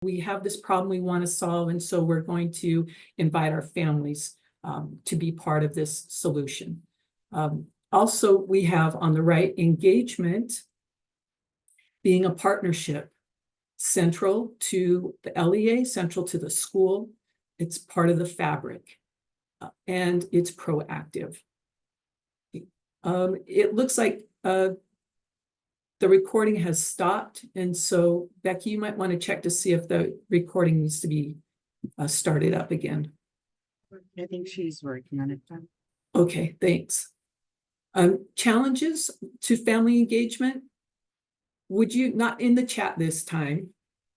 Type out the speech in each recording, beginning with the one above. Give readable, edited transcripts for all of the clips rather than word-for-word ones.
we have this problem we want to solve, and so we're going to invite our families to be part of this solution. Also, we have on the right engagement being a partnership central to the LEA, central to the school. It's part of the fabric, and it's proactive. It looks like the recording has stopped, and so Becky, you might want to check to see if the recording needs to be started up again. I think she's working on it. Okay, thanks. Challenges to family engagement. Would you, not in the chat this time,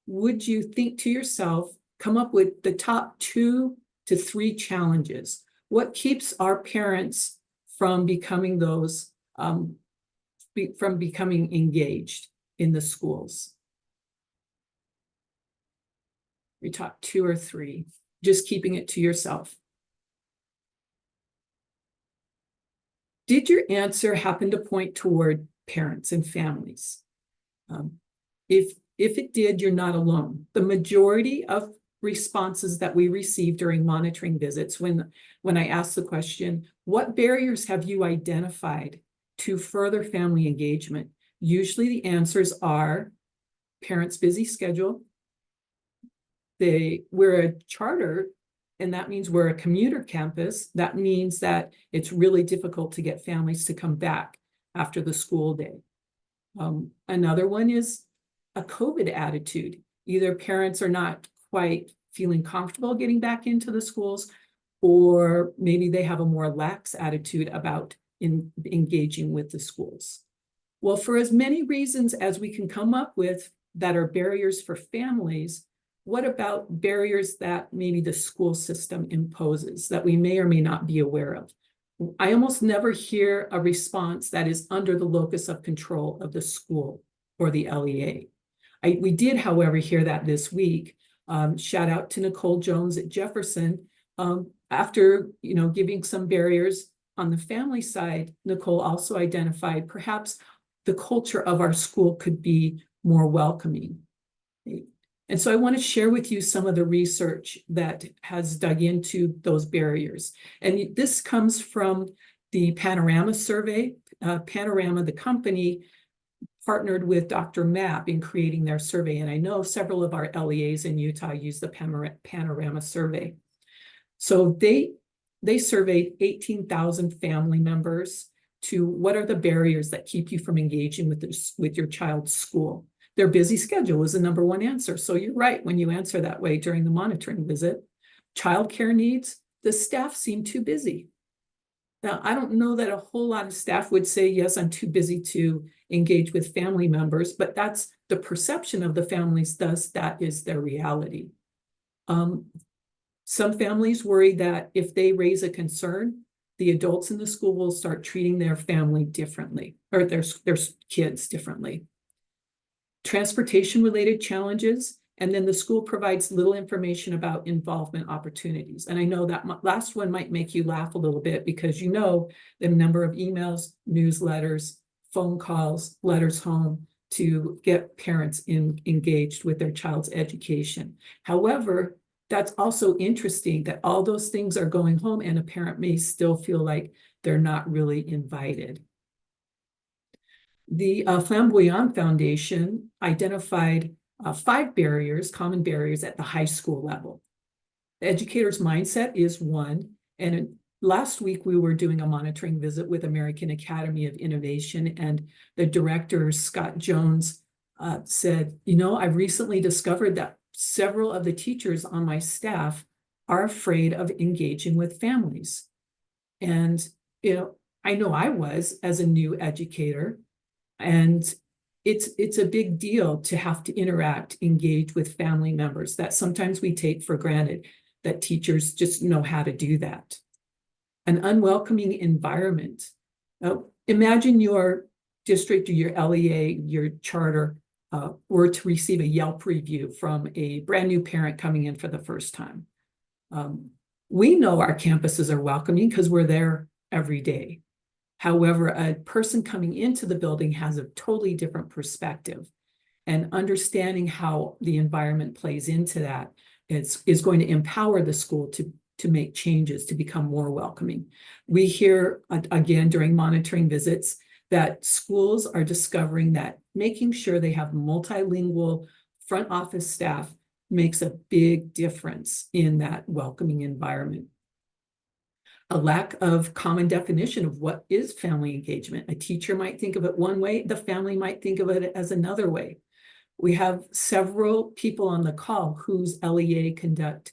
would you think to yourself, come up with the top 2 to 3 challenges? What keeps our parents from becoming those, from becoming engaged in the schools? Your top 2 or 3, just keeping it to yourself. Did your answer happen to point toward parents and families? If it did, you're not alone. The majority of responses that we receive during monitoring visits, when I ask the question, what barriers have you identified to further family engagement? Usually the answers are parents' busy schedule. We're a charter, and that means we're a commuter campus. That means that it's really difficult to get families to come back after the school day. Another one is a COVID attitude. Either parents are not quite feeling comfortable getting back into the schools, or maybe they have a more lax attitude about engaging with the schools. Well, for as many reasons as we can come up with that are barriers for families, what about barriers that maybe the school system imposes that we may or may not be aware of? I almost never hear a response that is under the locus of control of the school or the LEA. We did, however, hear that this week. Shout out to Nicole Jones at Jefferson. After giving some barriers on the family side, Nicole also identified perhaps the culture of our school could be more welcoming. And so I want to share with you some of the research that has dug into those barriers. And this comes from the Panorama survey. Panorama, the company, partnered with Dr. Mapp in creating their survey. And I know several of our LEAs in Utah use the Panorama survey. So they surveyed 18,000 family members to what are the barriers that keep you from engaging with your child's school. Their busy schedule is the #1 answer. So you're right when you answer that way during the monitoring visit. Childcare needs, the staff seem too busy. Now, I don't know that a whole lot of staff would say, yes, I'm too busy to engage with family members, but that's the perception of the families, thus that is their reality. Some families worry that if they raise a concern, the adults in the school will start treating their family differently, or their kids differently. Transportation-related challenges, and then the school provides little information about involvement opportunities. And I know that last one might make you laugh a little bit because the number of emails, newsletters, phone calls, letters home to get parents engaged with their child's education. However, that's also interesting that all those things are going home and a parent may still feel like they're not really invited. The Flamboyant Foundation identified 5 barriers, common barriers at the high school level. The educator's mindset is one. And last week we were doing a monitoring visit with American Academy of Innovation, and the director, Scott Jones, said, I've recently discovered that several of the teachers on my staff are afraid of engaging with families. And, I know I was as a new educator. And it's a big deal to have to interact, engage with family members that sometimes we take for granted that teachers just know how to do that. An unwelcoming environment. Imagine your district or your LEA, your charter, were to receive a Yelp review from a brand new parent coming in for the first time. We know our campuses are welcoming because we're there every day. However, a person coming into the building has a totally different perspective. And understanding how the environment plays into that is going to empower the school to make changes, to become more welcoming. We hear, again, during monitoring visits, that schools are discovering that making sure they have multilingual front office staff makes a big difference in that welcoming environment. A lack of common definition of what is family engagement. A teacher might think of it one way, the family might think of it as another way. We have several people on the call whose LEA conduct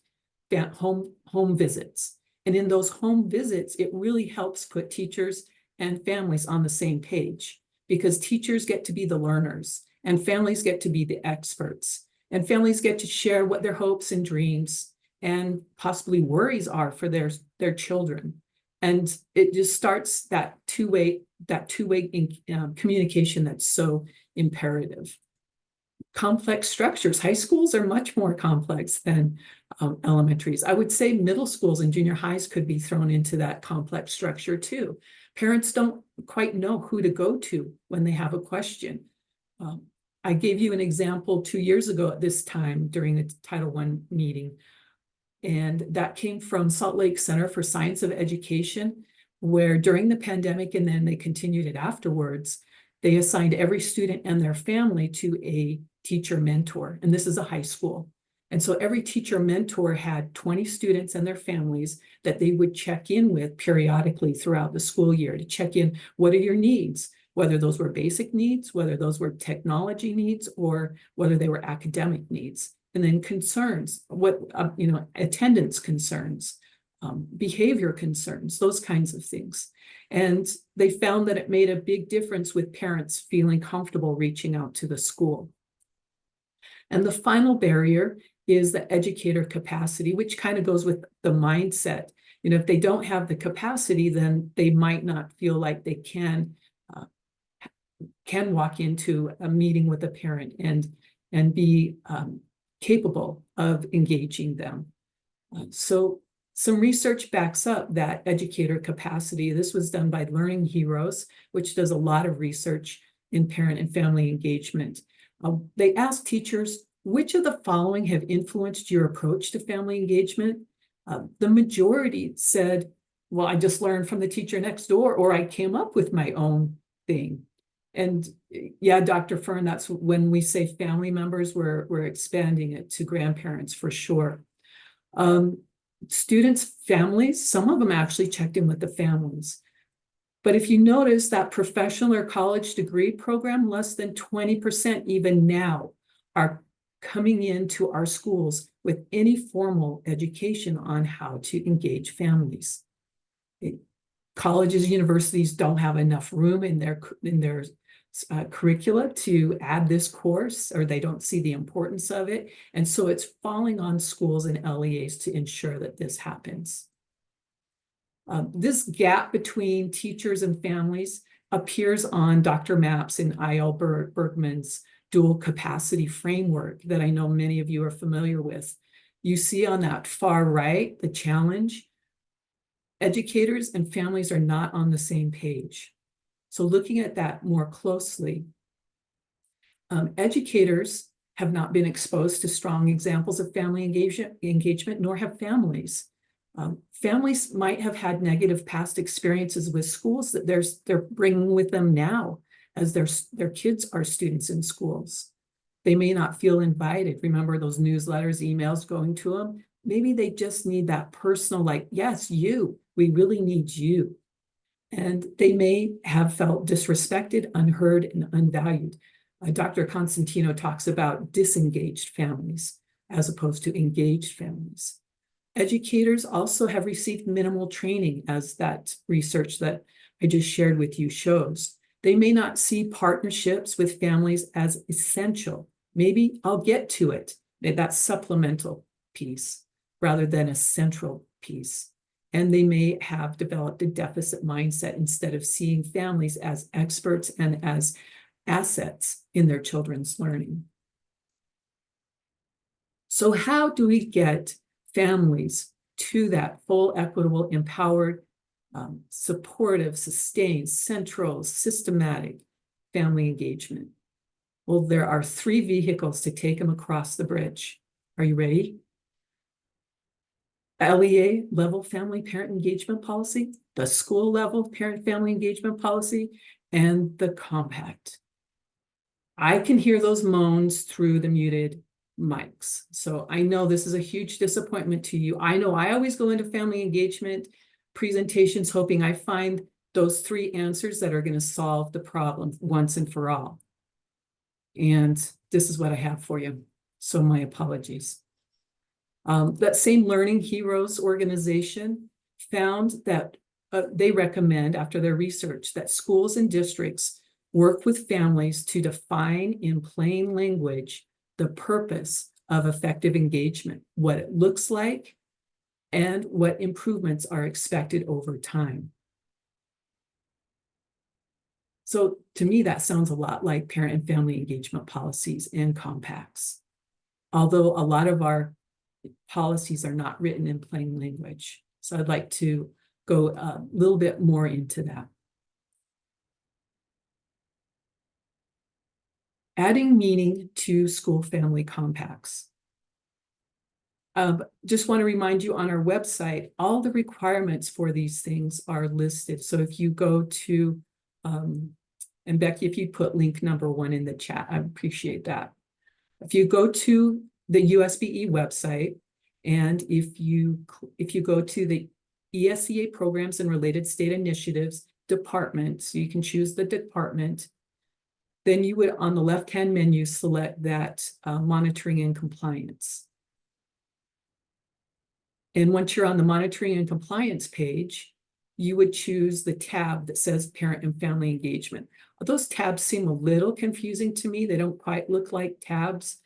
home visits. And in those home visits, it really helps put teachers and families on the same page, because teachers get to be the learners and families get to be the experts, and families get to share what their hopes and dreams and possibly worries are for their children. And it just starts that two-way communication that's so imperative. Complex structures. High schools are much more complex than elementaries. I would say middle schools and junior highs could be thrown into that complex structure too. Parents don't quite know who to go to when they have a question. I gave you an example 2 years ago at this time during the Title I meeting, and that came from Salt Lake Center for Science of Education, where during the pandemic, and then they continued it afterwards, they assigned every student and their family to a teacher mentor, and this is a high school. And so every teacher mentor had 20 students and their families that they would check in with periodically throughout the school year to check in, what are your needs? Whether those were basic needs, whether those were technology needs, or whether they were academic needs. And then concerns, attendance concerns, behavior concerns, those kinds of things. And they found that it made a big difference with parents feeling comfortable reaching out to the school. And the final barrier is the educator capacity, which kind of goes with the mindset. If they don't have the capacity, then they might not feel like they can walk into a meeting with a parent and be capable of engaging them. So some research backs up that educator capacity. This was done by Learning Heroes, which does a lot of research in parent and family engagement. They asked teachers, which of the following have influenced your approach to family engagement? The majority said, well, I just learned from the teacher next door, or I came up with my own thing. And yeah, Dr. Fern, that's when we say family members, we're expanding it to grandparents for sure. Students' families, some of them actually checked in with the families. But if you notice that professional or college degree program, less than 20% even now are coming into our schools with any formal education on how to engage families. Colleges, universities don't have enough room in their curricula to add this course, or they don't see the importance of it. And so it's falling on schools and LEAs to ensure that this happens. This gap between teachers and families appears on Dr. Maps and I.L. Bergman's dual capacity framework that I know many of you are familiar with. You see on that far right, the challenge. Educators and families are not on the same page. So looking at that more closely, educators have not been exposed to strong examples of family engagement, nor have families. Families might have had negative past experiences with schools that they're bringing with them now as their kids are students in schools. They may not feel invited. Remember those newsletters, emails going to them? Maybe they just need that personal, like, yes, you, we really need you. And they may have felt disrespected, unheard, and unvalued. Dr. Constantino talks about disengaged families as opposed to engaged families. Educators also have received minimal training, as that research that I just shared with you shows. They may not see partnerships with families as essential. Maybe I'll get to it, that supplemental piece, rather than a central piece. And they may have developed a deficit mindset instead of seeing families as experts and as assets in their children's learning. So how do we get families to that full, equitable, empowered, supportive, sustained, central, systematic family engagement? Well, there are 3 vehicles to take them across the bridge. Are you ready? LEA, level family parent engagement policy, the school level parent family engagement policy, and the compact. I can hear those moans through the muted mics. So I know this is a huge disappointment to you. I know I always go into family engagement presentations hoping I find those 3 answers that are going to solve the problem once and for all. And this is what I have for you. So my apologies. That same Learning Heroes organization found that they recommend, after their research, that schools and districts work with families to define in plain language the purpose of effective engagement, what it looks like, and what improvements are expected over time. So to me, that sounds a lot like parent and family engagement policies and compacts, although a lot of our policies are not written in plain language. So I'd like to go a little bit more into that. Adding meaning to school family compacts. Just want to remind you, on our website, all the requirements for these things are listed. So if you go to, and Becky, if you put link number 1 in the chat, I appreciate that. If you go to the USBE website, and if you go to the ESEA programs and related state initiatives department, so you can choose the department, then you would, on the left-hand menu, select that monitoring and compliance. And once you're on the monitoring and compliance page, you would choose the tab that says parent and family engagement. Those tabs seem a little confusing to me. They don't quite look like tabs,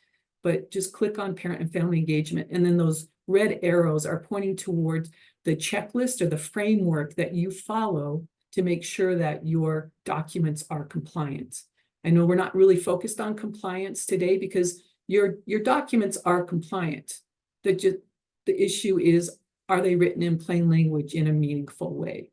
but just click on parent and family engagement. And then those red arrows are pointing towards the checklist or the framework that you follow to make sure that your documents are compliant. I know we're not really focused on compliance today because your documents are compliant. The issue is, are they written in plain language in a meaningful way?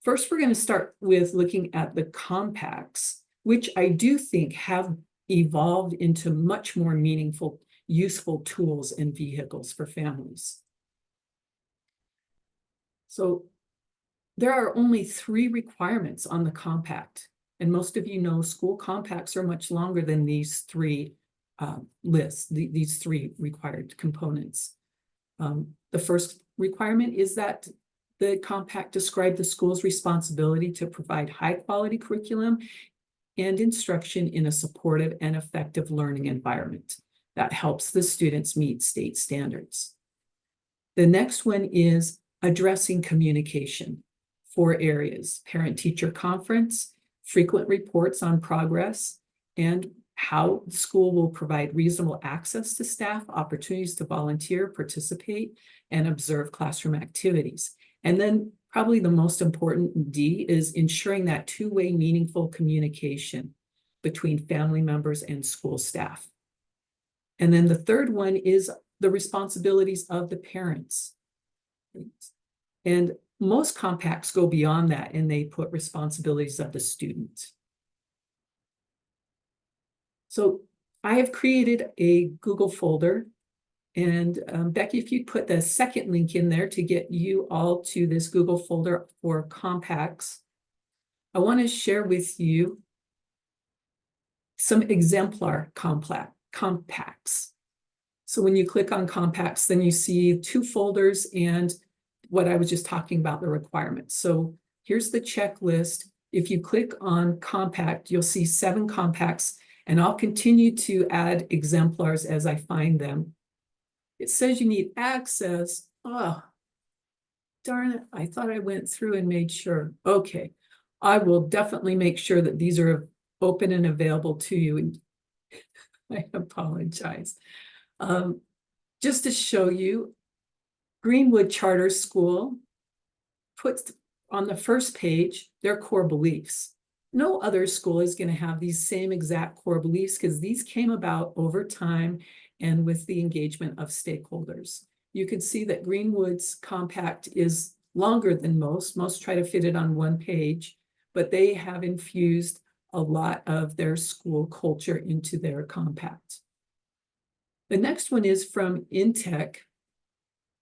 First, we're going to start with looking at the compacts, which I do think have evolved into much more meaningful, useful tools and vehicles for families. So there are only 3 requirements on the compact. And most of you know school compacts are much longer than these 3 lists, these 3 required components. The first requirement is that the compact describe the school's responsibility to provide high-quality curriculum and instruction in a supportive and effective learning environment that helps the students meet state standards. The next one is addressing communication. 4 areas: parent-teacher conference, frequent reports on progress, and how the school will provide reasonable access to staff, opportunities to volunteer, participate, and observe classroom activities. And then probably the most important D is ensuring that 2-way meaningful communication between family members and school staff. And then the third one is the responsibilities of the parents. And most compacts go beyond that, and they put responsibilities of the student. So I have created a Google folder, and Becky, if you put the second link in there to get you all to this Google folder for compacts, I want to share with you some exemplar compacts. So when you click on compacts, then you see 2 folders and what I was just talking about, the requirements. So here's the checklist. If you click on compact, you'll see 7 compacts, and I'll continue to add exemplars as I find them. It says you need access. Oh, darn it. I thought I went through and made sure. Okay. I will definitely make sure that these are open and available to you. I apologize. Just to show you, Greenwood Charter School puts on the first page their core beliefs. No other school is going to have these same exact core beliefs because these came about over time and with the engagement of stakeholders. You can see that Greenwood's compact is longer than most. Most try to fit it on 1 page, but they have infused a lot of their school culture into their compact. The next one is from Intech,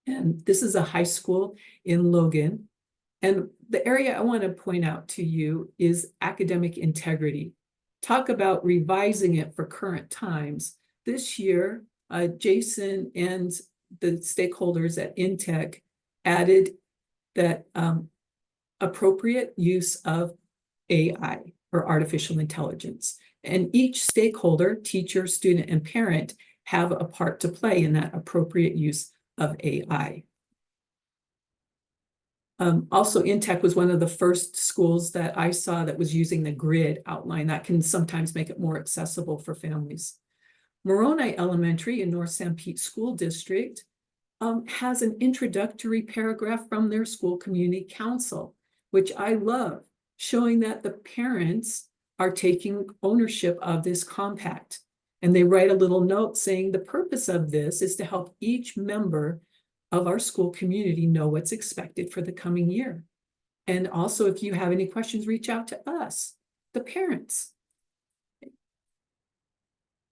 and this is a high school in Logan. And the area I want to point out to you is academic integrity. Talk about revising it for current times. This year, Jason and the stakeholders at Intech added that appropriate use of AI, or artificial intelligence. And each stakeholder, teacher, student, and parent, have a part to play in that appropriate use of AI. Also, Intech was one of the first schools that I saw that was using the grid outline. That can sometimes make it more accessible for families. Moroni Elementary in North San Pete School District has an introductory paragraph from their school community council, which I love, showing that the parents are taking ownership of this compact. And they write a little note saying the purpose of this is to help each member of our school community know what's expected for the coming year. And also, if you have any questions, reach out to us, the parents.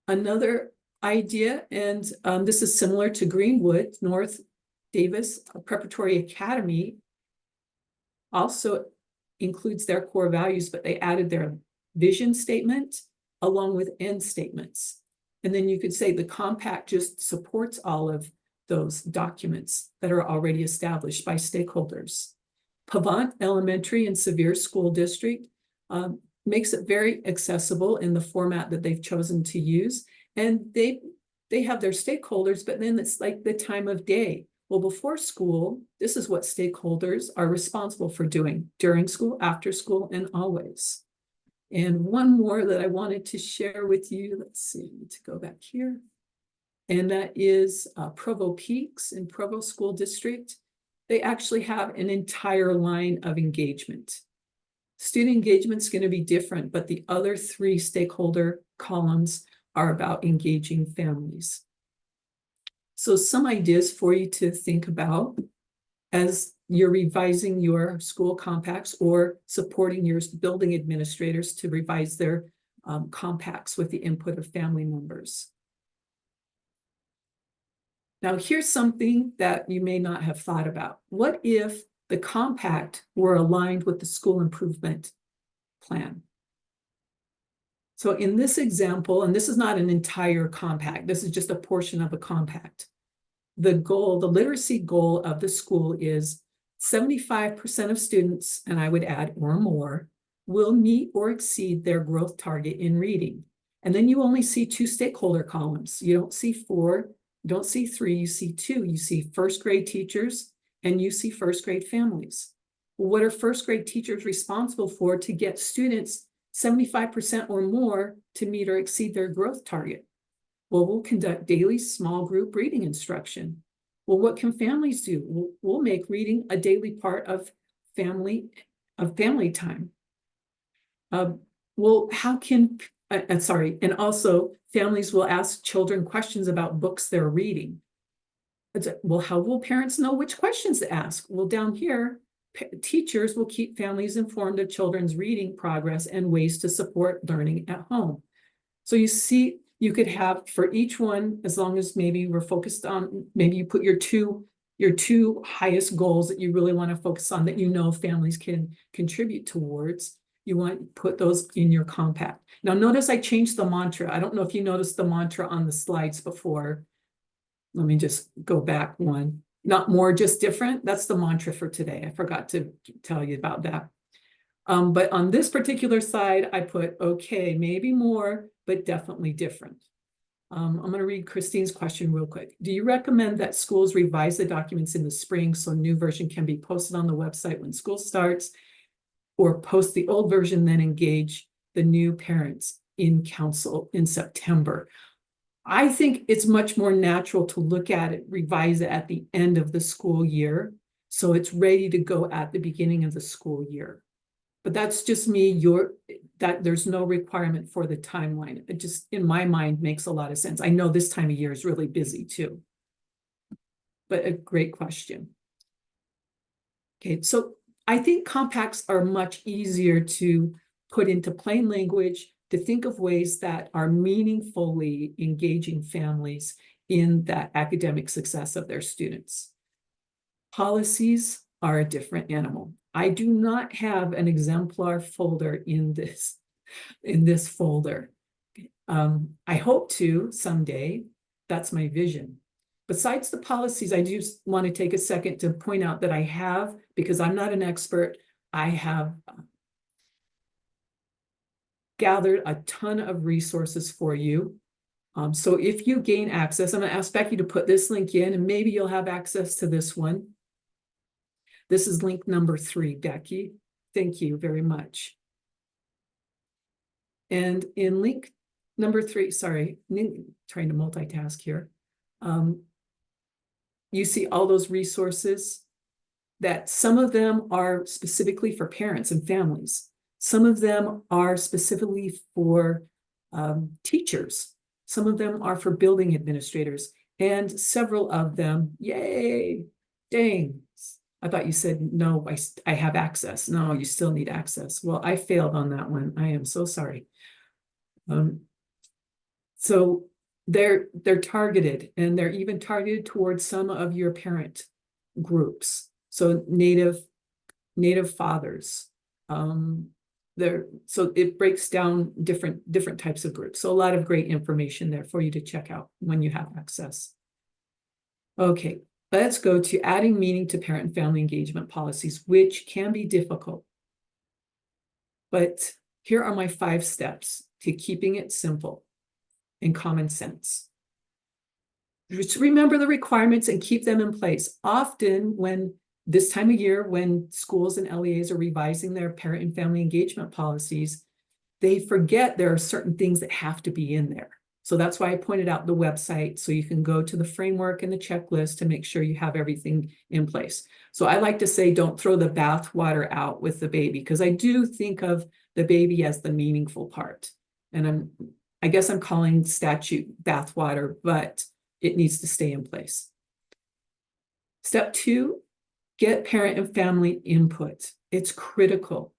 Another idea, and this is similar to Greenwood, North Davis Preparatory Academy, also includes their core values, but they added their vision statement along with end statements. And then you could say the compact just supports all of those documents that are already established by stakeholders. Pavant Elementary and Sevier School District makes it very accessible in the format that they've chosen to use. And they have their stakeholders, but then it's like the time of day. Well, before school, this is what stakeholders are responsible for doing during school, after school, and always. And one more that I wanted to share with you, let's see, I need to go back here. And that is Provo Peaks in Provo School District. They actually have an entire line of engagement. Student engagement is going to be different, but the other three stakeholder columns are about engaging families. So some ideas for you to think about as you're revising your school compacts or supporting your building administrators to revise their compacts with the input of family members. Now, here's something that you may not have thought about. What if the compact were aligned with the school improvement plan? So in this example, and this is not an entire compact, this is just a portion of a compact. The goal, the literacy goal of the school is 75% of students, and I would add or more, will meet or exceed their growth target in reading. And then you only see two stakeholder columns. You don't see four, you don't see three, you see two. You see first grade teachers and you see first grade families. Well, what are first grade teachers responsible for to get students 75% or more to meet or exceed their growth target? Well, we'll conduct daily small group reading instruction. Well, what can families do? We'll make reading a daily part of family time. Well, how can, and also families will ask children questions about books they're reading. Well, how will parents know which questions to ask? Well, down here, teachers will keep families informed of children's reading progress and ways to support learning at home. So you see, you could have for each one, as long as maybe we're focused on, maybe you put your two highest goals that you really want to focus on that you know families can contribute towards. You want to put those in your compact. Now notice I changed the mantra. I don't know if you noticed the mantra on the slides before. Let me just go back one. Not more, just different. That's the mantra for today. I forgot to tell you about that. But on this particular side, I put, okay, maybe more, but definitely different. I'm going to read Christine's question real quick. Do you recommend that schools revise the documents in the spring so a new version can be posted on the website when school starts, or post the old version, then engage the new parents in council in September? I think it's much more natural to look at it, revise it at the end of the school year, so it's ready to go at the beginning of the school year. But that's just me, that there's no requirement for the timeline. It just, in my mind, makes a lot of sense. I know this time of year is really busy too. But a great question. Okay, so I think compacts are much easier to put into plain language to think of ways that are meaningfully engaging families in that academic success of their students. Policies are a different animal. I do not have an exemplar folder in this folder. I hope to someday. That's my vision. Besides the policies, I do want to take a second to point out that I have, because I'm not an expert, I have gathered a ton of resources for you. So if you gain access, I'm going to ask Becky to put this link in, and maybe you'll have access to this one. This is link number 3, Becky. Thank you very much. And in link number 3, sorry, trying to multitask here. You see all those resources that some of them are specifically for parents and families. Some of them are specifically for teachers. Some of them are for building administrators, and several of them, yay, dang. I thought you said, no, I have access. No, you still need access. Well, I failed on that one. I am so sorry. So they're targeted, and they're even targeted towards some of your parent groups. So Native fathers. So it breaks down different types of groups. So a lot of great information there for you to check out when you have access. Okay, let's go to adding meaning to parent and family engagement policies, which can be difficult. But here are my 5 steps to keeping it simple and common sense. Just remember the requirements and keep them in place. Often when this time of year, when schools and LEAs are revising their parent and family engagement policies, they forget there are certain things that have to be in there. So that's why I pointed out the website, so you can go to the framework and the checklist to make sure you have everything in place. So I like to say, don't throw the bathwater out with the baby, because I do think of the baby as the meaningful part. And I guess I'm calling statute bathwater, but it needs to stay in place. Step 2, get parent and family input. It's critical.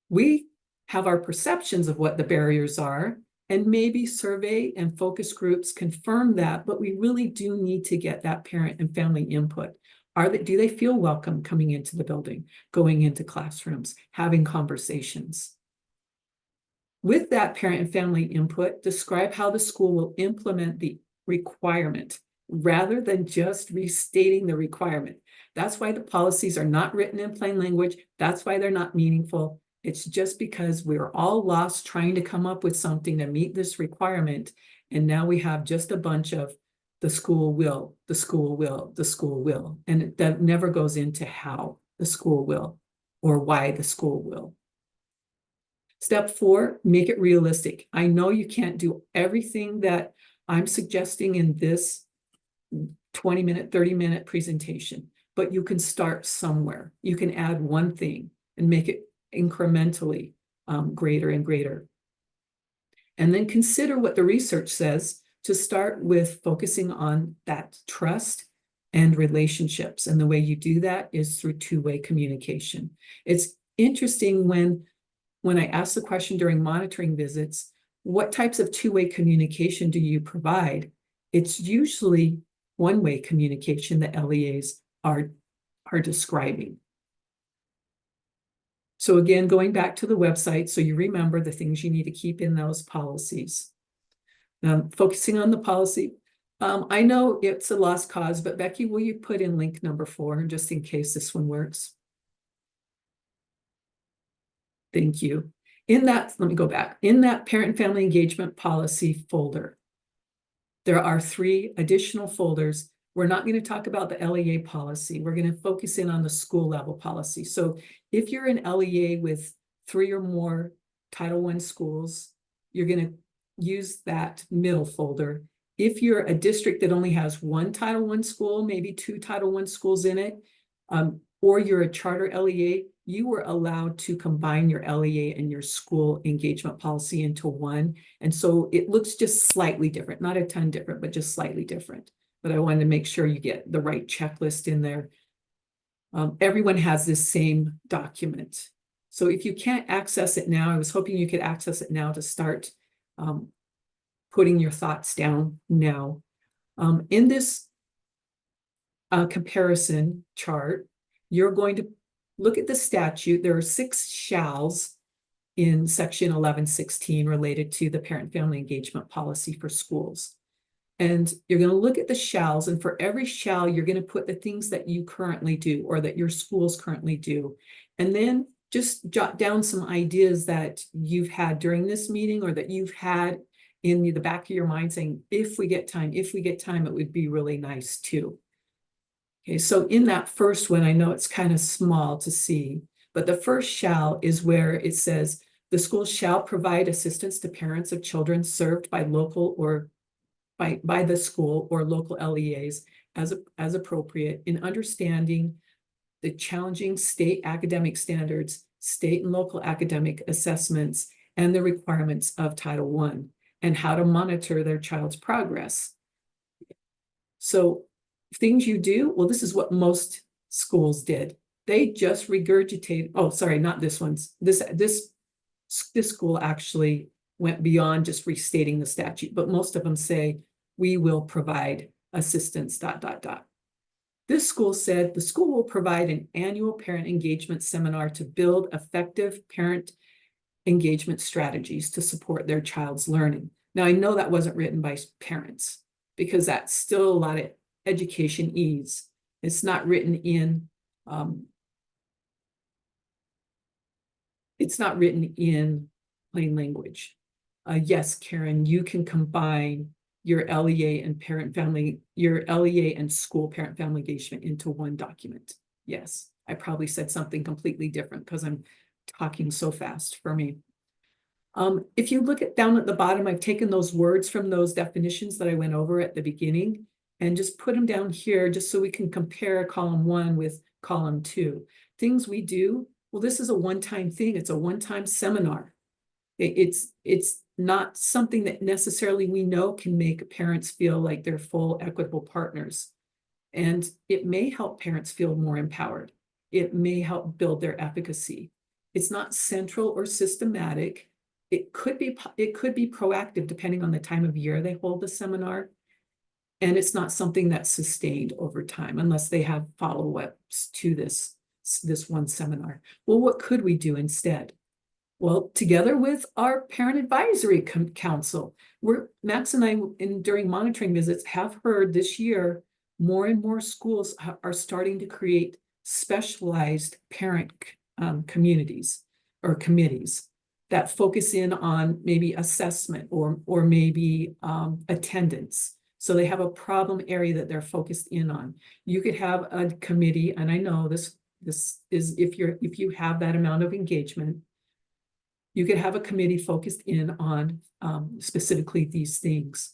We have our perceptions of what the barriers are, and maybe survey and focus groups confirm that, but we really do need to get that parent and family input. Do they feel welcome coming into the building, going into classrooms, having conversations? With that parent and family input, describe how the school will implement the requirement rather than just restating the requirement. That's why the policies are not written in plain language. That's why they're not meaningful. It's just because we're all lost trying to come up with something to meet this requirement. And now we have just a bunch of the school will, the school will, the school will. And that never goes into how the school will or why the school will. Step 4, make it realistic. I know you can't do everything that I'm suggesting in this 20-minute, 30-minute presentation, but you can start somewhere. You can add one thing and make it incrementally greater and greater. And then consider what the research says to start with, focusing on that trust and relationships. And the way you do that is through two-way communication. It's interesting when I ask the question during monitoring visits, what types of two-way communication do you provide? It's usually one-way communication that LEAs are describing. So again, going back to the website, so you remember the things you need to keep in those policies. Focusing on the policy. I know it's a lost cause, but Becky, will you put in link number 4, just in case this one works? Thank you. In that, let me go back. In that parent and family engagement policy folder, there are 3 additional folders. We're not going to talk about the LEA policy. We're going to focus in on the school level policy. So if you're an LEA with 3 or more Title I schools, you're going to use that middle folder. If you're a district that only has 1 Title I school, maybe 2 Title I schools in it, or you're a charter LEA, you were allowed to combine your LEA and your school engagement policy into one. And so it looks just slightly different, not a ton different, but just slightly different. But I wanted to make sure you get the right checklist in there. Everyone has this same document. So if you can't access it now, I was hoping you could access it now to start putting your thoughts down now. In this comparison chart, you're going to look at the statute. There are 6 shalls in section 1116 related to the parent-family engagement policy for schools. And you're going to look at the shalls, and for every shall, you're going to put the things that you currently do or that your schools currently do. And then just jot down some ideas that you've had during this meeting or that you've had in the back of your mind saying, if we get time, it would be really nice too. Okay, so in that first one, I know it's kind of small to see, but the first shall is where it says, the school shall provide assistance to parents of children served by local or by the school or local LEAs as appropriate in understanding the challenging state academic standards, state and local academic assessments, and the requirements of Title I, and how to monitor their child's progress. So things you do, well, this is what most schools did. They just regurgitated, oh, sorry, not this one's. This school actually went beyond just restating the statute, but most of them say, we will provide assistance, ... This school said the school will provide an annual parent engagement seminar to build effective parent engagement strategies to support their child's learning. Now, I know that wasn't written by parents because that's still a lot of education ease. It's not written in, plain language. Yes, Karen, you can combine your LEA and your LEA and school parent-family engagement into one document. Yes, I probably said something completely different because I'm talking so fast for me. If you look down at the bottom, I've taken those words from those definitions that I went over at the beginning and just put them down here just so we can compare column 1 with column 2. Things we do, well, this is a one-time thing. It's a one-time seminar. It's not something that necessarily we know can make parents feel like they're full equitable partners. And it may help parents feel more empowered. It may help build their efficacy. It's not central or systematic. It could be proactive depending on the time of year they hold the seminar. And it's not something that's sustained over time unless they have follow-ups to this one seminar. Well, what could we do instead? Well, together with our parent advisory council, Max and I, during monitoring visits, have heard this year more and more schools are starting to create specialized parent communities or committees that focus in on maybe assessment or maybe attendance. So they have a problem area that they're focused in on. You could have a committee, and I know this is if you have that amount of engagement, you could have a committee focused in on specifically these things.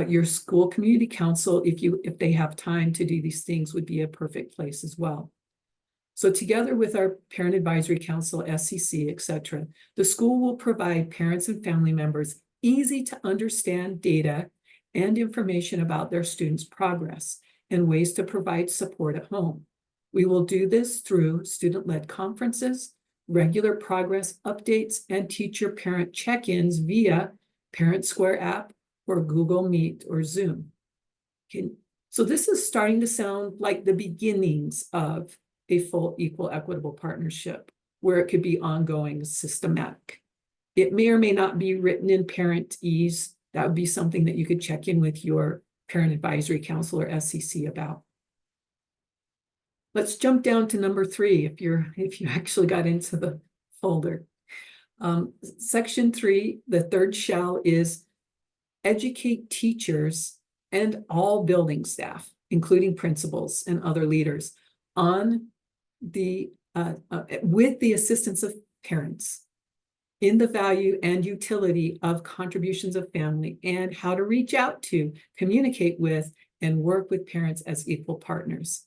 Your school community council, if they have time to do these things, would be a perfect place as well. So together with our parent advisory council, SCC, etc., the school will provide parents and family members easy to understand data and information about their students' progress and ways to provide support at home. We will do this through student-led conferences, regular progress updates, and teacher-parent check-ins via Parent Square app or Google Meet or Zoom. Okay. So this is starting to sound like the beginnings of a full, equal, equitable partnership where it could be ongoing, systematic. It may or may not be written in parentese. That would be something that you could check in with your parent advisory council or SCC about. Let's jump down to number 3 if you actually got into the folder. Section 3, the third shall is educate teachers and all building staff, including principals and other leaders, on the with the assistance of parents in the value and utility of contributions of family and how to reach out to, communicate with, and work with parents as equal partners.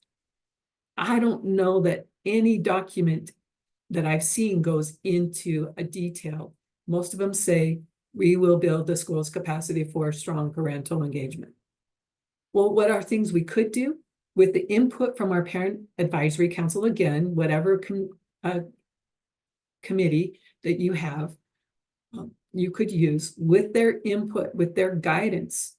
I don't know that any document that I've seen goes into a detail. Most of them say, we will build the school's capacity for strong parental engagement. Well, what are things we could do? With the input from our parent advisory council, again, whatever committee that you have, you could use with their input, with their guidance.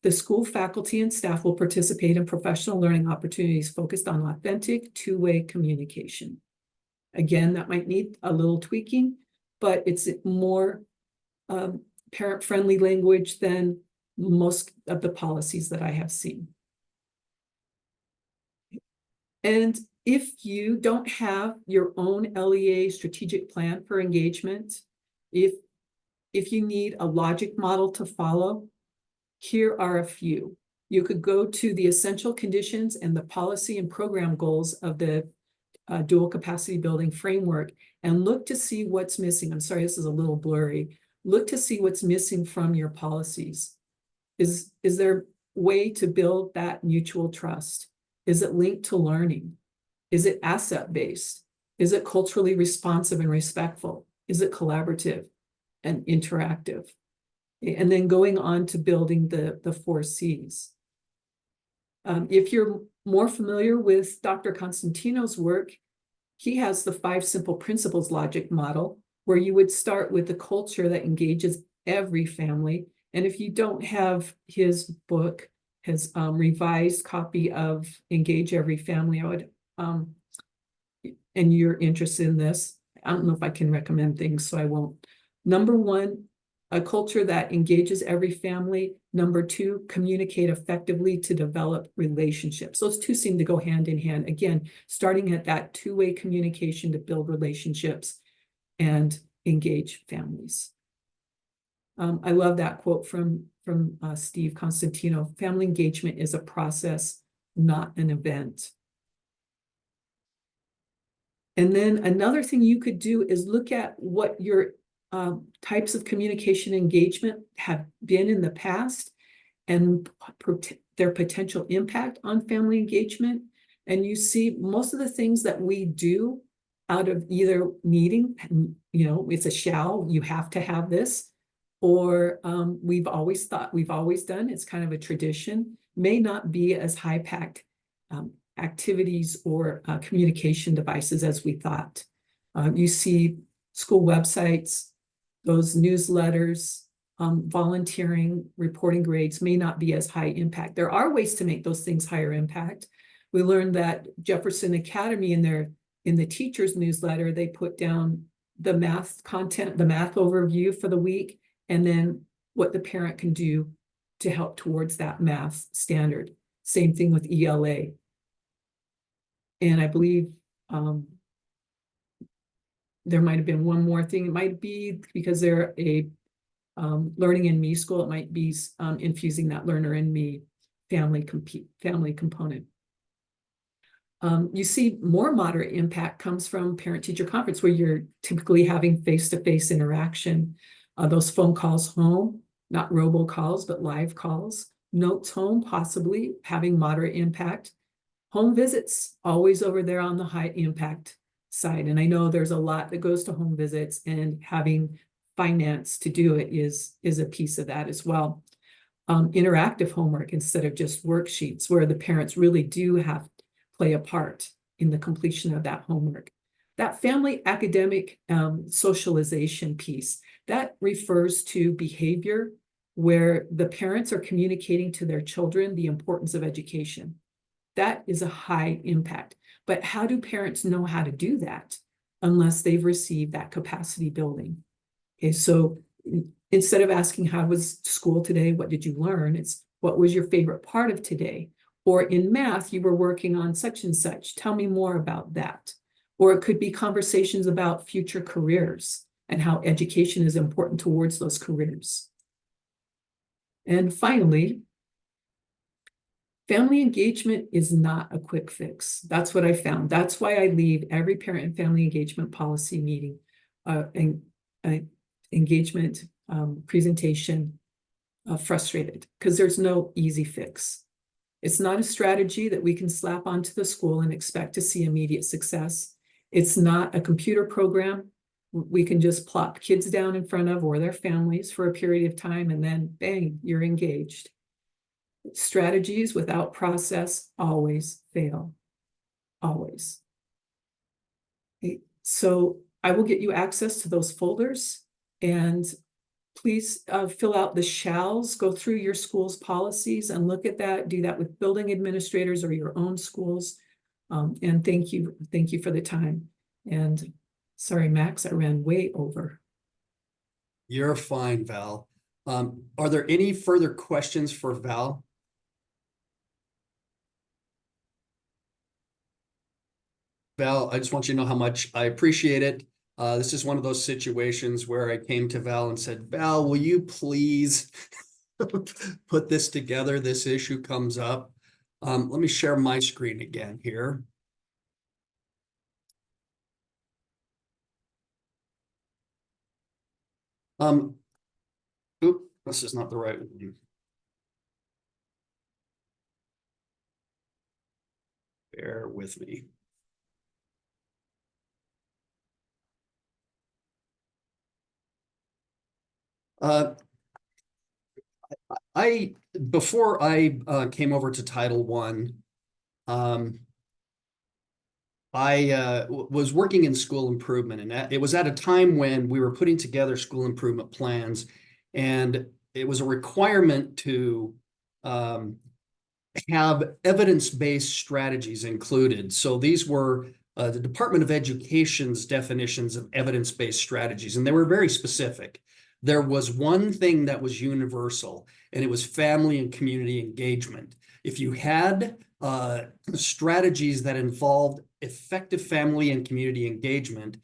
The school faculty and staff will participate in professional learning opportunities focused on authentic two-way communication. Again, that might need a little tweaking, but it's more parent-friendly language than most of the policies that I have seen. And if you don't have your own LEA strategic plan for engagement, if you need a logic model to follow, here are a few. You could go to the essential conditions and the policy and program goals of the dual capacity building framework and look to see what's missing. I'm sorry, this is a little blurry. Look to see what's missing from your policies. Is there a way to build that mutual trust? Is it linked to learning? Is it asset-based? Is it culturally responsive and respectful? Is it collaborative and interactive? And then going on to building the 4 C's. If you're more familiar with Dr. Constantino's work, he has the 5 simple principles logic model, where you would start with the culture that engages every family. And if you don't have his book, his revised copy of Engage Every Family, I would, and you're interested in this, I don't know if I can recommend things, so I won't. Number 1, a culture that engages every family. Number 2, communicate effectively to develop relationships. Those 2 seem to go hand in hand. Again, starting at that two-way communication to build relationships and engage families. I love that quote from Steve Constantino. Family engagement is a process, not an event. And then another thing you could do is look at what your types of communication engagement have been in the past and their potential impact on family engagement. And you see most of the things that we do out of either needing, it's a shall, you have to have this, or we've always thought, we've always done, it's kind of a tradition, may not be as high-packed activities or communication devices as we thought. You see school websites, those newsletters, volunteering, reporting grades may not be as high impact. There are ways to make those things higher impact. We learned that Jefferson Academy in the teacher's newsletter, they put down the math content, the math overview for the week, and then what the parent can do to help towards that math standard. Same thing with ELA. And I believe there might have been one more thing. It might be because they're a learning in me school, it might be infusing that learner in me family component. You see more moderate impact comes from parent-teacher conference, where you're typically having face-to-face interaction. Those phone calls home, not robocalls, but live calls. Notes home, possibly having moderate impact. Home visits, always over there on the high impact side. And I know there's a lot that goes to home visits, and having finance to do it is a piece of that as well. Interactive homework instead of just worksheets, where the parents really do have to play a part in the completion of that homework. That family academic socialization piece, that refers to behavior where the parents are communicating to their children the importance of education. That is a high impact. But how do parents know how to do that unless they've received that capacity building? Okay, so instead of asking, how was school today? What did you learn? It's, what was your favorite part of today? Or in math, you were working on such and such. Tell me more about that. Or it could be conversations about future careers and how education is important towards those careers. And finally, family engagement is not a quick fix. That's what I found. That's why I leave every parent and family engagement policy meeting engagement presentation frustrated, because there's no easy fix. It's not a strategy that we can slap onto the school and expect to see immediate success. It's not a computer program we can just plop kids down in front of, or their families, for a period of time, and then bang, you're engaged. Strategies without process always fail, always. Okay. So I will get you access to those folders, and please fill out the shalls, go through your school's policies and look at that. Do that with building administrators or your own schools. And thank you for the time. And sorry, Max, I ran way over. You're fine, Val. Are there any further questions for Val? Val, I just want you to know how much I appreciate it. This is one of those situations where I came to Val and said, Val, will you please put this together? This issue comes up. Let me share my screen again here. Oop, this is not the right one. Bear with me. Before I came over to Title I, I was working in school improvement, and it was at a time when we were putting together school improvement plans, and it was a requirement to have evidence-based strategies included. So these were the Department of Education's definitions of evidence-based strategies, and they were very specific. There was one thing that was universal, and it was family and community engagement. If you had strategies that involved effective family and community engagement,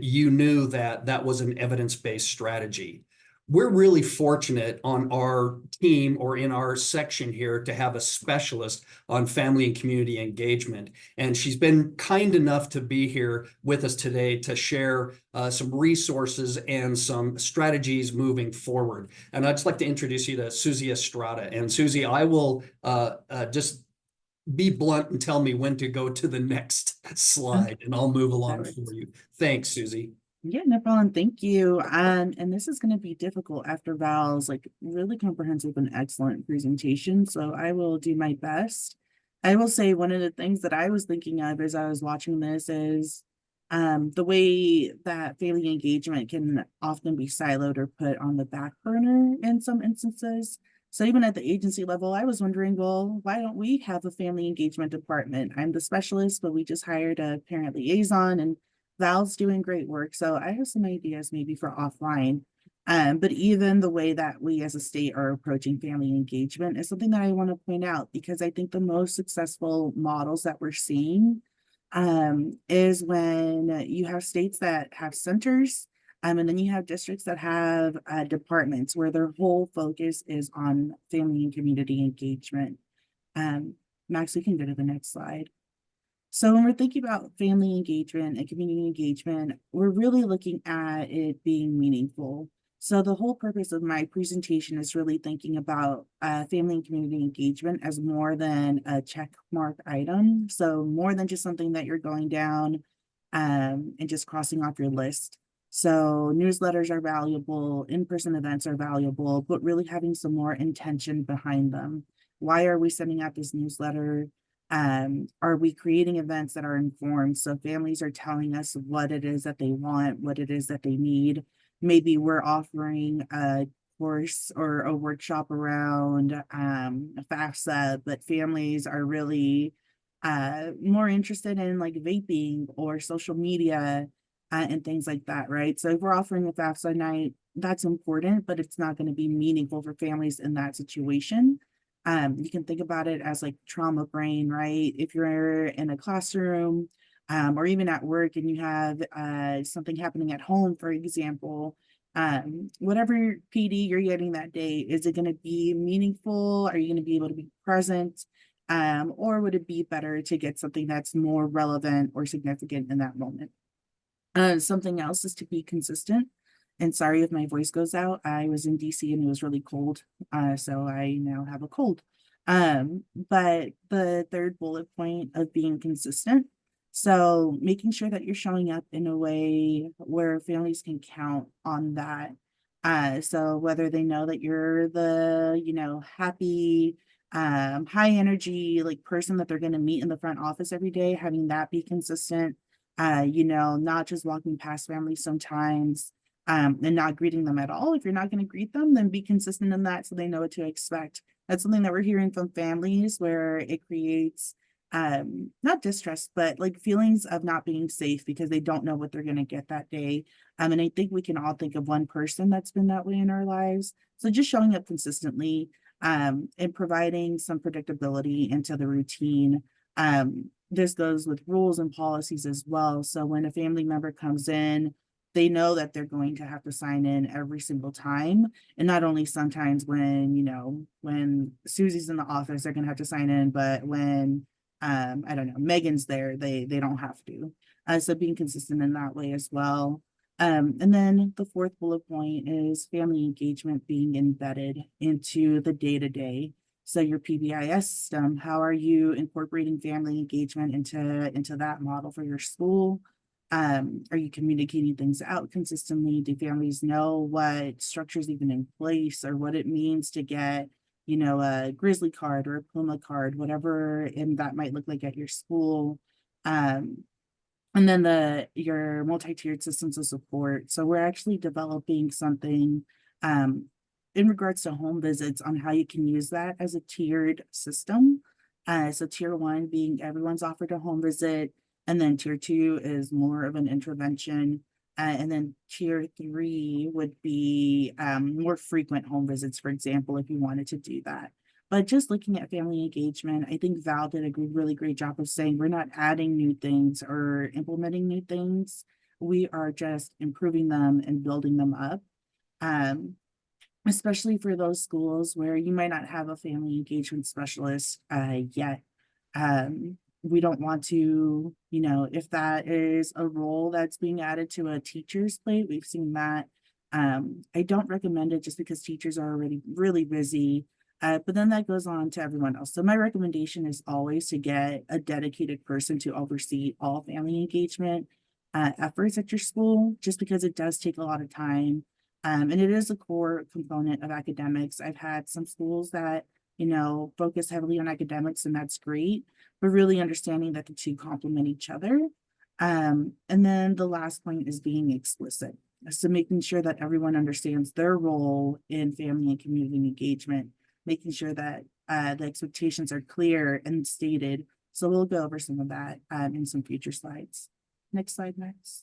you knew that that was an evidence-based strategy. We're really fortunate on our team or in our section here to have a specialist on family and community engagement. And she's been kind enough to be here with us today to share some resources and some strategies moving forward. And I'd just like to introduce you to Susie Estrada. And Susie, I will just be blunt and tell me when to go to the next slide, and I'll move along for you. Thanks, Susie. Yeah, no problem. Thank you. And this is going to be difficult after Val's like really comprehensive and excellent presentation. So I will do my best. I will say one of the things that I was thinking of as I was watching this is the way that family engagement can often be siloed or put on the back burner in some instances. So even at the agency level, I was wondering, well, why don't we have a family engagement department? I'm the specialist, but we just hired a parent liaison, and Val's doing great work. So I have some ideas maybe for offline. But even the way that we as a state are approaching family engagement is something that I want to point out, because I think the most successful models that we're seeing is when you have states that have centers, and then you have districts that have departments where their whole focus is on family and community engagement. Max, we can go to the next slide. So when we're thinking about family engagement and community engagement, we're really looking at it being meaningful. So the whole purpose of my presentation is really thinking about family and community engagement as more than a check mark item. So more than just something that you're going down and just crossing off your list. So newsletters are valuable, in-person events are valuable, but really having some more intention behind them. Why are we sending out this newsletter? Are we creating events that are informed? So families are telling us what it is that they want, what it is that they need. Maybe we're offering a course or a workshop around FAFSA, but families are really more interested in like vaping or social media and things like that, right? So if we're offering a FAFSA night, that's important, but it's not going to be meaningful for families in that situation. You can think about it as like trauma brain, right? If you're in a classroom or even at work and you have something happening at home, for example, whatever PD you're getting that day, is it going to be meaningful? Are you going to be able to be present? Or would it be better to get something that's more relevant or significant in that moment? Something else is to be consistent. And sorry if my voice goes out. I was in DC and it was really cold. So I now have a cold. But the third bullet point of being consistent. So making sure that you're showing up in a way where families can count on that. So whether they know that you're the, happy, high energy, like person that they're going to meet in the front office every day, having that be consistent. Not just walking past families sometimes, and not greeting them at all. If you're not going to greet them, then be consistent in that so they know what to expect. That's something that we're hearing from families where it creates not distrust, but like feelings of not being safe because they don't know what they're going to get that day. And I think we can all think of one person that's been that way in our lives. So just showing up consistently, and providing some predictability into the routine. This goes with rules and policies as well. So when a family member comes in, they know that they're going to have to sign in every single time. And not only sometimes when Susie's in the office, they're going to have to sign in, but when I don't know, Megan's there, they don't have to. So being consistent in that way as well. And then the fourth bullet point is family engagement being embedded into the day-to-day. So your PBIS system, how are you incorporating family engagement into that model for your school? Are you communicating things out consistently? Do families know what structure's even in place or what it means to get, a Grizzly card or a Puma card, whatever and that might look like at your school? And then your multi-tiered systems of support. So we're actually developing something in regards to home visits on how you can use that as a tiered system. So tier 1 being everyone's offered a home visit, and then tier 2 is more of an intervention. And then tier 3 would be more frequent home visits, for example, if you wanted to do that. But just looking at family engagement, I think Val did a really great job of saying we're not adding new things or implementing new things. We are just improving them and building them up. Especially for those schools where you might not have a family engagement specialist yet. We don't want to, if that is a role that's being added to a teacher's plate, we've seen that. I don't recommend it just because teachers are already really busy. But then that goes on to everyone else. So my recommendation is always to get a dedicated person to oversee all family engagement efforts at your school, just because it does take a lot of time. And it is a core component of academics. I've had some schools that, focus heavily on academics, and that's great, but really understanding that the two complement each other. And then the last point is being explicit. So making sure that everyone understands their role in family and community engagement, making sure that the expectations are clear and stated. So we'll go over some of that in some future slides. Next slide, Max.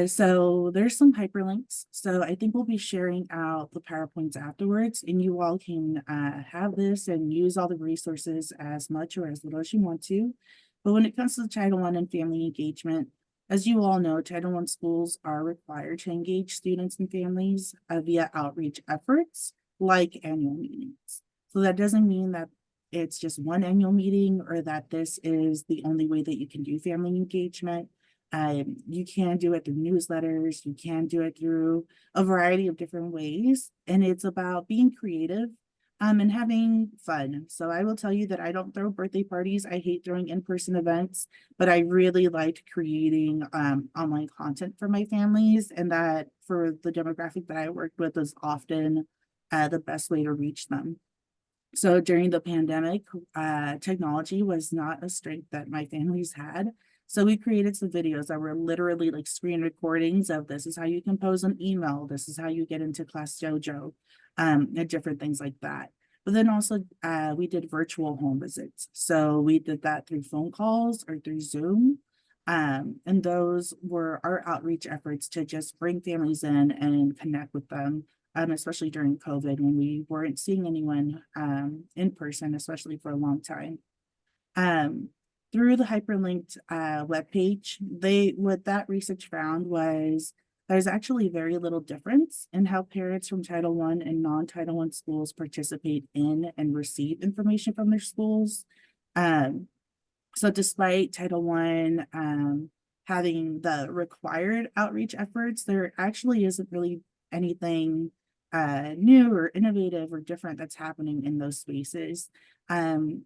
So there's some hyperlinks. So I think we'll be sharing out the PowerPoints afterwards, and you all can have this and use all the resources as much or as little as you want to. But when it comes to Title I and family engagement, as you all know, Title I schools are required to engage students and families via outreach efforts like annual meetings. So that doesn't mean that it's just one annual meeting or that this is the only way that you can do family engagement. You can do it through newsletters, you can do it through a variety of different ways, and it's about being creative and having fun. So I will tell you that I don't throw birthday parties. I hate throwing in-person events, but I really like creating online content for my families, and that for the demographic that I work with is often the best way to reach them. So during the pandemic, technology was not a strength that my families had. So we created some videos that were literally like screen recordings of this is how you compose an email. This is how you get into Class Dojo, and different things like that. But then also we did virtual home visits. So we did that through phone calls or through Zoom. And those were our outreach efforts to just bring families in and connect with them, especially during COVID when we weren't seeing anyone in person, especially for a long time. Through the hyperlinked webpage, what that research found was there's actually very little difference in how parents from Title I and non-Title I schools participate in and receive information from their schools. So despite Title I having the required outreach efforts, there actually isn't really anything new or innovative or different that's happening in those spaces. And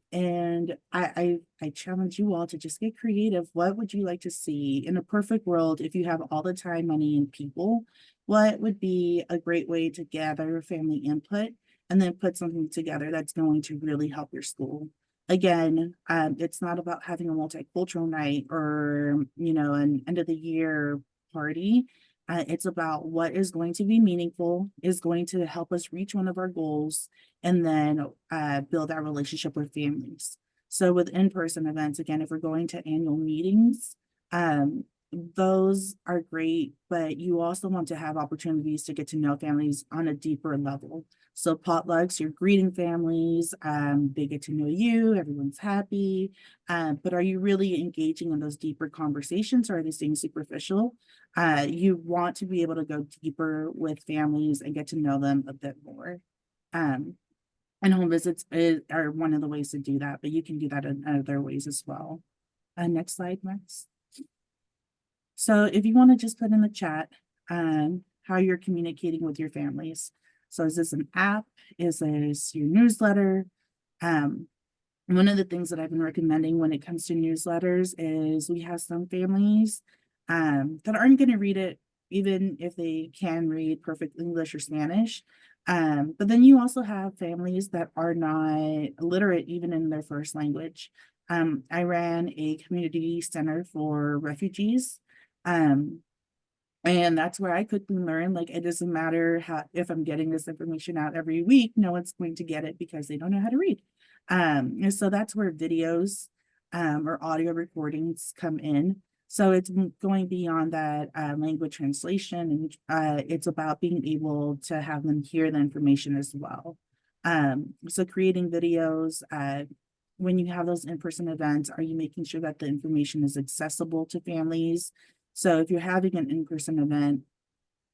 I challenge you all to just get creative. What would you like to see in a perfect world? If you have all the time, money, and people, what would be a great way to gather family input and then put something together that's going to really help your school? again, it's not about having a multicultural night or, an end of the year party. It's about what is going to be meaningful, is going to help us reach one of our goals, and then build our relationship with families. So with in-person events, again, if we're going to annual meetings, those are great, but you also want to have opportunities to get to know families on a deeper level. So potlucks, you're greeting families, they get to know you, everyone's happy. But are you really engaging in those deeper conversations, or are they staying superficial? You want to be able to go deeper with families and get to know them a bit more. And home visits are one of the ways to do that, but you can do that in other ways as well. Next slide, Max. So if you want to just put in the chat, how you're communicating with your families. So is this an app? Is this your newsletter? One of the things that I've been recommending when it comes to newsletters is we have some families that aren't going to read it, even if they can read perfect English or Spanish. But then you also have families that are not literate even in their first language. I ran a community center for refugees. And that's where I quickly learned, like, it doesn't matter if I'm getting this information out every week, no one's going to get it because they don't know how to read. And so that's where videos or audio recordings come in. So it's going beyond that language translation, and it's about being able to have them hear the information as well. So creating videos, when you have those in-person events, are you making sure that the information is accessible to families? So if you're having an in-person event,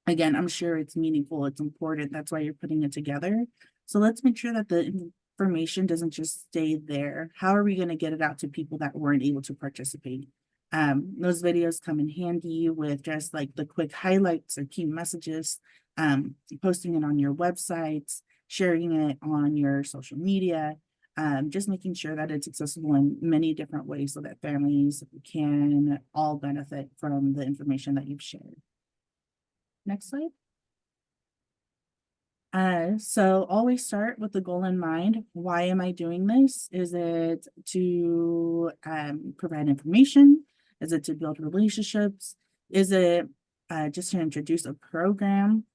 again, I'm sure it's meaningful, it's important, that's why you're putting it together. So let's make sure that the information doesn't just stay there. How are we going to get it out to people that weren't able to participate? Those videos come in handy with just like the quick highlights or key messages, posting it on your websites, sharing it on your social media, just making sure that it's accessible in many different ways so that families can all benefit from the information that you've shared. Next slide. So always start with the goal in mind. Why am I doing this? Is it to provide information? Is it to build relationships? Is it just to introduce a program?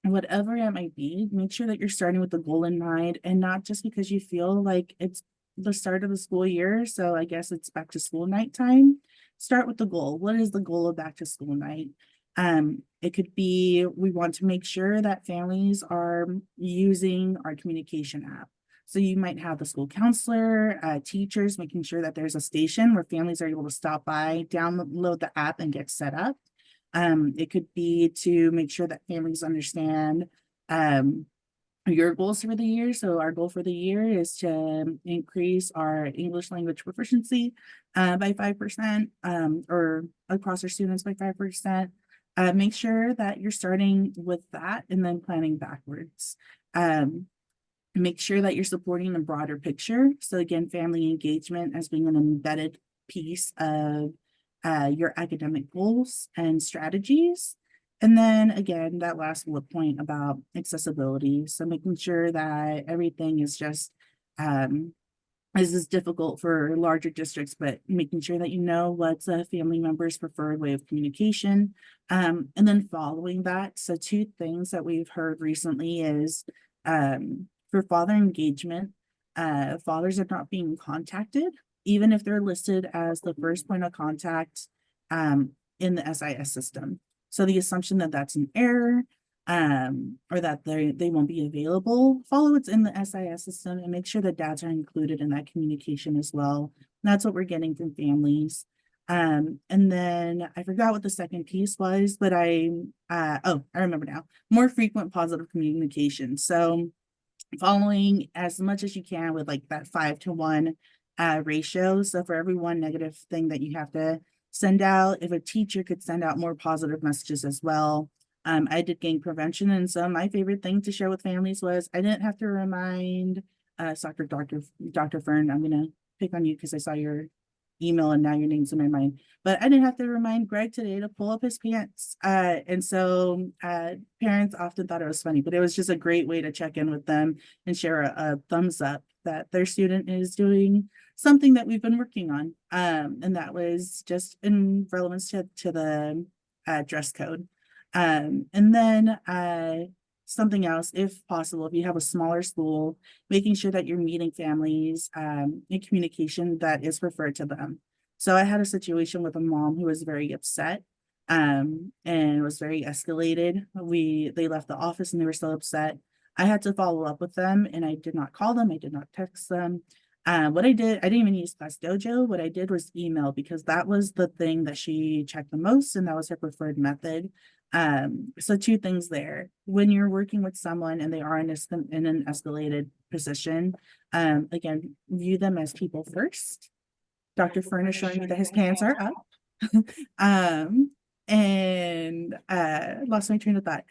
Whatever it might be, make sure that you're starting with the goal in mind, and not just because you feel like it's the start of the school year. So I guess it's back to school night time. Start with the goal. What is the goal of back to school night? It could be, we want to make sure that families are using our communication app. So you might have the school counselor, teachers, making sure that there's a station where families are able to stop by, download the app, and get set up. It could be to make sure that families understand your goals for the year. So our goal for the year is to increase our English language proficiency by 5%, or across our students by 5%. Make sure that you're starting with that and then planning backwards. Make sure that you're supporting the broader picture. So again, family engagement as being an embedded piece of your academic goals and strategies. And then again, that last bullet point about accessibility. So making sure that everything is just, this is difficult for larger districts, but making sure that you know what's a family member's preferred way of communication. And then following that. So 2 things that we've heard recently is for father engagement, fathers are not being contacted, even if they're listed as the first point of contact in the SIS system. So the assumption that that's an error, or that they won't be available, follow what's in the SIS system and make sure that dads are included in that communication as well. That's what we're getting from families. And then I forgot what the second piece was, but I remember now. More frequent positive communication. So following as much as you can with like that 5-to-1 ratio. So for every one negative thing that you have to send out, if a teacher could send out more positive messages as well. I did gang prevention, and so my favorite thing to share with families was I didn't have to remind Dr. Fern, I'm gonna pick on you because I saw your email and now your name's in my mind. But I didn't have to remind Greg today to pull up his pants. And so parents often thought it was funny, but it was just a great way to check in with them and share a thumbs up that their student is doing something that we've been working on. And that was just in relevance to the dress code. And then something else, if possible, if you have a smaller school, making sure that you're meeting families in communication that is referred to them. So I had a situation with a mom who was very upset and was very escalated. They left the office and they were so upset. I had to follow up with them, and I did not call them. I did not text them. What I didn't even use Class Dojo. What I did was email, because that was the thing that she checked the most, and that was her preferred method. So two things there. When you're working with someone and they are in an escalated position, again, view them as people first. Dr. Fern is showing me that his pants are up. And lost my train of thought.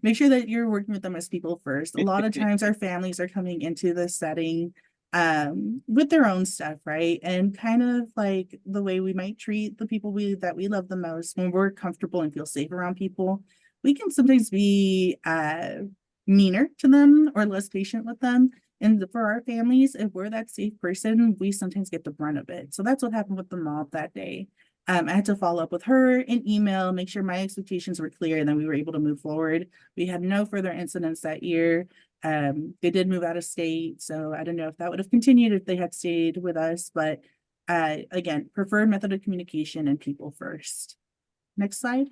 Make sure that you're working with them as people first. A lot of times our families are coming into this setting with their own stuff, right? And kind of like the way we might treat the people that we love the most, when we're comfortable and feel safe around people, we can sometimes be meaner to them or less patient with them. And for our families, if we're that safe person, we sometimes get the brunt of it. So that's what happened with the mom that day. I had to follow up with her in email, make sure my expectations were clear, and then we were able to move forward. We had no further incidents that year. They did move out of state, so I don't know if that would have continued if they had stayed with us, but again, preferred method of communication and people first. Next slide.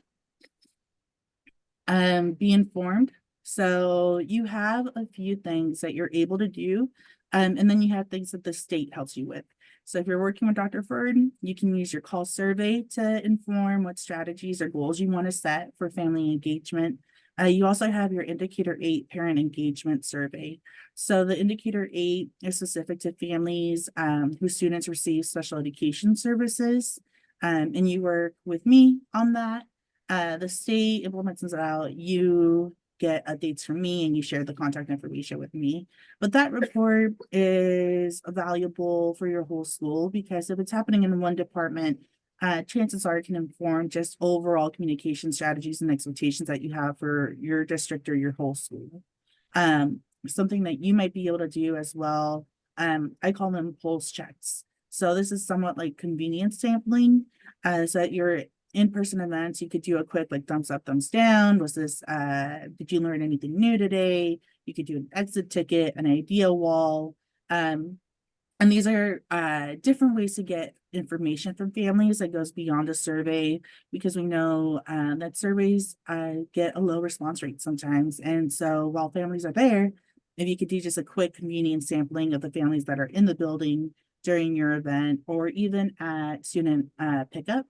Be informed. So you have a few things that you're able to do, and then you have things that the state helps you with. So if you're working with Dr. Ferd, you can use your call survey to inform what strategies or goals you want to set for family engagement. You also have your Indicator 8 parent engagement survey. So the Indicator 8 is specific to families whose students receive special education services, and you work with me on that. The state implements it out. You get updates from me and you share the contact information with me. But that report is valuable for your whole school, because if it's happening in one department, chances are it can inform just overall communication strategies and expectations that you have for your district or your whole school. Something that you might be able to do as well, I call them pulse checks. So this is somewhat like convenience sampling, so that you're in-person events, you could do a quick like thumbs up, thumbs down. Was this, did you learn anything new today? You could do an exit ticket, an idea wall. And these are different ways to get information from families that goes beyond a survey, because we know that surveys get a low response rate sometimes. And so while families are there, if you could do just a quick convenience sampling of the families that are in the building during your event, or even at student pickup.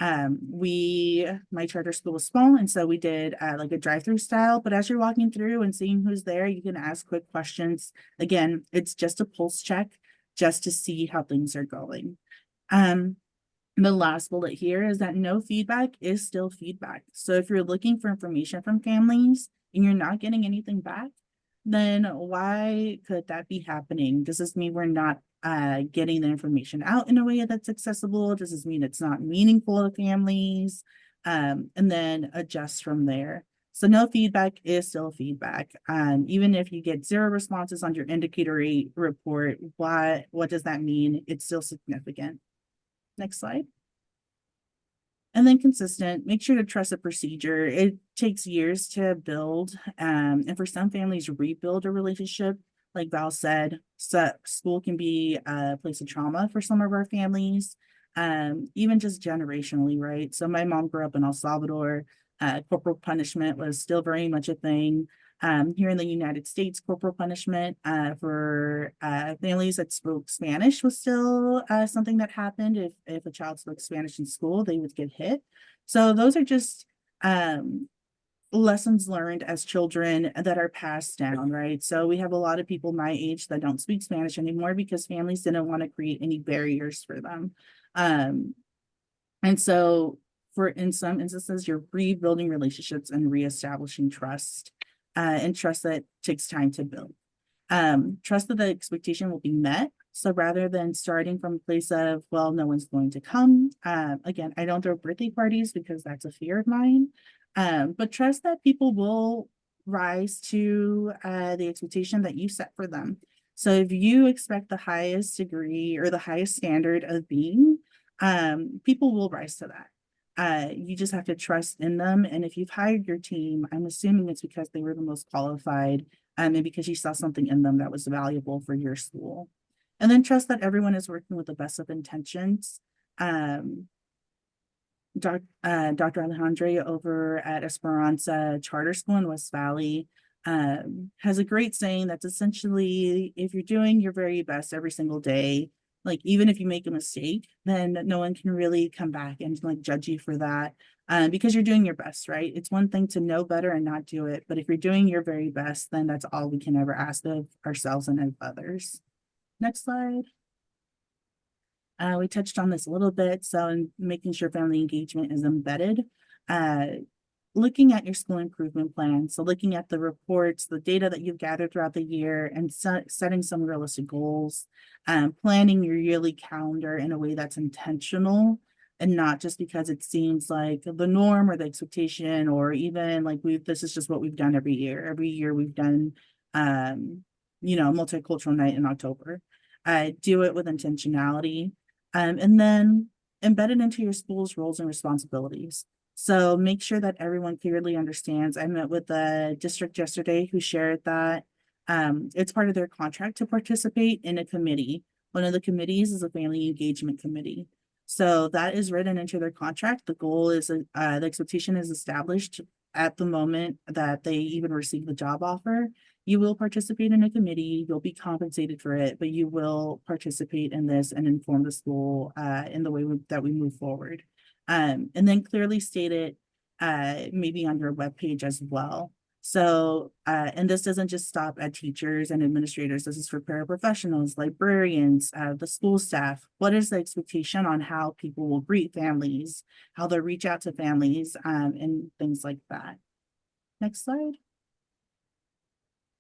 My charter school was small, and so we did like a drive-through style, but as you're walking through and seeing who's there, you can ask quick questions. Again, it's just a pulse check just to see how things are going. The last bullet here is that no feedback is still feedback. So if you're looking for information from families and you're not getting anything back, then why could that be happening? Does this mean we're not getting the information out in a way that's accessible? Does this mean it's not meaningful to families? And then adjust from there. So no feedback is still feedback. Even if you get 0 responses on your Indicator 8 report, what does that mean? It's still significant. Next slide. And then consistent, make sure to trust the procedure. It takes years to build, and for some families, rebuild a relationship. Like Val said, school can be a place of trauma for some of our families, even just generationally, right? So my mom grew up in El Salvador. Corporal punishment was still very much a thing. Here in the United States, corporal punishment for families that spoke Spanish was still something that happened. If a child spoke Spanish in school, they would get hit. So those are just lessons learned as children that are passed down, right? So we have a lot of people my age that don't speak Spanish anymore because families didn't want to create any barriers for them. And so in some instances, you're rebuilding relationships and reestablishing trust, and trust that takes time to build. Trust that the expectation will be met So rather than starting from a place of, well, no one's going to come, again, I don't throw birthday parties because that's a fear of mine. But trust that people will rise to the expectation that you set for them. So if you expect the highest degree or the highest standard of being, people will rise to that. You just have to trust in them. And if you've hired your team, I'm assuming it's because they were the most qualified, and because you saw something in them that was valuable for your school. And then trust that everyone is working with the best of intentions. Dr. Alejandre over at Esperanza Charter School in West Valley has a great saying that's essentially, if you're doing your very best every single day, like even if you make a mistake, then no one can really come back and like judge you for that, because you're doing your best, right? It's one thing to know better and not do it, but if you're doing your very best, then that's all we can ever ask of ourselves and of others. Next slide. We touched on this a little bit, so in making sure family engagement is embedded. Looking at your school improvement plan, so looking at the reports, the data that you've gathered throughout the year, and setting some realistic goals, planning your yearly calendar in a way that's intentional and not just because it seems like the norm or the expectation, or even like this is just what we've done every year. Every year we've done, multicultural night in October. Do it with intentionality, and then embed it into your school's roles and responsibilities. So make sure that everyone clearly understands. I met with the district yesterday who shared that it's part of their contract to participate in a committee. One of the committees is a family engagement committee. So that is written into their contract. The goal is, the expectation is established at the moment that they even receive the job offer. You will participate in a committee, you'll be compensated for it, but you will participate in this and inform the school in the way that we move forward. And then clearly state it maybe on your webpage as well. So, and this doesn't just stop at teachers and administrators. This is for paraprofessionals, librarians, the school staff. What is the expectation on how people will greet families, how they'll reach out to families, and things like that. Next slide.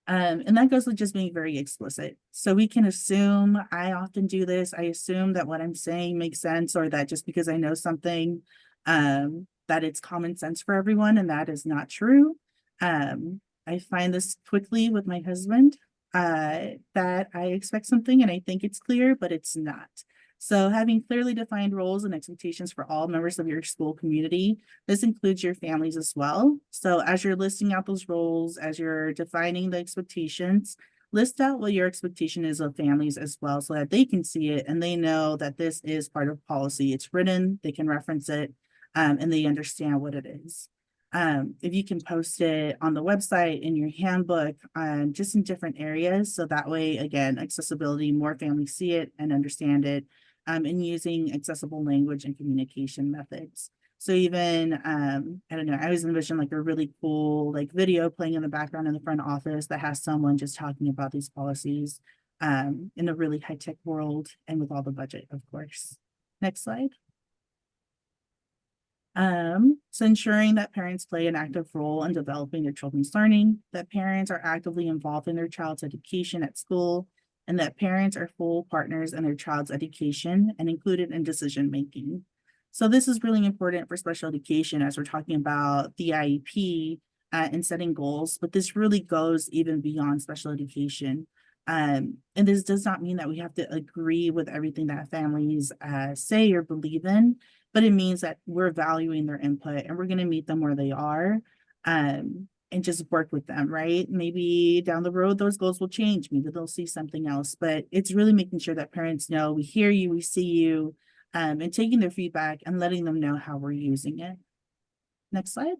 And that goes with just being very explicit. So we can assume, I often do this, I assume that what I'm saying makes sense, or that just because I know something, that it's common sense for everyone, and that is not true. I find this quickly with my husband, that I expect something and I think it's clear, but it's not. So having clearly defined roles and expectations for all members of your school community, this includes your families as well. So as you're listing out those roles, as you're defining the expectations, list out what your expectation is of families as well, so that they can see it and they know that this is part of policy. It's written, they can reference it, and they understand what it is. If you can post it on the website, in your handbook, just in different areas. So that way, again, accessibility, more families see it and understand it, and using accessible language and communication methods. So even, I don't know, I always envision like a really cool like video playing in the background in the front office that has someone just talking about these policies in a really high-tech world and with all the budget, of course. Next slide. So ensuring that parents play an active role in developing their children's learning, that parents are actively involved in their child's education at school, and that parents are full partners in their child's education and included in decision-making. So this is really important for special education as we're talking about the IEP and setting goals, but this really goes even beyond special education. And this does not mean that we have to agree with everything that families say or believe in, but it means that we're valuing their input and we're going to meet them where they are, and just work with them, right? Maybe down the road, those goals will change. Maybe they'll see something else, but it's really making sure that parents know we hear you, we see you, and taking their feedback and letting them know how we're using it. Next slide.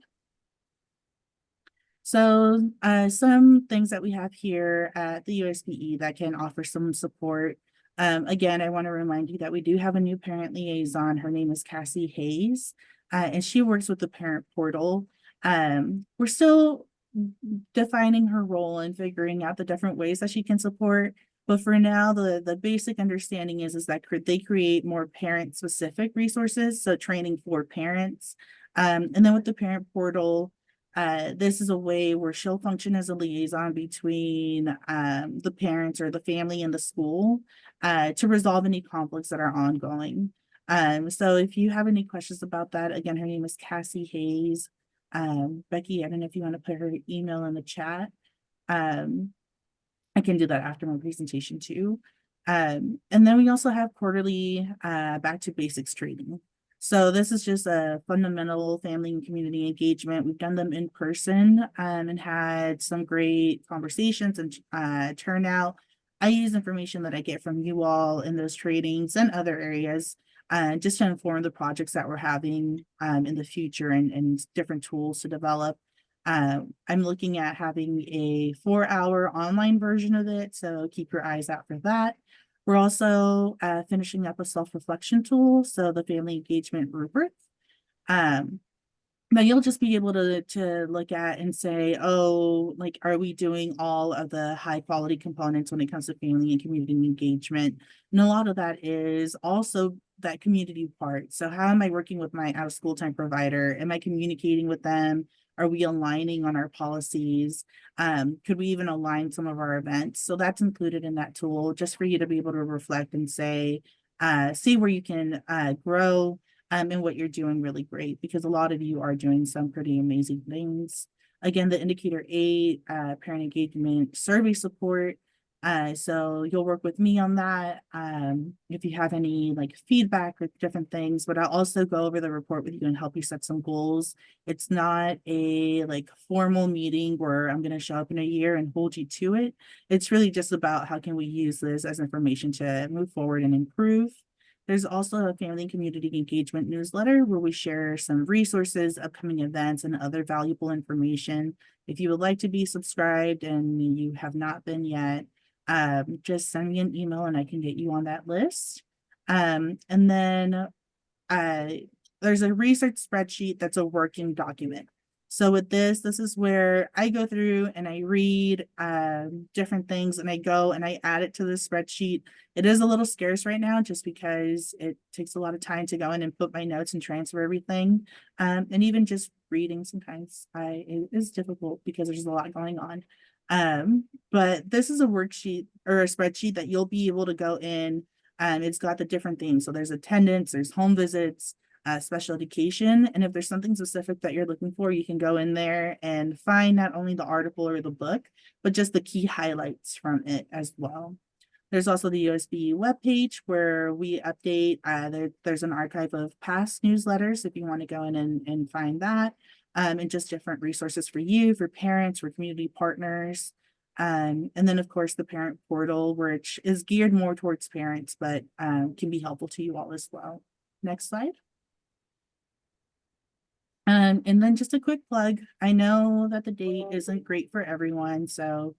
So some things that we have here at the USBE that can offer some support. Again, I want to remind you that we do have a new parent liaison. Her name is Cassie Hayes, and she works with the parent portal. We're still defining her role and figuring out the different ways that she can support. But for now, the basic understanding is that they create more parent specific resources. So training for parents. And then with the parent portal, This is a way where she'll function as a liaison between the parents or the family and the school to resolve any conflicts that are ongoing. So if you have any questions about that, again, her name is Cassie Hayes. Becky, I don't know if you want to put her email in the chat. I can do that after my presentation too. And then we also have quarterly back to basics training. So this is just a fundamental family and community engagement. We've done them in person and had some great conversations and turnout. I use information that I get from you all in those trainings and other areas just to inform the projects that we're having in the future and different tools to develop. I'm looking at having a 4-hour online version of it, so keep your eyes out for that. We're also finishing up a self-reflection tool, so the family engagement rubric. But you'll just be able to look at and say, oh, like, are we doing all of the high quality components when it comes to family and community engagement? And a lot of that is also that community part. So how am I working with my out of school time provider? Am I communicating with them? Are we aligning on our policies? Could we even align some of our events? So that's included in that tool, just for you to be able to reflect and say, see where you can grow and what you're doing really great, because a lot of you are doing some pretty amazing things. Again, the indicator 8, parent engagement survey support. So you'll work with me on that. If you have any like feedback or different things, but I'll also go over the report with you and help you set some goals. It's not a like formal meeting where I'm going to show up in a year and hold you to it. It's really just about how can we use this as information to move forward and improve. There's also a family and community engagement newsletter where we share some resources, upcoming events, and other valuable information. If you would like to be subscribed and you have not been yet, just send me an email and I can get you on that list. And then there's a research spreadsheet that's a working document. So with this is where I go through and I read different things and I go and I add it to the spreadsheet. It is a little scarce right now just because it takes a lot of time to go in and put my notes and transfer everything. And even just reading sometimes it is difficult because there's a lot going on. But this is a worksheet or a spreadsheet that you'll be able to go in. It's got the different things. So there's attendance, there's home visits, special education. And if there's something specific that you're looking for, you can go in there and find not only the article or the book, but just the key highlights from it as well. There's also the USBE webpage where we update. There's an archive of past newsletters if you want to go in and find that. And just different resources for you, for parents, for community partners. And then of course the parent portal, which is geared more towards parents, but can be helpful to you all as well. Next slide. And then just a quick plug. I know that the date isn't great for everyone, so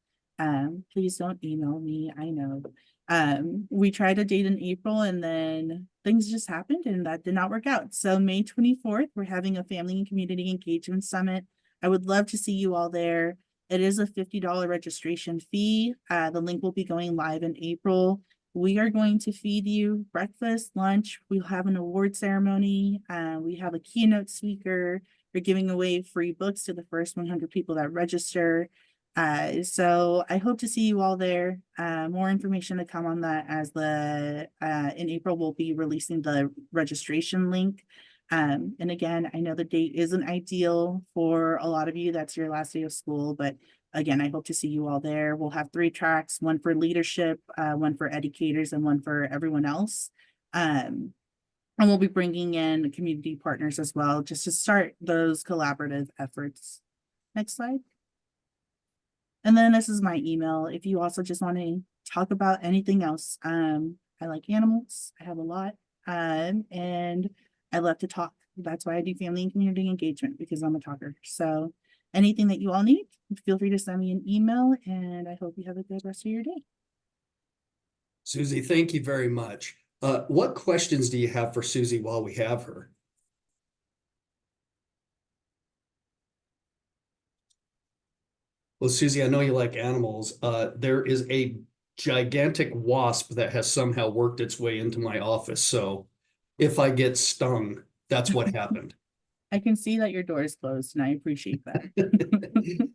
please don't email me. I know. We tried a date in April and then things just happened and that did not work out. So May 24th, we're having a family and community engagement summit. I would love to see you all there. It is a $50 registration fee. The link will be going live in April. We are going to feed you breakfast, lunch. We'll have an award ceremony. We have a keynote speaker. We're giving away free books to the first 100 people that register. So I hope to see you all there. More information to come on that as in April, we'll be releasing the registration link. And again, I know the date isn't ideal for a lot of you. That's your last day of school, but again, I hope to see you all there. We'll have 3 tracks, one for leadership, one for educators, and one for everyone else. And we'll be bringing in community partners as well, just to start those collaborative efforts. Next slide. And then this is my email. If you also just want to talk about anything else, I like animals. I have a lot, and I love to talk. That's why I do family and community engagement, because I'm a talker. So anything that you all need, feel free to send me an email, and I hope you have a good rest of your day. Susie, thank you very much. What questions do you have for Susie while we have her? Well, Susie, I know you like animals. There is a gigantic wasp that has somehow worked its way into my office. So if I get stung, that's what happened. I can see that your door is closed and I appreciate that.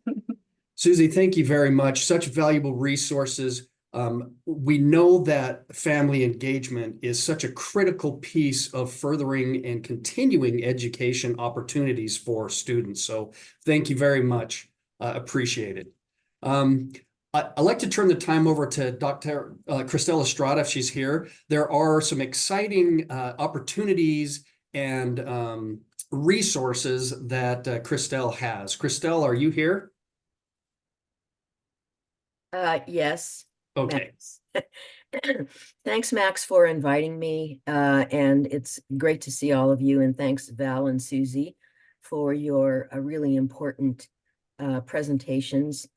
Susie, thank you very much. Such valuable resources. We know that family engagement is such a critical piece of furthering and continuing education opportunities for students. So thank you very much. Appreciate it. I'd like to turn the time over to Dr. Christelle Estrada if she's here. There are some exciting opportunities and resources that Christelle has. Christelle, are you here? Yes. Okay. Max. Thanks, Max, for inviting me. And it's great to see all of you. And thanks, Val and Susie, for your really important presentations.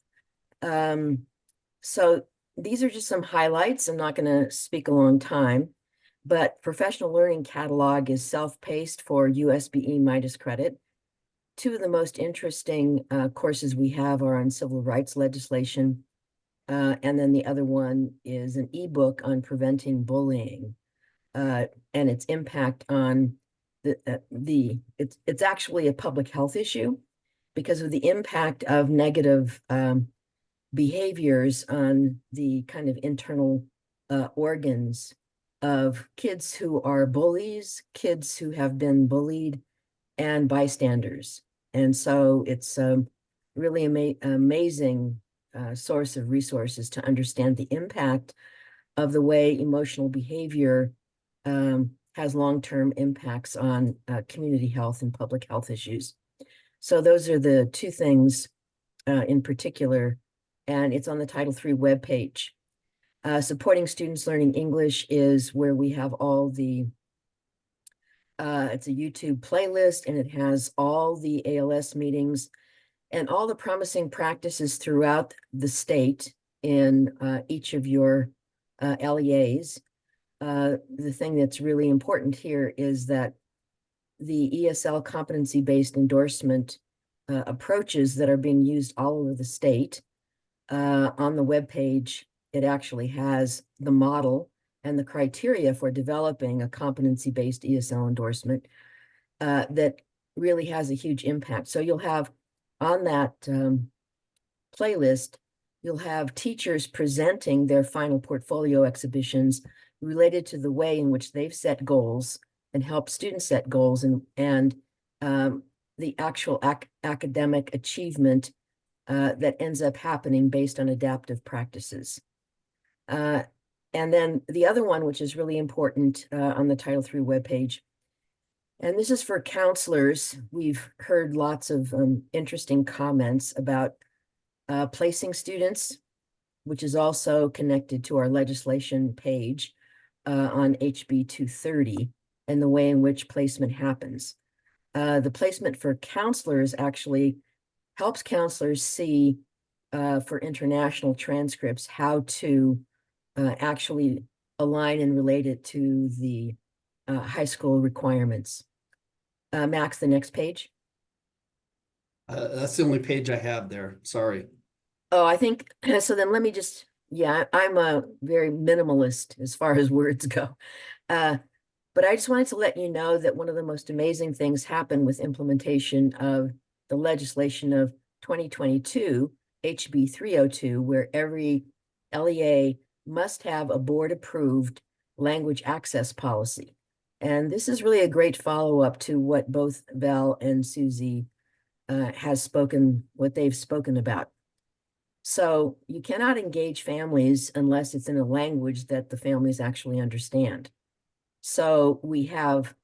So these are just some highlights. I'm not going to speak a long time, but Professional Learning Catalog is self-paced for USBE Midas credit. Two of the most interesting courses we have are on civil rights legislation. And then the other one is an ebook on preventing bullying and its impact on it's actually a public health issue because of the impact of negative behaviors on the kind of internal organs of kids who are bullies, kids who have been bullied, and bystanders. And so it's really amazing source of resources to understand the impact of the way emotional behavior has long-term impacts on community health and public health issues. So those are the two things in particular, and it's on the Title III webpage. Supporting Students Learning English is where we have all the, it's a YouTube playlist, and it has all the ALS meetings and all the promising practices throughout the state in each of your LEAs. The thing that's really important here is that the ESL competency-based endorsement approaches that are being used all over the state. On the webpage, it actually has the model and the criteria for developing a competency-based ESL endorsement that really has a huge impact. So you'll have on that playlist, you'll have teachers presenting their final portfolio exhibitions related to the way in which they've set goals and help students set goals and the actual academic achievement that ends up happening based on adaptive practices. And then the other one, which is really important on the Title III webpage, and this is for counselors. We've heard lots of interesting comments about placing students, which is also connected to our legislation page on HB 230 and the way in which placement happens. The placement for counselors actually helps counselors see for international transcripts how to actually align and relate it to the high school requirements. Max, the next page. That's the only page I have there. Sorry. Oh, I think, so then let me just, yeah, I'm a very minimalist as far as words go. But I just wanted to let you know that one of the most amazing things happened with implementation of the legislation of 2022, HB 302, where every LEA must have a board-approved language access policy. And this is really a great follow-up to what both Val and Susie what they've spoken about. So you cannot engage families unless it's in a language that the families actually understand. So we have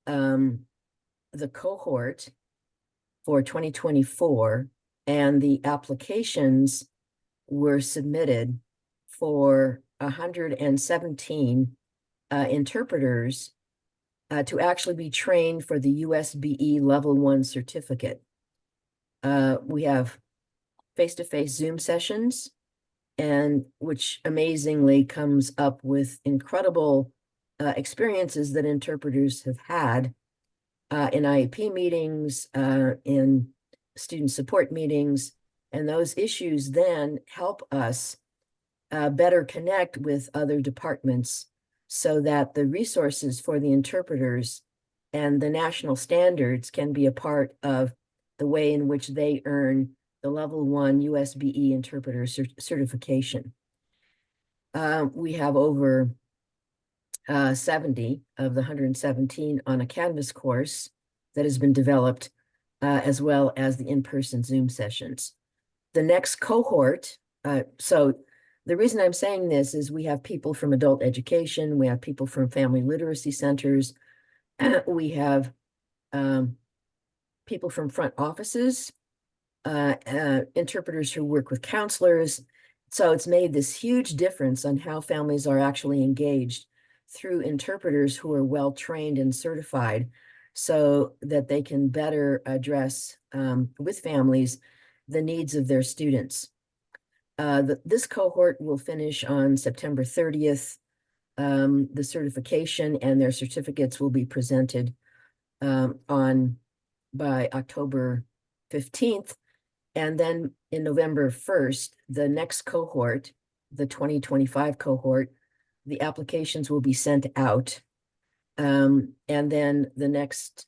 the cohort for 2024, and the applications were submitted for 117 interpreters to actually be trained for the USBE Level 1 certificate. We have face-to-face Zoom sessions, and which amazingly comes up with incredible experiences that interpreters have had in IEP meetings, in student support meetings, and those issues then help us better connect with other departments so that the resources for the interpreters And the national standards can be a part of the way in which they earn the level 1 USBE interpreter certification. We have over 70 of the 117 on a Canvas course that has been developed, as well as the in-person Zoom sessions. The next cohort, so the reason I'm saying this is we have people from adult education, we have people from family literacy centers, we have people from front offices, interpreters who work with counselors. So it's made this huge difference on how families are actually engaged through interpreters who are well trained and certified so that they can better address with families the needs of their students. This cohort will finish on September 30th. The certification and their certificates will be presented by October 15th. And then in November 1st, the next cohort, the 2025 cohort, the applications will be sent out. And then the next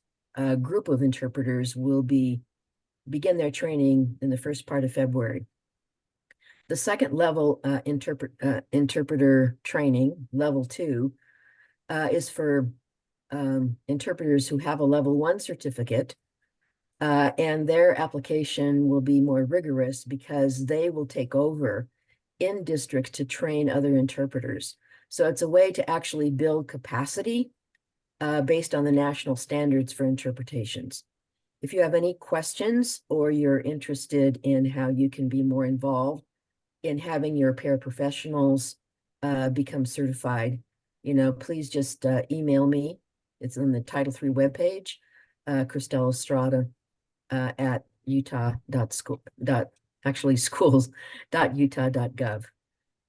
group of interpreters will begin their training in the first part of February. The second level interpreter training, level 2, is for interpreters who have a level 1 certificate, and their application will be more rigorous because they will take over in district to train other interpreters. So it's a way to actually build capacity based on the national standards for interpretations. If you have any questions or you're interested in how you can be more involved in having your paraprofessionals become certified, please just email me. It's on the Title III webpage, Christelle Estrada at schools.utah.gov.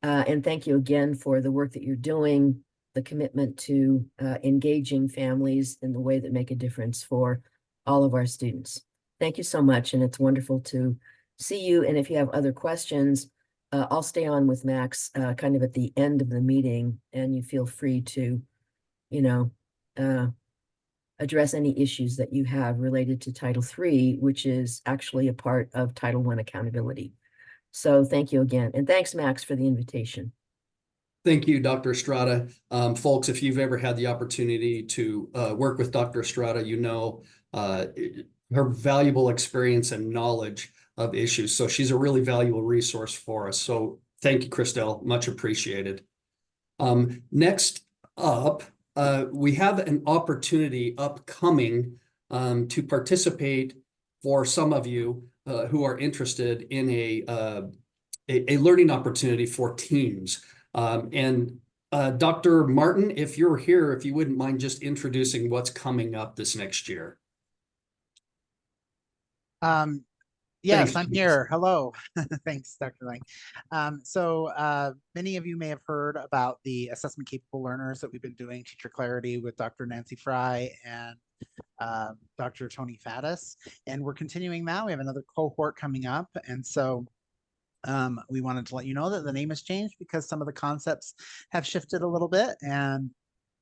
And thank you again for the work that you're doing, the commitment to engaging families in the way that make a difference for all of our students. Thank you so much, and it's wonderful to see you. And if you have other questions, I'll stay on with Max kind of at the end of the meeting, and you feel free to, address any issues that you have related to Title III, which is actually a part of Title I accountability. So thank you again. And thanks, Max, for the invitation. Thank you, Dr. Estrada. Folks, if you've ever had the opportunity to work with Dr. Estrada, her valuable experience and knowledge of issues. So she's a really valuable resource for us. So thank you, Christelle. Much appreciated. Next up, we have an opportunity upcoming to participate for some of you who are interested in a learning opportunity for teams. Dr. Martin, if you're here, if you wouldn't mind just introducing what's coming up this next year. Yes, Thanks. I'm here. Hello. Thanks, Dr. Lang. Many of you may have heard about the assessment capable learners that we've been doing, Teacher Clarity, with Dr. Nancy Fry and Dr. Tony Faddis. And we're continuing that. We have another cohort coming up. And so we wanted to let you know that the name has changed because some of the concepts have shifted a little bit, and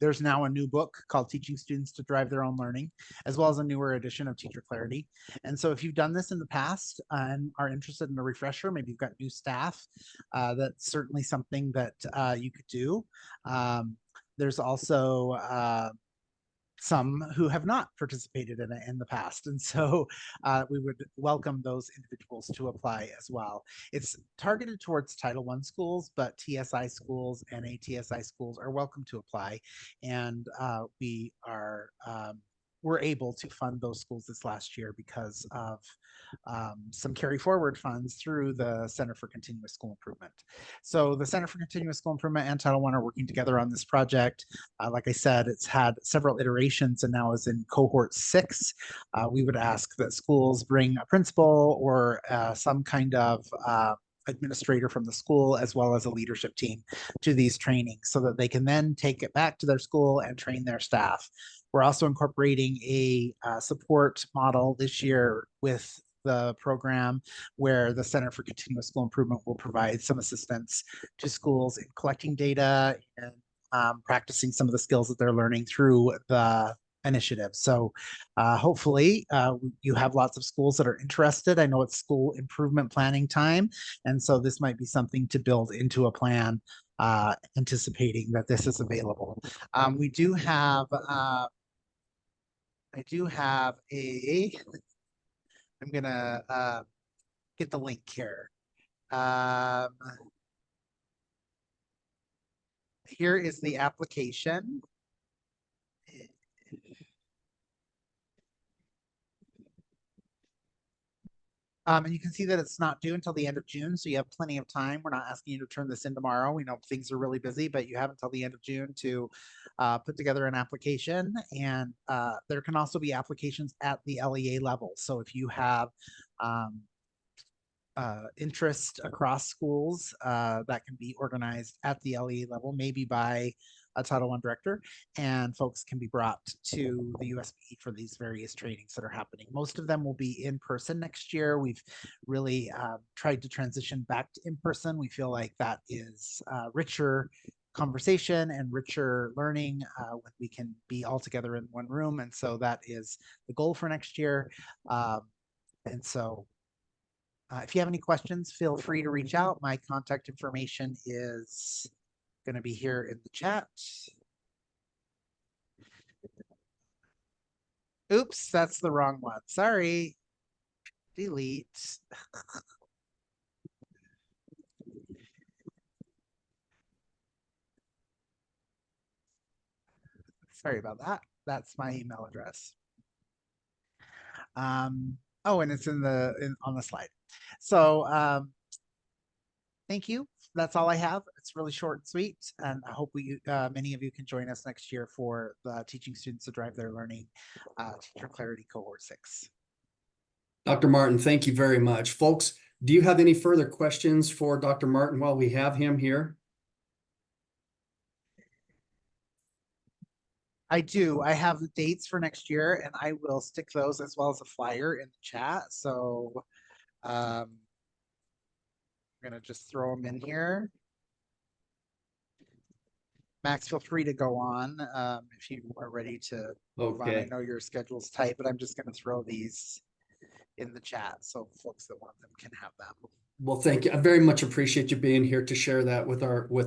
there's now a new book called Teaching Students to Drive Their Own Learning, as well as a newer edition of Teacher Clarity. And so if you've done this in the past and are interested in a refresher, maybe you've got new staff, that's certainly something that you could do. There's also some who have not participated in it in the past. And so we would welcome those individuals to apply as well. It's targeted towards Title I schools, but TSI schools and ATSI schools are welcome to apply. And we're able to fund those schools this last year because of some carry forward funds through the Center for Continuous School Improvement. So the Center for Continuous School Improvement and Title I are working together on this project. Like I said, it's had several iterations and now is in cohort 6. We would ask that schools bring a principal or some kind of administrator from the school, as well as a leadership team, to these trainings so that they can then take it back to their school and train their staff. We're also incorporating a support model this year with the program where the Center for Continuous School Improvement will provide some assistance to schools in collecting data and practicing some of the skills that they're learning through the initiative. So hopefully you have lots of schools that are interested. I know it's school improvement planning time, and so this might be something to build into a plan, anticipating that this is available. We do have, I do have I'm gonna get the link here. Here is the application. And you can see that it's not due until the end of June, so you have plenty of time. We're not asking you to turn this in tomorrow. We know things are really busy, but you have until the end of June to put together an application. And there can also be applications at the LEA level. So if you have interest across schools, that can be organized at the LEA level, maybe by a Title I director, and folks can be brought to the USBE for these various trainings that are happening. Most of them will be in person next year. We've really tried to transition back to in person. We feel like that is richer conversation and richer learning when we can be all together in one room. And so that is the goal for next year. And so if you have any questions, feel free to reach out. My contact information is going to be here in the chat. Oops, that's the wrong one. Sorry. Delete. Sorry about that. That's my email address. Oh, and it's on the slide. So thank you. That's all I have. It's really short and sweet, and I hope many of you can join us next year for the Teaching Students to Drive Their Learning Teacher Clarity Cohort 6. Dr. Martin, thank you very much. Folks, do you have any further questions for Dr. Martin while we have him here? I do. I have the dates for next year, and I will stick those as well as a flyer in the chat. So I'm going to just throw them in here. Max, feel free to go on if you are ready to move on. I know your schedule's tight, but I'm just going to throw these in the chat so folks that want them can have them. Well, thank you. I very much appreciate you being here to share that with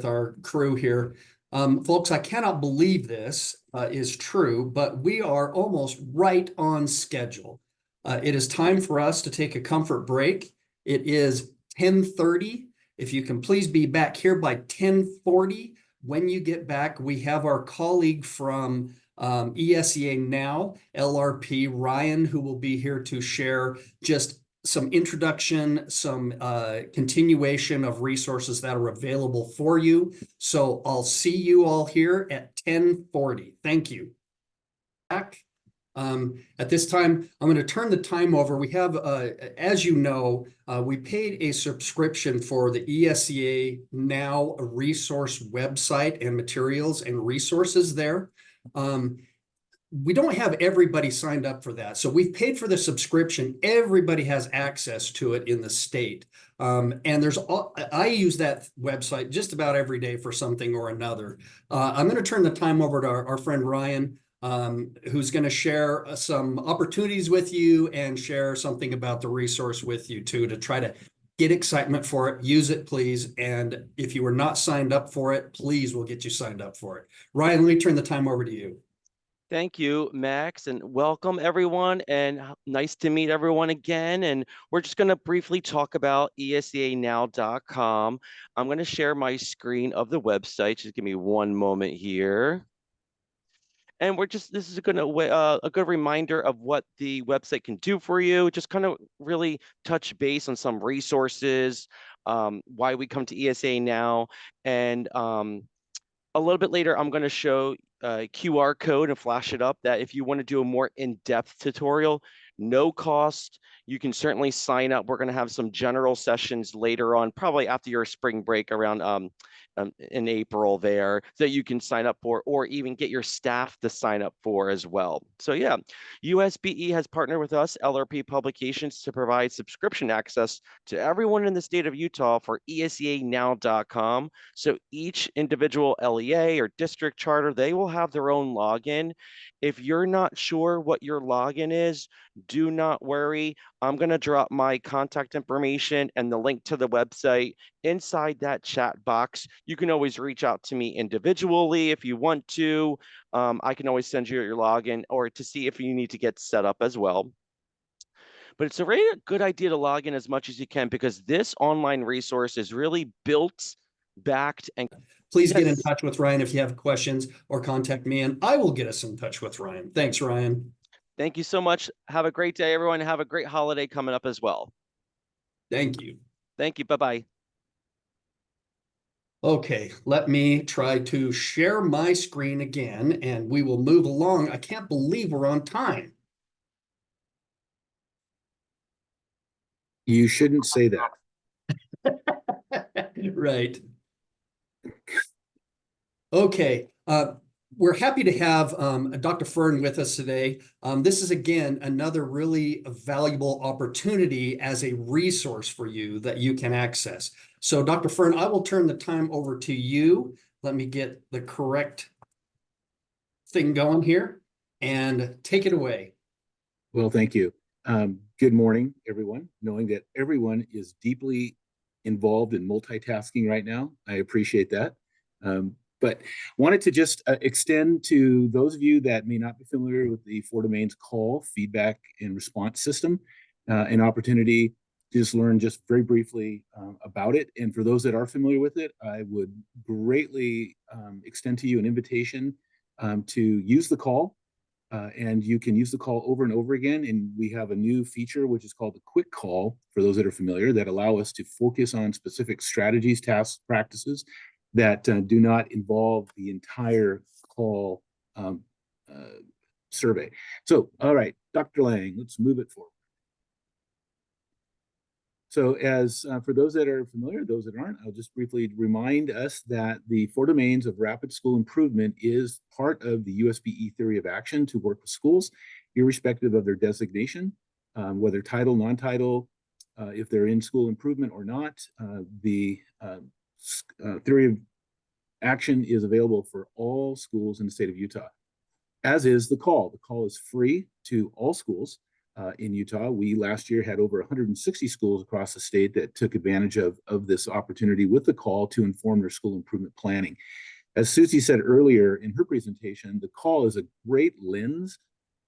our crew here. Folks, I cannot believe this is true, but we are almost right on schedule. It is time for us to take a comfort break. It is 10:30. If you can please be back here by 10:40. When you get back, we have our colleague from ESEANOW, LRP, Ryan, who will be here to share just some introduction, some continuation of resources that are available for you. So I'll see you all here at 10:40. Thank you. Back. At this time, I'm going to turn the time over. We have, as you know, we paid a subscription for the ESEANOW resource website and materials and resources there. We don't have everybody signed up for that. So we've paid for the subscription. Everybody has access to it in the state. And I use that website just about every day for something or another. I'm going to turn the time over to our friend Ryan, who's going to share some opportunities with you and share something about the resource with you too, to try to get excitement for it. Use it, please. And if you were not signed up for it, please, we'll get you signed up for it. Ryan, let me turn the time over to you. Thank you, Max, and welcome everyone, and nice to meet everyone again. And we're just going to briefly talk about ESEANOW.com. I'm going to share my screen of the website. Just give me one moment here. And this is a good reminder of what the website can do for you. Just kind of really touch base on some resources, why we come to ESEANOW, and a little bit later, I'm going to show a QR code and flash it up that if you want to do a more in-depth tutorial, no cost, you can certainly sign up. We're going to have some general sessions later on, probably after your spring break around in April there that you can sign up for, or even get your staff to sign up for as well. So yeah, USBE has partnered with us, LRP Publications, to provide subscription access to everyone in the state of Utah for ESEANOW.com. So each individual LEA or district charter, they will have their own login. If you're not sure what your login is, do not worry. I'm going to drop my contact information and the link to the website inside that chat box. You can always reach out to me individually if you want to. I can always send you your login, or to see if you need to get set up as well. But it's a really good idea to log in as much as you can, because this online resource is really built, backed, and Please get in yes. touch with Ryan if you have questions, or contact me and I will get us in touch with Ryan. Thanks, Ryan. Thank you so much. Have a great day, everyone. Have a great holiday coming up as well. Thank you. Thank you. Bye-bye. Okay, let me try to share my screen again and we will move along. I can't believe we're on time. You shouldn't say that. Right. Okay, we're happy to have Dr. Fern with us today. This is, again, another really valuable opportunity as a resource for you that you can access. So, Dr. Fern, I will turn the time over to you. Let me get the correct thing going here and take it away. Well, thank you. Good morning, everyone. Knowing that everyone is deeply involved in multitasking right now, I appreciate that. But wanted to just extend to those of you that may not be familiar with the 4 Domains call, feedback, and response system, an opportunity to just learn just very briefly about it. And for those that are familiar with it, I would greatly extend to you an invitation to use the call. And you can use the call over and over again. And we have a new feature, which is called the quick call, for those that are familiar, that allow us to focus on specific strategies, tasks, practices that do not involve the entire call survey. So, all right, Dr. Lang, let's move it forward. So as for those that are familiar, those that aren't, I'll just briefly remind us that the 4 Domains of Rapid School Improvement is part of the USBE theory of action to work with schools, irrespective of their designation, whether title, non-title, if they're in school improvement or not. The theory of action is available for all schools in the state of Utah, as is the call. The call is free to all schools in Utah. We last year had over 160 schools across the state that took advantage of this opportunity with the call to inform their school improvement planning. As Susie said earlier in her presentation, the call is a great lens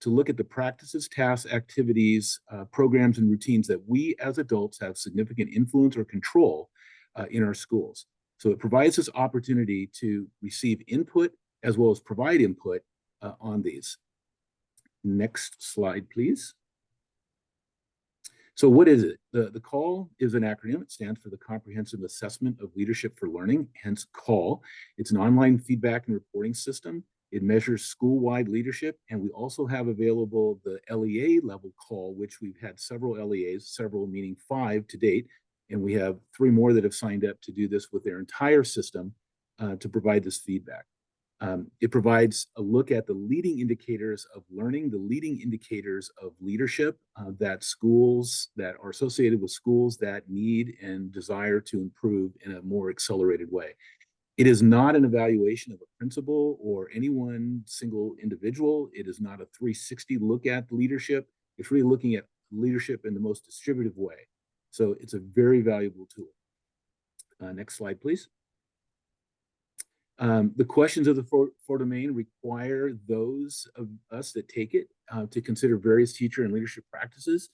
to look at the practices, tasks, activities, programs, and routines that we as adults have significant influence or control in our schools. So it provides us opportunity to receive input as well as provide input on these. Next slide, please. So what is it? The CALL is an acronym. It stands for the Comprehensive Assessment of Leadership for Learning, hence CALL. It's an online feedback and reporting system. It measures school-wide leadership, and we also have available the LEA level CALL, which we've had several LEAs, several meaning 5 to date, and we have 3 more that have signed up to do this with their entire system to provide this feedback. It provides a look at the leading indicators of learning, the leading indicators of leadership that schools that are associated with schools that need and desire to improve in a more accelerated way. It is not an evaluation of a principal or any one single individual. It is not a 360 look at leadership. It's really looking at leadership in the most distributive way. So it's a very valuable tool. Next slide, please. The questions of the 4 Domain require those of us that take it to consider various teacher and leadership practices.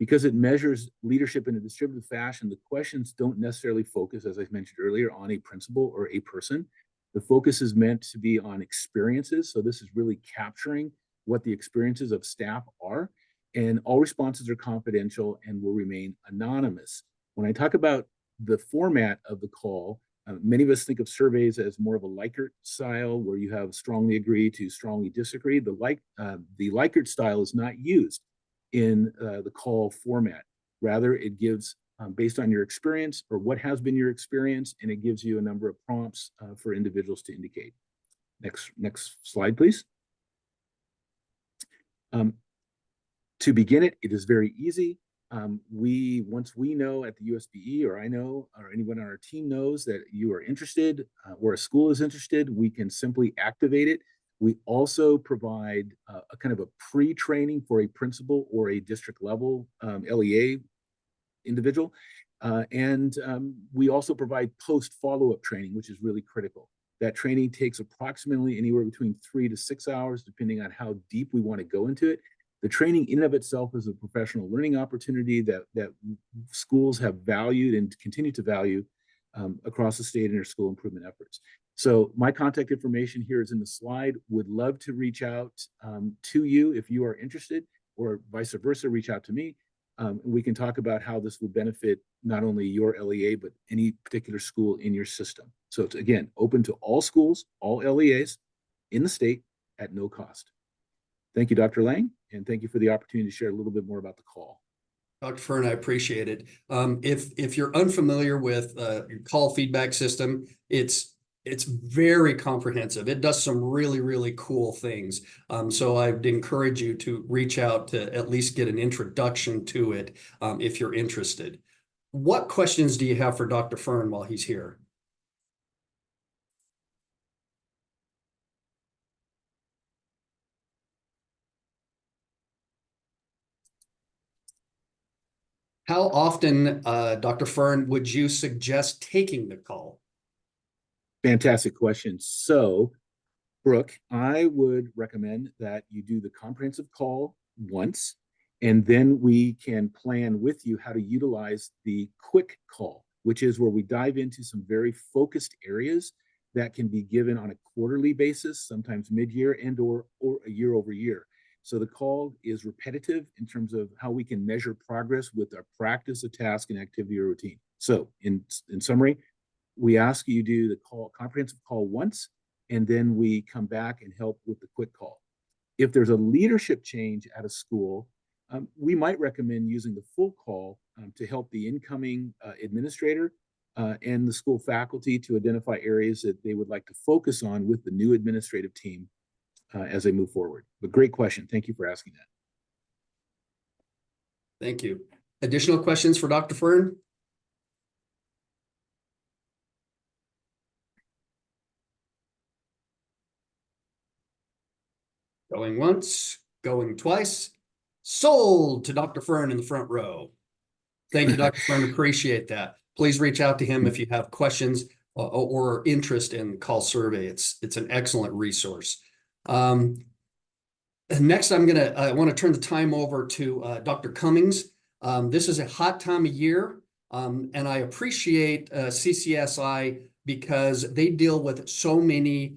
Because it measures leadership in a distributed fashion, the questions don't necessarily focus, as I mentioned earlier, on a principal or a person. The focus is meant to be on experiences. So this is really capturing what the experiences of staff are. And all responses are confidential and will remain anonymous. When I talk about the format of the call, many of us think of surveys as more of a Likert style, where you have strongly agree to strongly disagree. The Likert style is not used in the call format. Rather, it gives based on your experience or what has been your experience, and it gives you a number of prompts for individuals to indicate. Next slide, please. To begin it, it is very easy. Once we know at the USBE, or I know, or anyone on our team knows that you are interested, or a school is interested, we can simply activate it. We also provide a kind of a pre-training for a principal or a district level LEA individual. We also provide post follow-up training, which is really critical. That training takes approximately anywhere between 3 to 6 hours, depending on how deep we want to go into it. The training in and of itself is a professional learning opportunity that schools have valued and continue to value across the state in their school improvement efforts. So my contact information here is in the slide. Would love to reach out to you if you are interested, or vice versa, reach out to me. We can talk about how this will benefit not only your LEA, but any particular school in your system. So it's, again, open to all schools, all LEAs in the state at no cost. Thank you, Dr. Lang, and thank you for the opportunity to share a little bit more about the call. Dr. Fern, I appreciate it. If you're unfamiliar with your call feedback system, it's very comprehensive. It does some really, really cool things. So I'd encourage you to reach out to at least get an introduction to it if you're interested. What questions do you have for Dr. Fern while he's here? How often, Dr. Fern, would you suggest taking the call? Fantastic question. So, Brooke, I would recommend that you do the comprehensive call once, and then we can plan with you how to utilize the quick call, which is where we dive into some very focused areas that can be given on a quarterly basis, sometimes mid-year and or a year over year. So the call is repetitive in terms of how we can measure progress with our practice, a task, and activity or routine. So in summary, we ask you do the comprehensive call once, and then we come back and help with the quick call. If there's a leadership change at a school, we might recommend using the full call to help the incoming administrator and the school faculty to identify areas that they would like to focus on with the new administrative team as they move forward. But great question. Thank you for asking that. Thank you. Additional questions for Dr. Fern? Going once, going twice. Sold to Dr. Fern in the front row. Thank you, Dr. Fern. Appreciate that. Please reach out to him if you have questions or interest in call survey. It's an excellent resource. Next, I want to turn the time over to Dr. Cummings. This is a hot time of year, and I appreciate CCSI because they deal with so many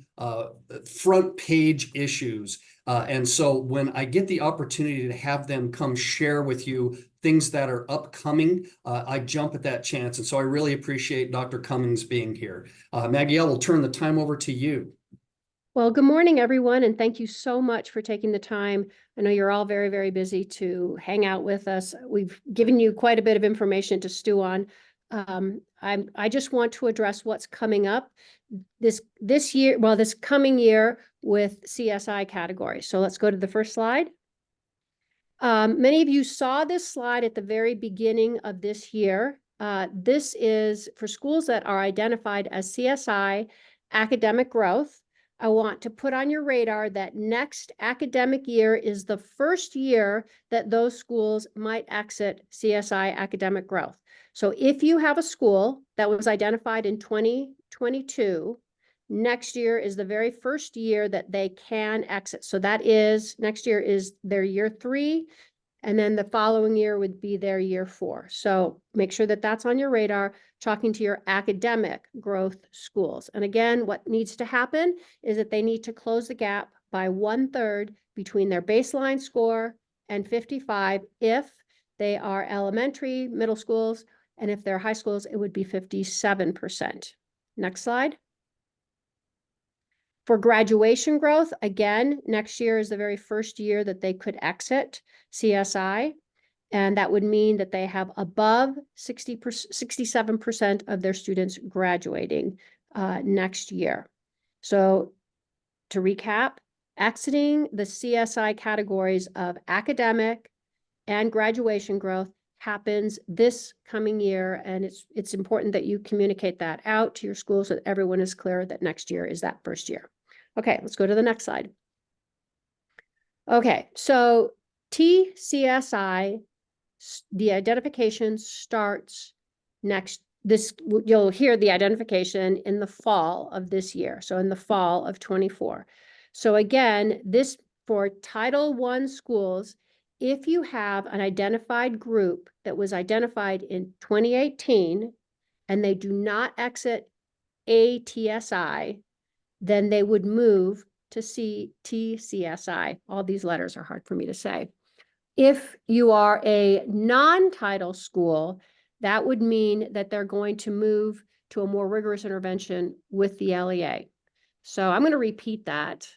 front page issues. And so when I get the opportunity to have them come share with you things that are upcoming, I jump at that chance. And so I really appreciate Dr. Cummings being here. Maggie, I will turn the time over to you. Well, good morning, everyone, and thank you so much for taking the time. I know you're all very, very busy to hang out with us. We've given you quite a bit of information to stew on. I just want to address what's coming up this coming year with CSI categories. So let's go to the first slide. Many of you saw this slide at the very beginning of this year. This is for schools that are identified as CSI academic growth. I want to put on your radar that next academic year is the first year that those schools might exit CSI academic growth. So if you have a school that was identified in 2022, next year is the very first year that they can exit. So that is, next year is their year 3, and then the following year would be their year 4. So make sure that that's on your radar, talking to your academic growth schools. And again, what needs to happen is that they need to close the gap by 1/3 between their baseline score and 55 if they are elementary, middle schools, and if they're high schools, it would be 57%. Next slide. For graduation growth, again, next year is the very first year that they could exit CSI. And that would mean that they have above 67% of their students graduating next year. So to recap, exiting the CSI categories of academic and graduation growth happens this coming year. And it's important that you communicate that out to your schools so that everyone is clear that next year is that first year. Okay, let's go to the next slide. Okay, so T-CSI, the identification starts you'll hear the identification in the fall of this year. So in the fall of 24. So again, this for Title I schools, if you have an identified group that was identified in 2018 and they do not exit ATSI, then they would move to T-CSI. All these letters are hard for me to say. If you are a non-title school, that would mean that they're going to move to a more rigorous intervention with the LEA. So I'm going to repeat that.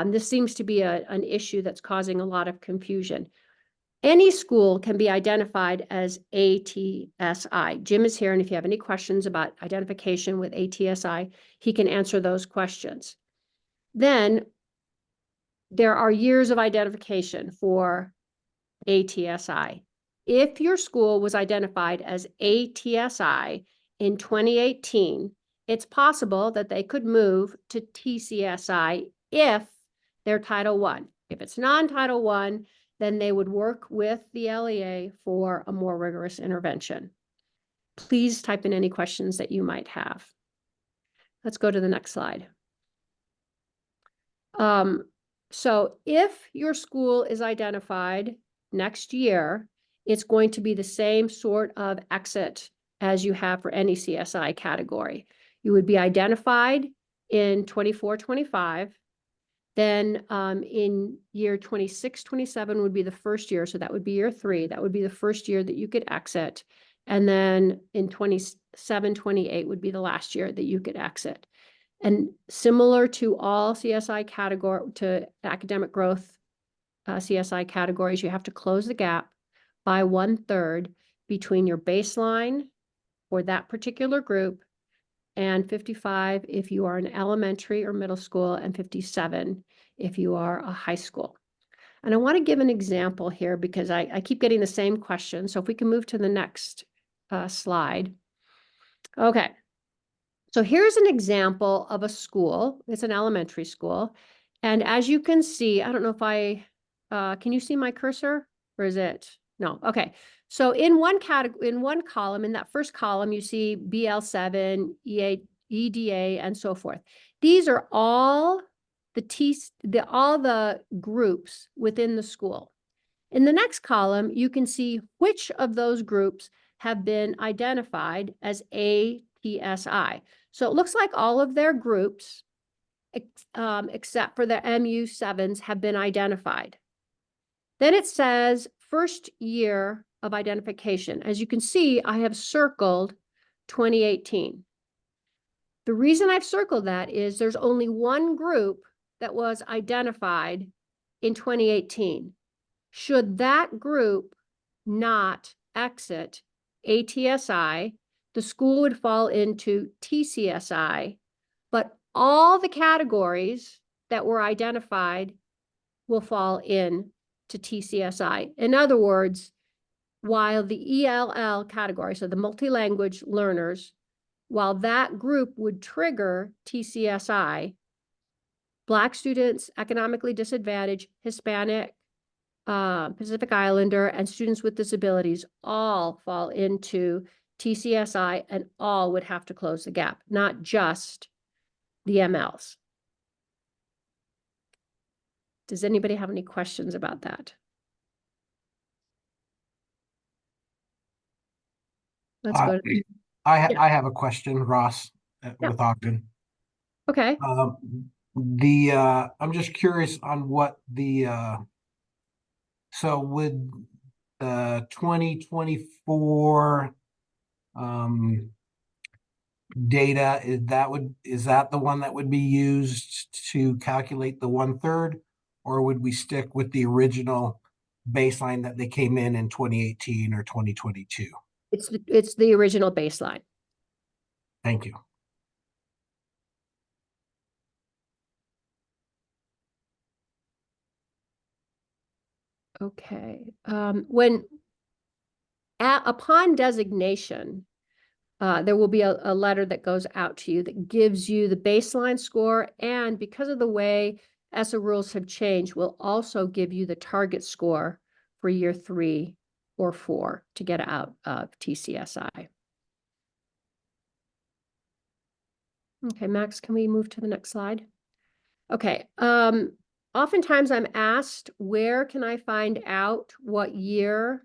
This seems to be an issue that's causing a lot of confusion. Any school can be identified as ATSI. Jim is here, and if you have any questions about identification with ATSI, he can answer those questions. Then there are years of identification for ATSI. If your school was identified as ATSI in 2018, it's possible that they could move to T-CSI if they're Title I. If it's non-Title I, then they would work with the LEA for a more rigorous intervention. Please type in any questions that you might have. Let's go to the next slide. So if your school is identified next year, it's going to be the same sort of exit as you have for any CSI category. You would be identified in 24-25. Then in year 26-27 would be the first year. So that would be year 3. That would be the first year that you could exit. And then in 27-28 would be the last year that you could exit. And similar to all CSI category, to academic growth CSI categories, you have to close the gap by 1/3 between your baseline for that particular group and 55 if you are an elementary or middle school, and 57 if you are a high school. And I want to give an example here because I keep getting the same question. So if we can move to the next slide. Okay. So here's an example of a school. It's an elementary school. And as you can see, I don't know if can you see my cursor or is it? No. Okay. So in one category, in one column, in that first column, you see BL7, EDA, and so forth. These are all the groups within the school. In the next column, you can see which of those groups have been identified as ATSI. So it looks like all of their groups, except for the MU7s, have been identified. Then it says first year of identification. As you can see, I have circled 2018. The reason I've circled that is there's only one group that was identified in 2018. Should that group not exit ATSI, the school would fall into T-CSI, but all the categories that were identified will fall in to T-CSI. In other words, while the ELL category, so the multi-language learners, while that group would trigger T-CSI, Black students, economically disadvantaged, Hispanic, Pacific Islander, and students with disabilities all fall into T-CSI and all would have to close the gap, not just the MLs. Does anybody have any questions about that? Let's go to. I have a question, Ross, with Ogden. Okay. I'm just curious on what so would 2024 data, is that the one that would be used to calculate the 1/3, or would we stick with the original baseline that they came in 2018 or 2022? It's the original baseline. Thank you. Okay, upon designation, there will be a letter that goes out to you that gives you the baseline score, and because of the way ESSER rules have changed, will also give you the target score for year 3 or 4 to get out of T-CSI. Okay, Max, can we move to the next slide? Okay, oftentimes I'm asked, where can I find out what year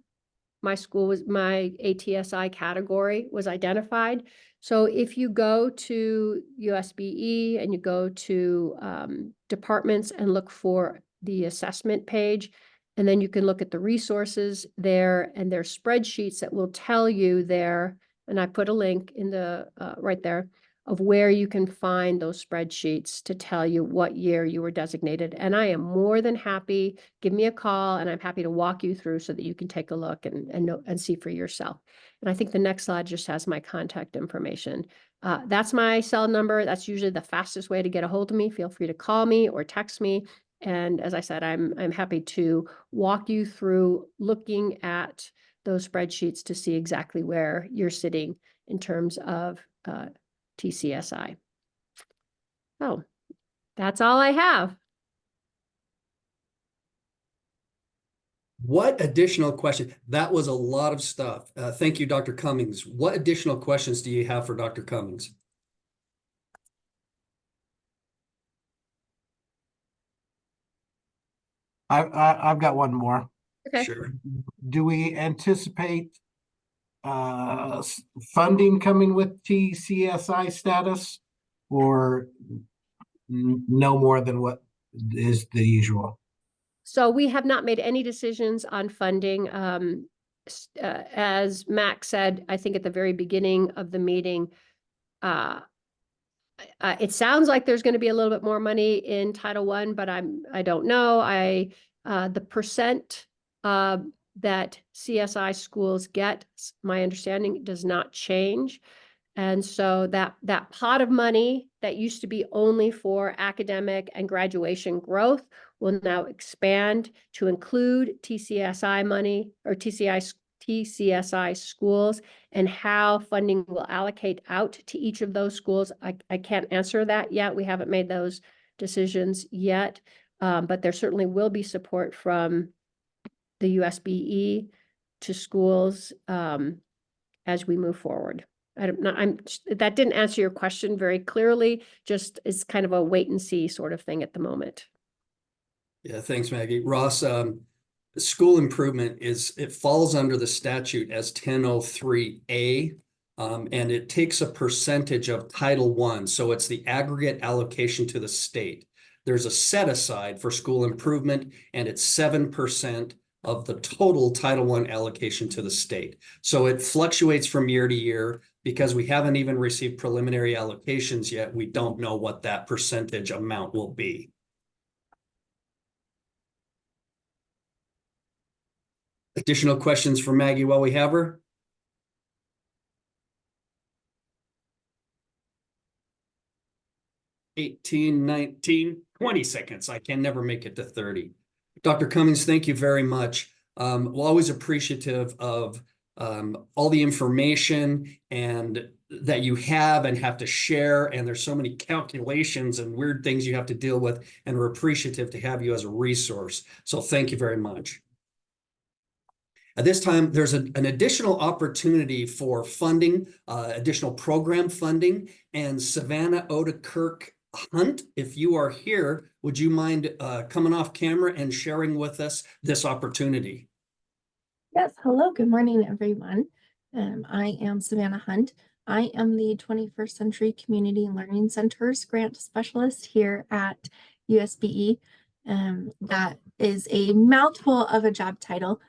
my ATSI category was identified? So if you go to USBE and you go to departments and look for the assessment page, and then you can look at the resources there, and there's spreadsheets that will tell you there, and I put a link in the right there, of where you can find those spreadsheets to tell you what year you were designated. And I am more than happy, give me a call, and I'm happy to walk you through so that you can take a look and see for yourself. And I think the next slide just has my contact information. That's my cell number. That's usually the fastest way to get a hold of me. Feel free to call me or text me. And as I said, I'm happy to walk you through looking at those spreadsheets to see exactly where you're sitting in terms of T-CSI. Oh, that's all I have. What additional question? That was a lot of stuff. Thank you, Dr. Cummings. What additional questions do you have for Dr. Cummings? I've got one more. Okay. Sure. Do we anticipate funding coming with T-CSI status, or no more than what is the usual? So we have not made any decisions on funding. As Max said, I think at the very beginning of the meeting, it sounds like there's going to be a little bit more money in Title I, but I don't know. The percent that CSI schools get, my understanding, does not change. And so that pot of money that used to be only for academic and graduation growth will now expand to include TCSI money or TCSI schools, and how funding will allocate out to each of those schools. I can't answer that yet. We haven't made those decisions yet, but there certainly will be support from the USBE to schools as we move forward. That didn't answer your question very clearly, just is kind of a wait and see sort of thing at the moment. Yeah, thanks, Maggie. Ross, school improvement it falls under the statute as 1003A, and it takes a percentage of Title I. So it's the aggregate allocation to the state. There's a set aside for school improvement, and it's 7% of the total Title I allocation to the state. So it fluctuates from year to year. Because we haven't even received preliminary allocations yet, we don't know what that percentage amount will be. Additional questions for Maggie while we have her? $18, $19, 20 seconds. I can never make it to 30. Dr. Cummings, thank you very much. We're always appreciative of all the information and that you have to share, and there's so many calculations and weird things you have to deal with, and we're appreciative to have you as a resource. So thank you very much. At this time, there's an additional opportunity for funding, additional program funding, and Savannah Odekirk Hunt, if you are here, would you mind coming off camera and sharing with us this opportunity? Yes, hello, good morning, everyone. I am Savannah Hunt. I am the 21st Century Community Learning Centers Grant Specialist here at USBE. That is a mouthful of a job title.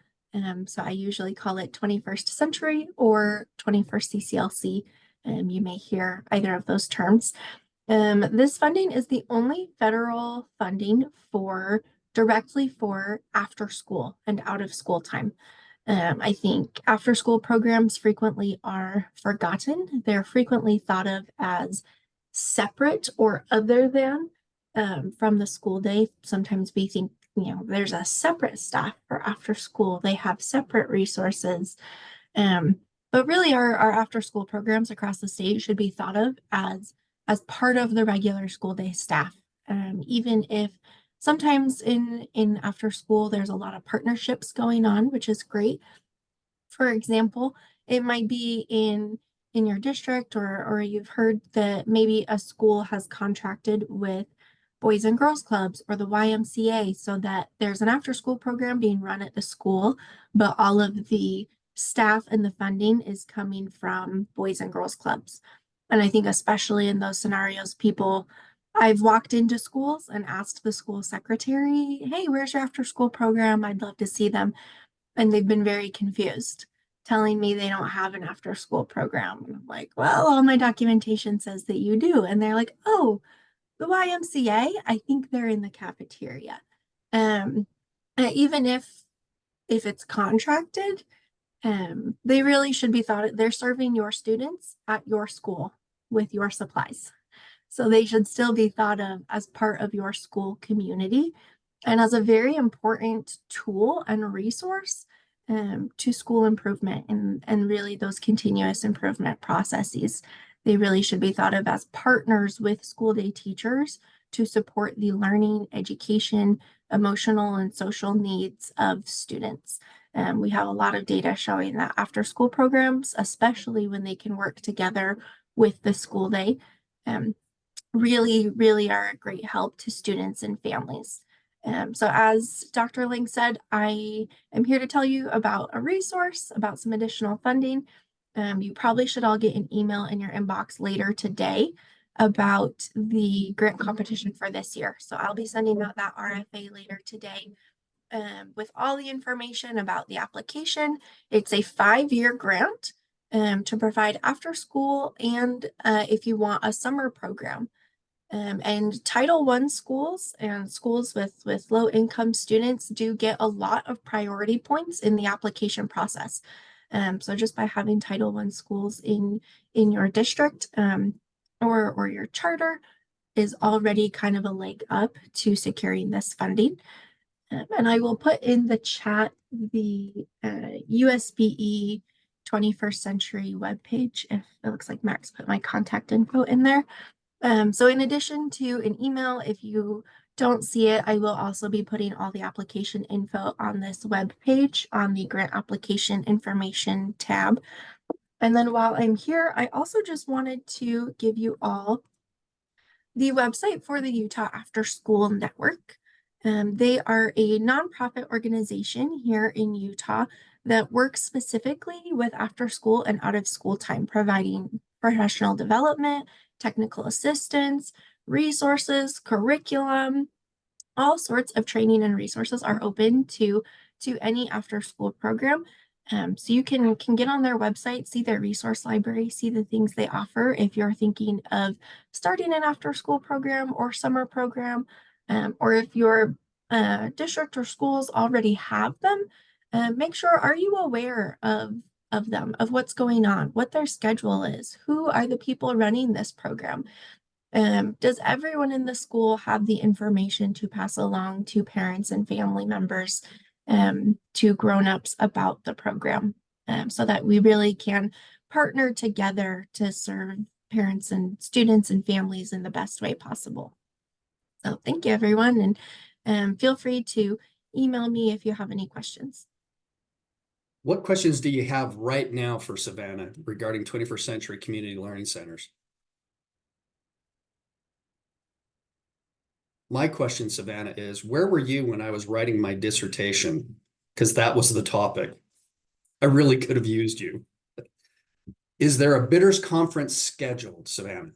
So I usually call it 21st Century or 21st CCLC. You may hear either of those terms. This funding is the only federal funding for directly for after school and out of school time. I think after school programs frequently are forgotten. They're frequently thought of as separate or other than from the school day. Sometimes we think, there's a separate staff for after school. They have separate resources. But really our after school programs across the state should be thought of as part of the regular school day staff. Even if sometimes in after school, there's a lot of partnerships going on, which is great. For example, it might be in your district, or you've heard that maybe a school has contracted with Boys and Girls Clubs or the YMCA so that there's an after school program being run at the school, but all of the staff and the funding is coming from Boys and Girls Clubs. And I think especially in those scenarios, I've walked into schools and asked the school secretary, hey, where's your after school program? I'd love to see them. And they've been very confused, telling me they don't have an after school program. And I'm like, well, all my documentation says that you do. And they're like, oh, the YMCA, I think they're in the cafeteria. Even if it's contracted, they really should be they're serving your students at your school with your supplies. So they should still be thought of as part of your school community and as a very important tool and resource to school improvement and really those continuous improvement processes. They really should be thought of as partners with school day teachers to support the learning, education, emotional, and social needs of students. We have a lot of data showing that after school programs, especially when they can work together with the school day, really, really are a great help to students and families. So as Dr. Ling said, I am here to tell you about a resource, about some additional funding. You probably should all get an email in your inbox later today about the grant competition for this year. So I'll be sending out that RFA later today with all the information about the application. It's a 5-year grant to provide after school and if you want a summer program. And Title I schools and schools with low income students do get a lot of priority points in the application process. So just by having Title I schools in your district or your charter is already kind of a leg up to securing this funding. And I will put in the chat the USBE 21st Century webpage. If it looks like Max put my contact info in there. So in addition to an email, if you don't see it, I will also be putting all the application info on this web page on the grant application information tab. And then while I'm here, I also just wanted to give you all the website for the Utah After School Network. They are a nonprofit organization here in Utah that works specifically with after school and out of school time, providing professional development, technical assistance, resources, curriculum, all sorts of training and resources are open to any after school program. So you can get on their website, see their resource library, see the things they offer if you're thinking of starting an after school program or summer program, or if your district or schools already have them, make sure, are you aware of them, of what's going on, what their schedule is, who are the people running this program? Does everyone in the school have the information to pass along to parents and family members, to grown-ups about the program, so that we really can partner together to serve parents and students and families in the best way possible? So thank you, everyone, and feel free to email me if you have any questions. What questions do you have right now for Savannah regarding 21st Century Community Learning Centers? My question, Savannah, is where were you when I was writing my dissertation? Because that was the topic. I really could have used you. Is there a bidders conference scheduled, Savannah?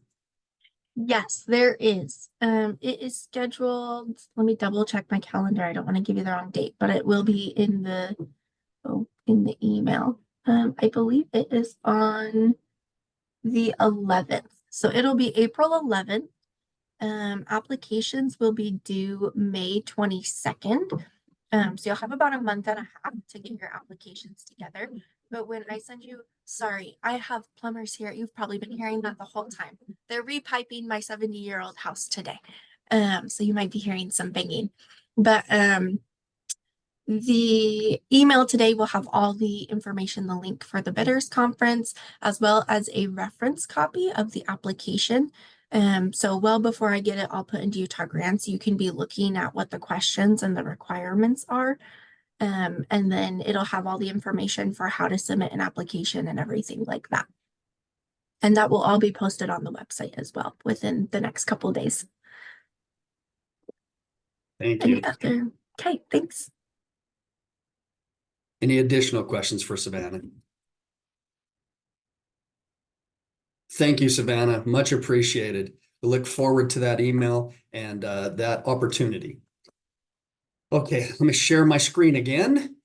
Yes, there is. It is scheduled. Let me double check my calendar. I don't want to give you the wrong date, but it will be in the email. I believe it is on the 11th. So it'll be April 11th. Applications will be due May 22nd. So you'll have about a month and a half to get your applications together. But when I send you, sorry, I have plumbers here. You've probably been hearing that the whole time. They're repiping my 70-year-old house today. So you might be hearing some banging. But the email today will have all the information, the link for the bidders conference, as well as a reference copy of the application. So well before I get it all put into Utah Grants, you can be looking at what the questions and the requirements are. And then it'll have all the information for how to submit an application and everything like that. And that will all be posted on the website as well within the next couple of days. Thank you. Okay, thanks. Any additional questions for Savannah? Thank you, Savannah. Much appreciated. We look forward to that email and that opportunity. Okay, let me share my screen again.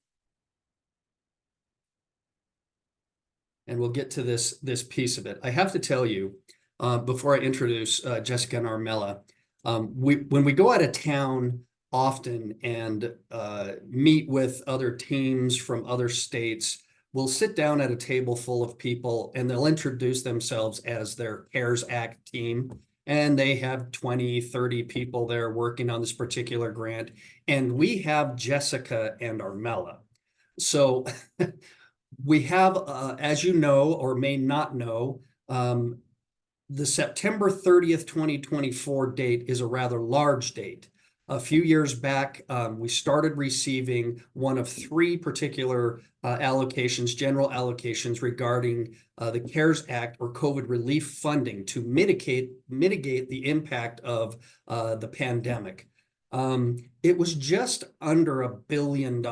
And we'll get to this piece of it. I have to tell you, before I introduce Jessica and Armella, when we go out of town often and meet with other teams from other states, we'll sit down at a table full of people and they'll introduce themselves as their CARES Act team. And they have 20, 30 people there working on this particular grant. And we have Jessica and Armella. So we have, as you know, or may not know, the September 30th, 2024 date is a rather large date. A few years back, we started receiving one of three particular allocations, general allocations regarding the CARES Act or COVID relief funding to mitigate the impact of the pandemic. It was just under $1 billion.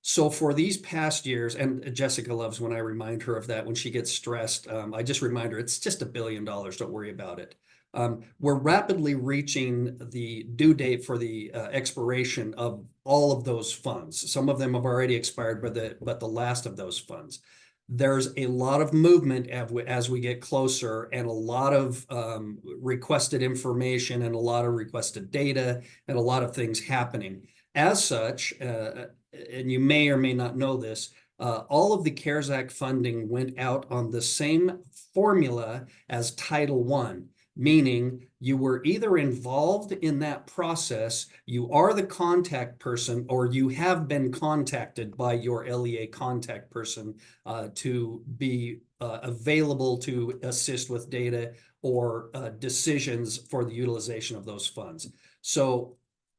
So for these past years, and Jessica loves when I remind her of that when she gets stressed, I just remind her it's just $1 billion, don't worry about it. We're rapidly reaching the due date for the expiration of all of those funds. Some of them have already expired, but the last of those funds. There's a lot of movement as we get closer and a lot of requested information and a lot of requested data and a lot of things happening. As such, and you may or may not know this, all of the CARES Act funding went out on the same formula as Title I, meaning you were either involved in that process, you are the contact person, or you have been contacted by your LEA contact person to be available to assist with data or decisions for the utilization of those funds. So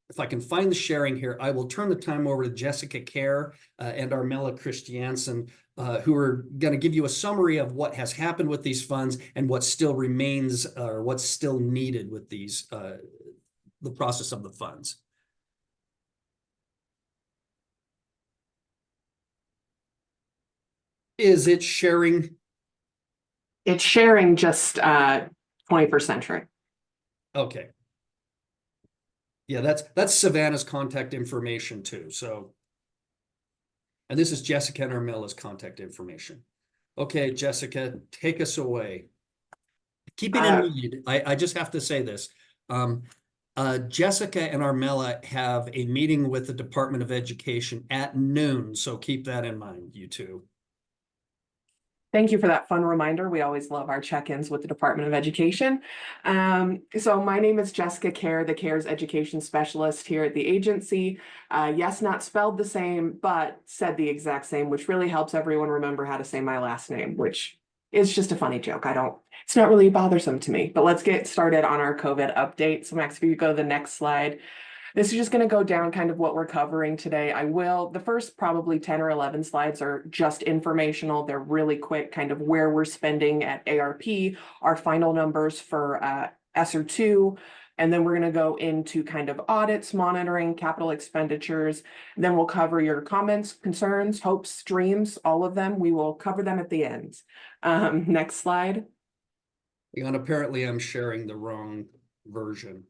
if I can find the sharing here, I will turn the time over to Jessica Kerr and Armella Christiansen, who are going to give you a summary of what has happened with these funds and what still remains or what's still needed with these, the process of the funds. Is it sharing? It's sharing just 21st century. Okay. Yeah, that's Savannah's contact information too. So, and this is Jessica and Armella's contact information. Okay, Jessica, take us away. Keeping in mind, I just have to say this. Jessica and Armella have a meeting with the Department of Education at noon. So keep that in mind, you two. Thank you for that fun reminder. We always love our check-ins with the Department of Education. So my name is Jessica Kerr, the CARES Education Specialist here at the agency. Yes, not spelled the same, but said the exact same, which really helps everyone remember how to say my last name, which is just a funny joke. It's not really bothersome to me, but let's get started on our COVID update. So Max, if you go to the next slide. This is just going to go down kind of what we're covering today. The first probably 10 or 11 slides are just informational. They're really quick, kind of where we're spending at ARP, our final numbers for ESSER 2, and then we're going to go into kind of audits, monitoring, capital expenditures. Then we'll cover your comments, concerns, hopes, dreams, all of them. We will cover them at the end. Next slide. And apparently I'm sharing the wrong version.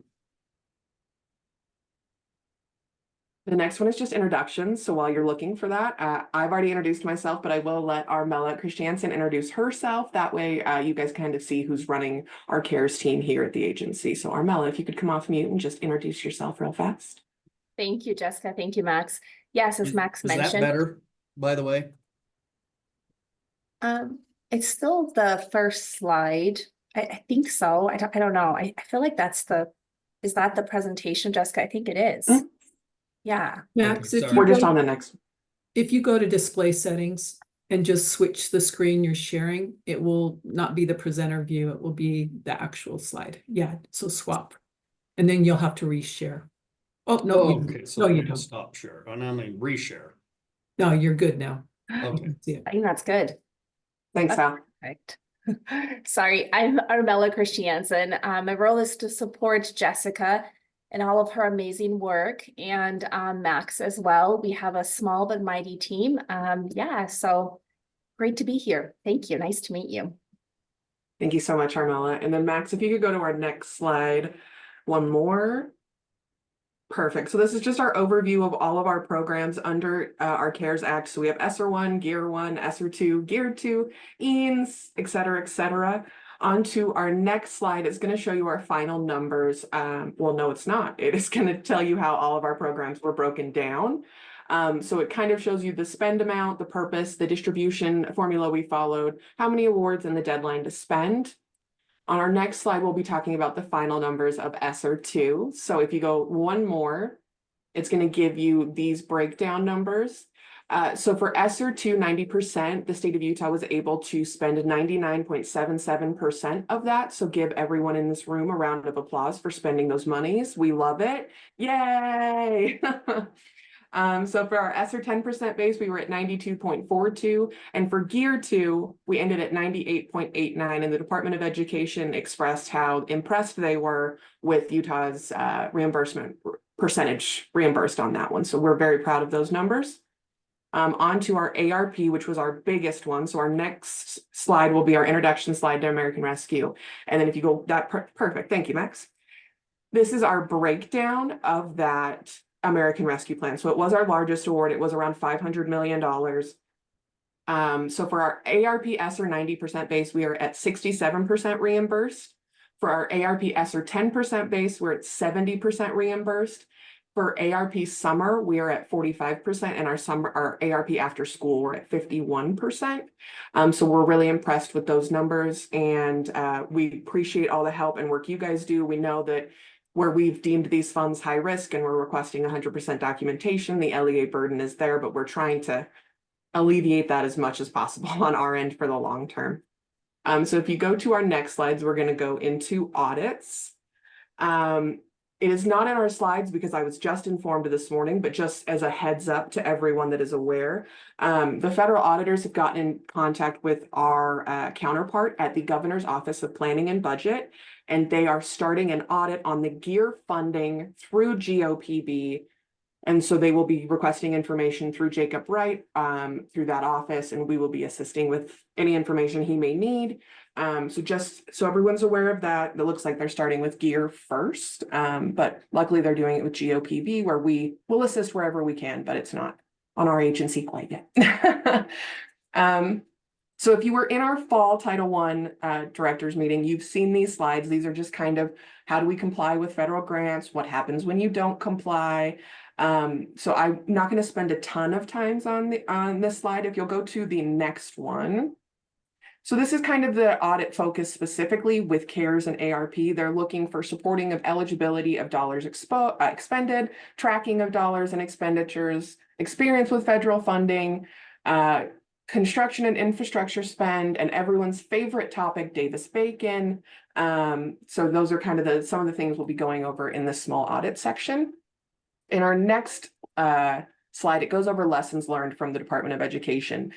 The next one is just introductions. So while you're looking for that, I've already introduced myself, but I will let Armella Christiansen introduce herself. That way you guys kind of see who's running our CARES team here at the agency. So Armella, if you could come off mute and just introduce yourself real fast. Thank you, Jessica. Thank you, Max. Yes, as Max Is that mentioned, better, by the way? it's still the first slide. I think so. I don't know. I feel like is that the presentation, Jessica? I think it is. Mm. Yeah. Max, Okay, if sorry. you We're just go- on the next. if you go to display settings and just switch the screen you're sharing, it will not be the presenter view, it will be the actual slide. Yeah, so swap. And then you'll have to reshare. Oh, no, Oh, you don't. okay, so No, I'm you gonna don't. stop share, and I'm gonna reshare. No, you're good now. You Okay. can see it. I think that's good. Thanks, Val. Perfect. Sorry, I'm Armella Christiansen. My role is to support Jessica and all of her amazing work, and Max as well. We have a small but mighty team. Yeah, so great to be here. Thank you. Nice to meet you. Thank you so much, Armella. And then Max, if you could go to our next slide, one more. Perfect. So this is just our overview of all of our programs under our CARES Act. So we have ESSER 1, Gear 1, ESSER 2, Gear 2, EANS, et cetera, et cetera. On to our next slide, it's going to show you our final numbers. Well, no, it's not. It is going to tell you how all of our programs were broken down. So it kind of shows you the spend amount, the purpose, the distribution formula we followed, how many awards, and the deadline to spend. On our next slide, we'll be talking about the final numbers of ESSER 2. So if you go one more, it's going to give you these breakdown numbers. So for ESSER 2, 90%, the state of Utah was able to spend 99.77% of that. So give everyone in this room a round of applause for spending those monies. We love it. Yay! So for our ESSER 10% base, we were at 92.42. And for Gear 2, we ended at 98.89. And the Department of Education expressed how impressed they were with Utah's reimbursement percentage reimbursed on that one. So we're very proud of those numbers. On to our ARP, which was our biggest one. So our next slide will be our introduction slide to American Rescue. And then if you go perfect. Thank you, Max. This is our breakdown of that American Rescue Plan. So it was our largest award. It was around $500 million. So for our ARP ESSER 90% base, we are at 67% reimbursed. For our ARP ESSER 10% base, we're at 70% reimbursed. For ARP summer, we are at 45%, and our ARP after school, we're at 51%. So we're really impressed with those numbers, and we appreciate all the help and work you guys do. We know that where we've deemed these funds high risk and we're requesting 100% documentation, the LEA burden is there, but we're trying to alleviate that as much as possible on our end for the long term. So if you go to our next slides, we're going to go into audits. It is not in our slides because I was just informed this morning, but just as a heads up to everyone that is aware, the federal auditors have gotten in contact with our counterpart at the Governor's Office of Planning and Budget, and they are starting an audit on the GEAR funding through GOPB. And so they will be requesting information through Jacob Wright, through that office, and we will be assisting with any information he may need. So just so everyone's aware of that, it looks like they're starting with GEAR first, but luckily they're doing it with GOPB, where we will assist wherever we can, but it's not on our agency quite yet. So if you were in our fall Title I directors meeting, you've seen these slides. These are just kind of how do we comply with federal grants? What happens when you don't comply? So I'm not going to spend a ton of time on this slide. If you'll go to the next one. So this is kind of the audit focus specifically with CARES and ARP. They're looking for supporting of eligibility of dollars expended, tracking of dollars and expenditures, experience with federal funding, construction and infrastructure spend, and everyone's favorite topic, Davis-Bacon. So those are kind of some of the things we'll be going over in this small audit section. In our next slide, it goes over lessons learned from the Department of Education.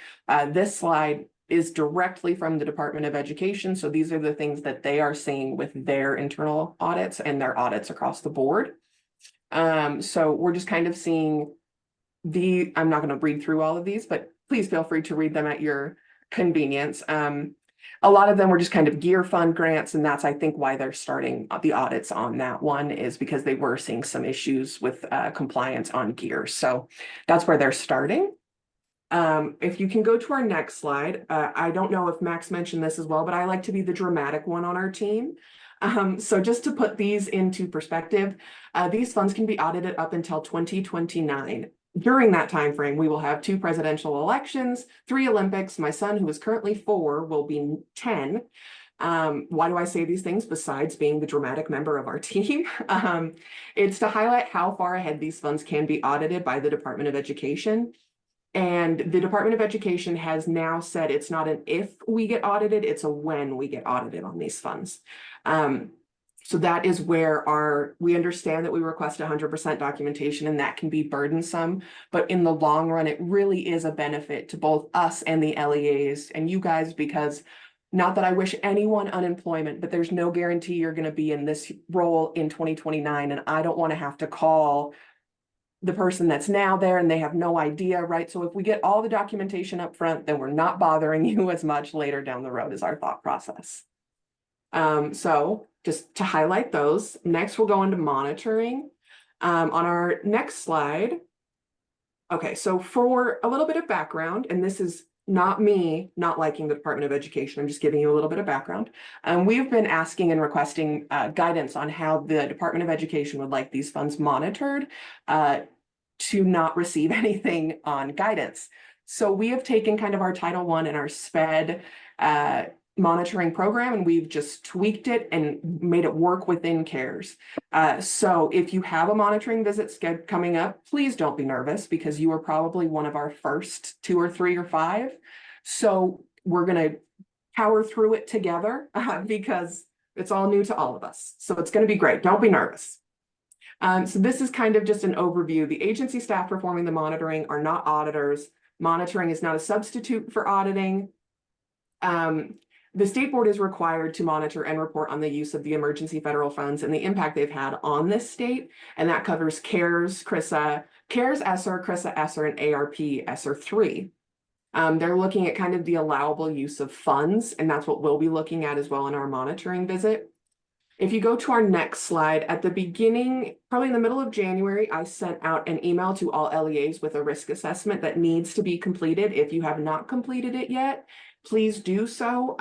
This slide is directly from the Department of Education. So these are the things that they are seeing with their internal audits and their audits across the board. So we're just kind of seeing I'm not going to read through all of these, but please feel free to read them at your convenience. A lot of them were just kind of gear fund grants, and that's, I think, why they're starting the audits on that one, is because they were seeing some issues with compliance on gear. So that's where they're starting. If you can go to our next slide, I don't know if Max mentioned this as well, but I like to be the dramatic one on our team. So just to put these into perspective, these funds can be audited up until 2029. During that time frame, we will have 2 presidential elections, 3 Olympics. My son, who is currently 4, will be 10. Why do I say these things besides being the dramatic member of our team? It's to highlight how far ahead these funds can be audited by the Department of Education. And the Department of Education has now said it's not an if we get audited, it's a when we get audited on these funds. So that is where we understand that we request 100% documentation, and that can be burdensome, but in the long run, it really is a benefit to both us and the LEAs and you guys, because not that I wish anyone unemployment, but there's no guarantee you're going to be in this role in 2029. And I don't want to have to call the person that's now there and they have no idea, right? So if we get all the documentation up front, then we're not bothering you as much later down the road, is our thought process. So just to highlight those, next we'll go into monitoring. On our next slide. Okay, so for a little bit of background, and this is not me not liking the Department of Education, I'm just giving you a little bit of background. We've been asking and requesting guidance on how the Department of Education would like these funds monitored to not receive anything on guidance. So we have taken kind of our Title I and our SPED monitoring program, and we've just tweaked it and made it work within CARES. So if you have a monitoring visit coming up, please don't be nervous, because you are probably one of our first 2 or 3 or 5. So we're going to power through it together because it's all new to all of us. So it's going to be great. Don't be nervous. So this is kind of just an overview. The agency staff performing the monitoring are not auditors. Monitoring is not a substitute for auditing. The state board is required to monitor and report on the use of the emergency federal funds and the impact they've had on this state. And that covers CARES, CRISA, CARES ESSER, CRISA ESSER, and ARP ESSER 3. They're looking at kind of the allowable use of funds, and that's what we'll be looking at as well in our monitoring visit. If you go to our next slide, at the beginning, probably in the middle of January, I sent out an email to all LEAs with a risk assessment that needs to be completed. If you have not completed it yet, please do so.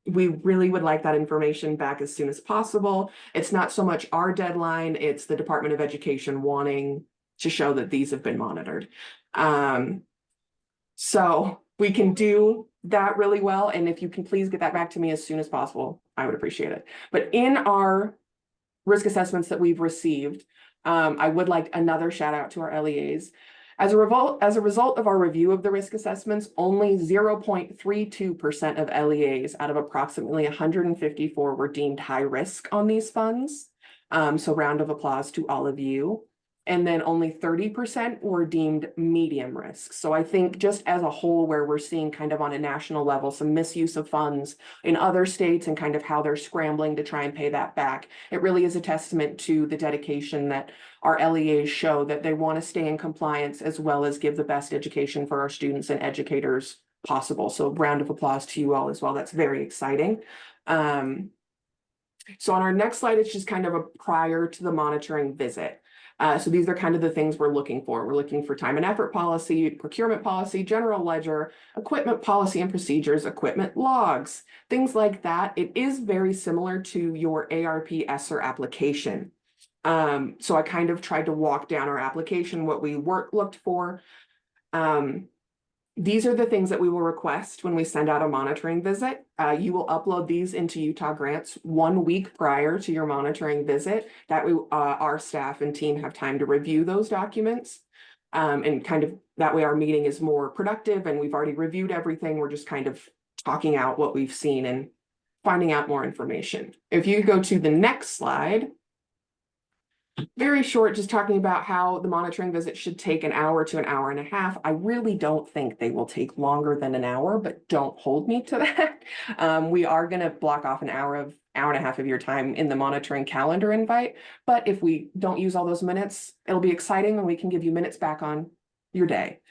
We really would like that information back as soon as possible. It's not so much our deadline, it's the Department of Education wanting to show that these have been monitored. So we can do that really well. And if you can please get that back to me as soon as possible, I would appreciate it. But in our risk assessments that we've received, I would like another shout out to our LEAs. As a result of our review of the risk assessments, only 0.32% of LEAs out of approximately 154 were deemed high risk on these funds. So round of applause to all of you. And then only 30% were deemed medium risk. So I think just as a whole, where we're seeing kind of on a national level some misuse of funds in other states and kind of how they're scrambling to try and pay that back, it really is a testament to the dedication that our LEAs show, that they want to stay in compliance as well as give the best education for our students and educators possible. So round of applause to you all as well. That's very exciting. So on our next slide, it's just kind of a prior to the monitoring visit. So these are kind of the things we're looking for. We're looking for time and effort policy, procurement policy, general ledger, equipment policy and procedures, equipment logs, things like that. It is very similar to your ARP ESSER application. So I kind of tried to walk down our application, what we looked for. These are the things that we will request when we send out a monitoring visit. You will upload these into Utah Grants 1 week prior to your monitoring visit. That way our staff and team have time to review those documents. And kind of that way our meeting is more productive and we've already reviewed everything. We're just kind of talking out what we've seen and finding out more information. If you go to the next slide. Very short, just talking about how the monitoring visit should take an hour to an hour and a half. I really don't think they will take longer than an hour, but don't hold me to that. We are going to block off an hour and a half of your time in the monitoring calendar invite. But if we don't use all those minutes, it'll be exciting and we can give you minutes back on your day.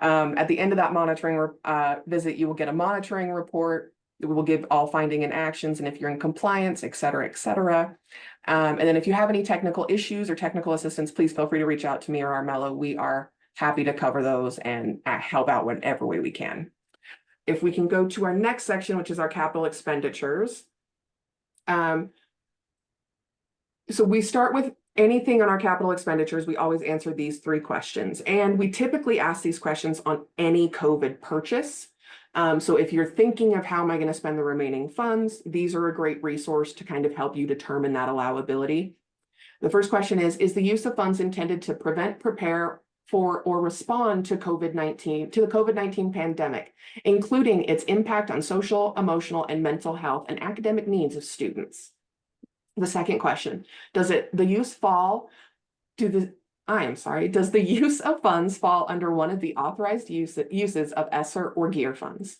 At the end of that monitoring visit, you will get a monitoring report. We will give all finding and actions, and if you're in compliance, et cetera, et cetera. And then if you have any technical issues or technical assistance, please feel free to reach out to me or Armella. We are happy to cover those and help out whatever way we can. If we can go to our next section, which is our capital expenditures. So we start with anything on our capital expenditures. We always answer these 3 questions, and we typically ask these questions on any COVID purchase. So if you're thinking of how am I going to spend the remaining funds, these are a great resource to kind of help you determine that allowability. The first question is the use of funds intended to prevent, prepare for, or respond to the COVID-19 pandemic, including its impact on social, emotional, and mental health and academic needs of students? The second question, does the use of funds fall under one of the authorized uses of ESSER or GEAR funds?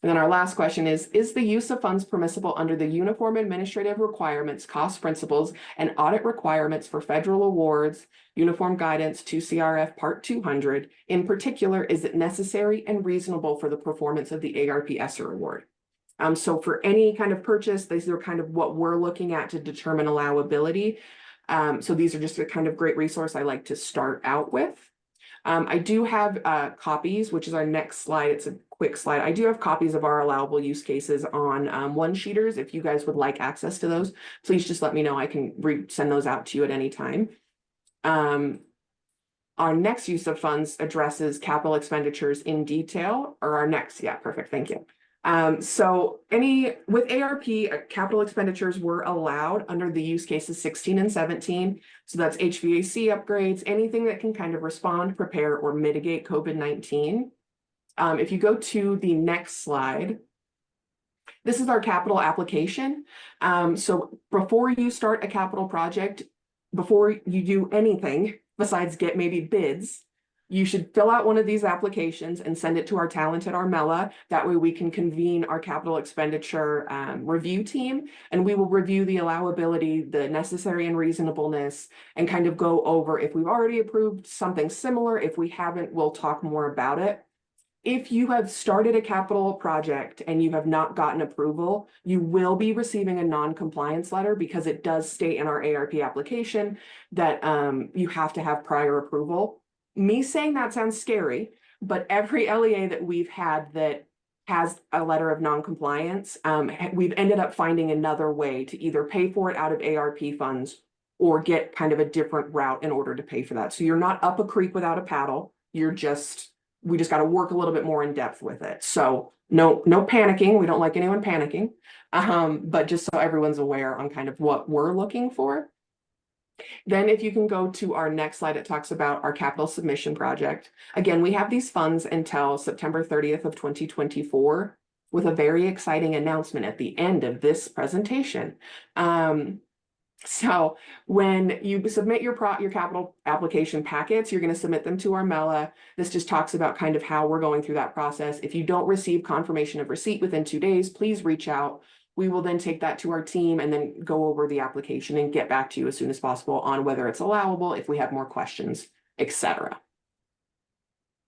And then our last question is the use of funds permissible under the Uniform Administrative Requirements, Cost Principles, and Audit Requirements for Federal Awards, Uniform Guidance 2 CRF Part 200? In particular, is it necessary and reasonable for the performance of the ARP ESSER Award? So for any kind of purchase, these are kind of what we're looking at to determine allowability. So these are just a kind of great resource I like to start out with. I do have copies, which is our next slide. It's a quick slide. I do have copies of our allowable use cases on one-sheeters. If you guys would like access to those, please just let me know. I can send those out to you at any time. Our next use of funds addresses capital expenditures in detail, or our next, yeah, perfect, thank you. So with ARP, capital expenditures were allowed under the use cases 16 and 17. So that's HVAC upgrades, anything that can kind of respond, prepare, or mitigate COVID-19. If you go to the next slide, this is our capital application. So before you start a capital project, before you do anything besides get maybe bids, you should fill out one of these applications and send it to our talented Armella. That way we can convene our capital expenditure review team, and we will review the allowability, the necessary and reasonableness, and kind of go over if we've already approved something similar. If we haven't, we'll talk more about it. If you have started a capital project and you have not gotten approval, you will be receiving a non-compliance letter, because it does state in our ARP application that you have to have prior approval. Me saying that sounds scary, but every LEA that we've had that has a letter of non-compliance, we've ended up finding another way to either pay for it out of ARP funds or get kind of a different route in order to pay for that. So you're not up a creek without a paddle. We just got to work a little bit more in depth with it. So no panicking. We don't like anyone panicking, but just so everyone's aware on kind of what we're looking for. Then if you can go to our next slide, it talks about our capital submission project. Again, we have these funds until September 30th of 2024 with a very exciting announcement at the end of this presentation. So when you submit your capital application packets, you're going to submit them to Armella. This just talks about kind of how we're going through that process. If you don't receive confirmation of receipt within 2 days, please reach out. We will then take that to our team and then go over the application and get back to you as soon as possible on whether it's allowable, if we have more questions, etc.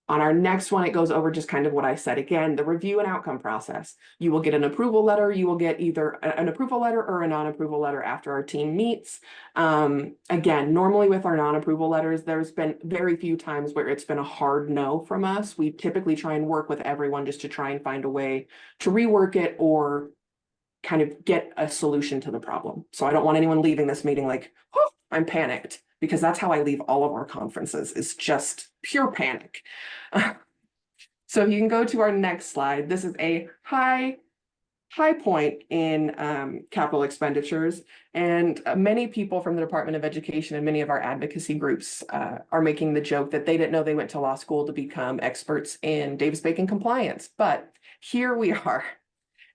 On our next one, it goes over just kind of what I said again, the review and outcome process. You will get an approval letter. You will get either an approval letter or a non-approval letter after our team meets. Again, normally with our non-approval letters, there's been very few times where it's been a hard no from us. We typically try and work with everyone just to try and find a way to rework it or kind of get a solution to the problem. So I don't want anyone leaving this meeting like, oh, I'm panicked, because that's how I leave all of our conferences, is just pure panic. So if you can go to our next slide, this is a high point in capital expenditures. And many people from the Department of Education and many of our advocacy groups are making the joke that they didn't know they went to law school to become experts in Davis-Bacon compliance, but here we are.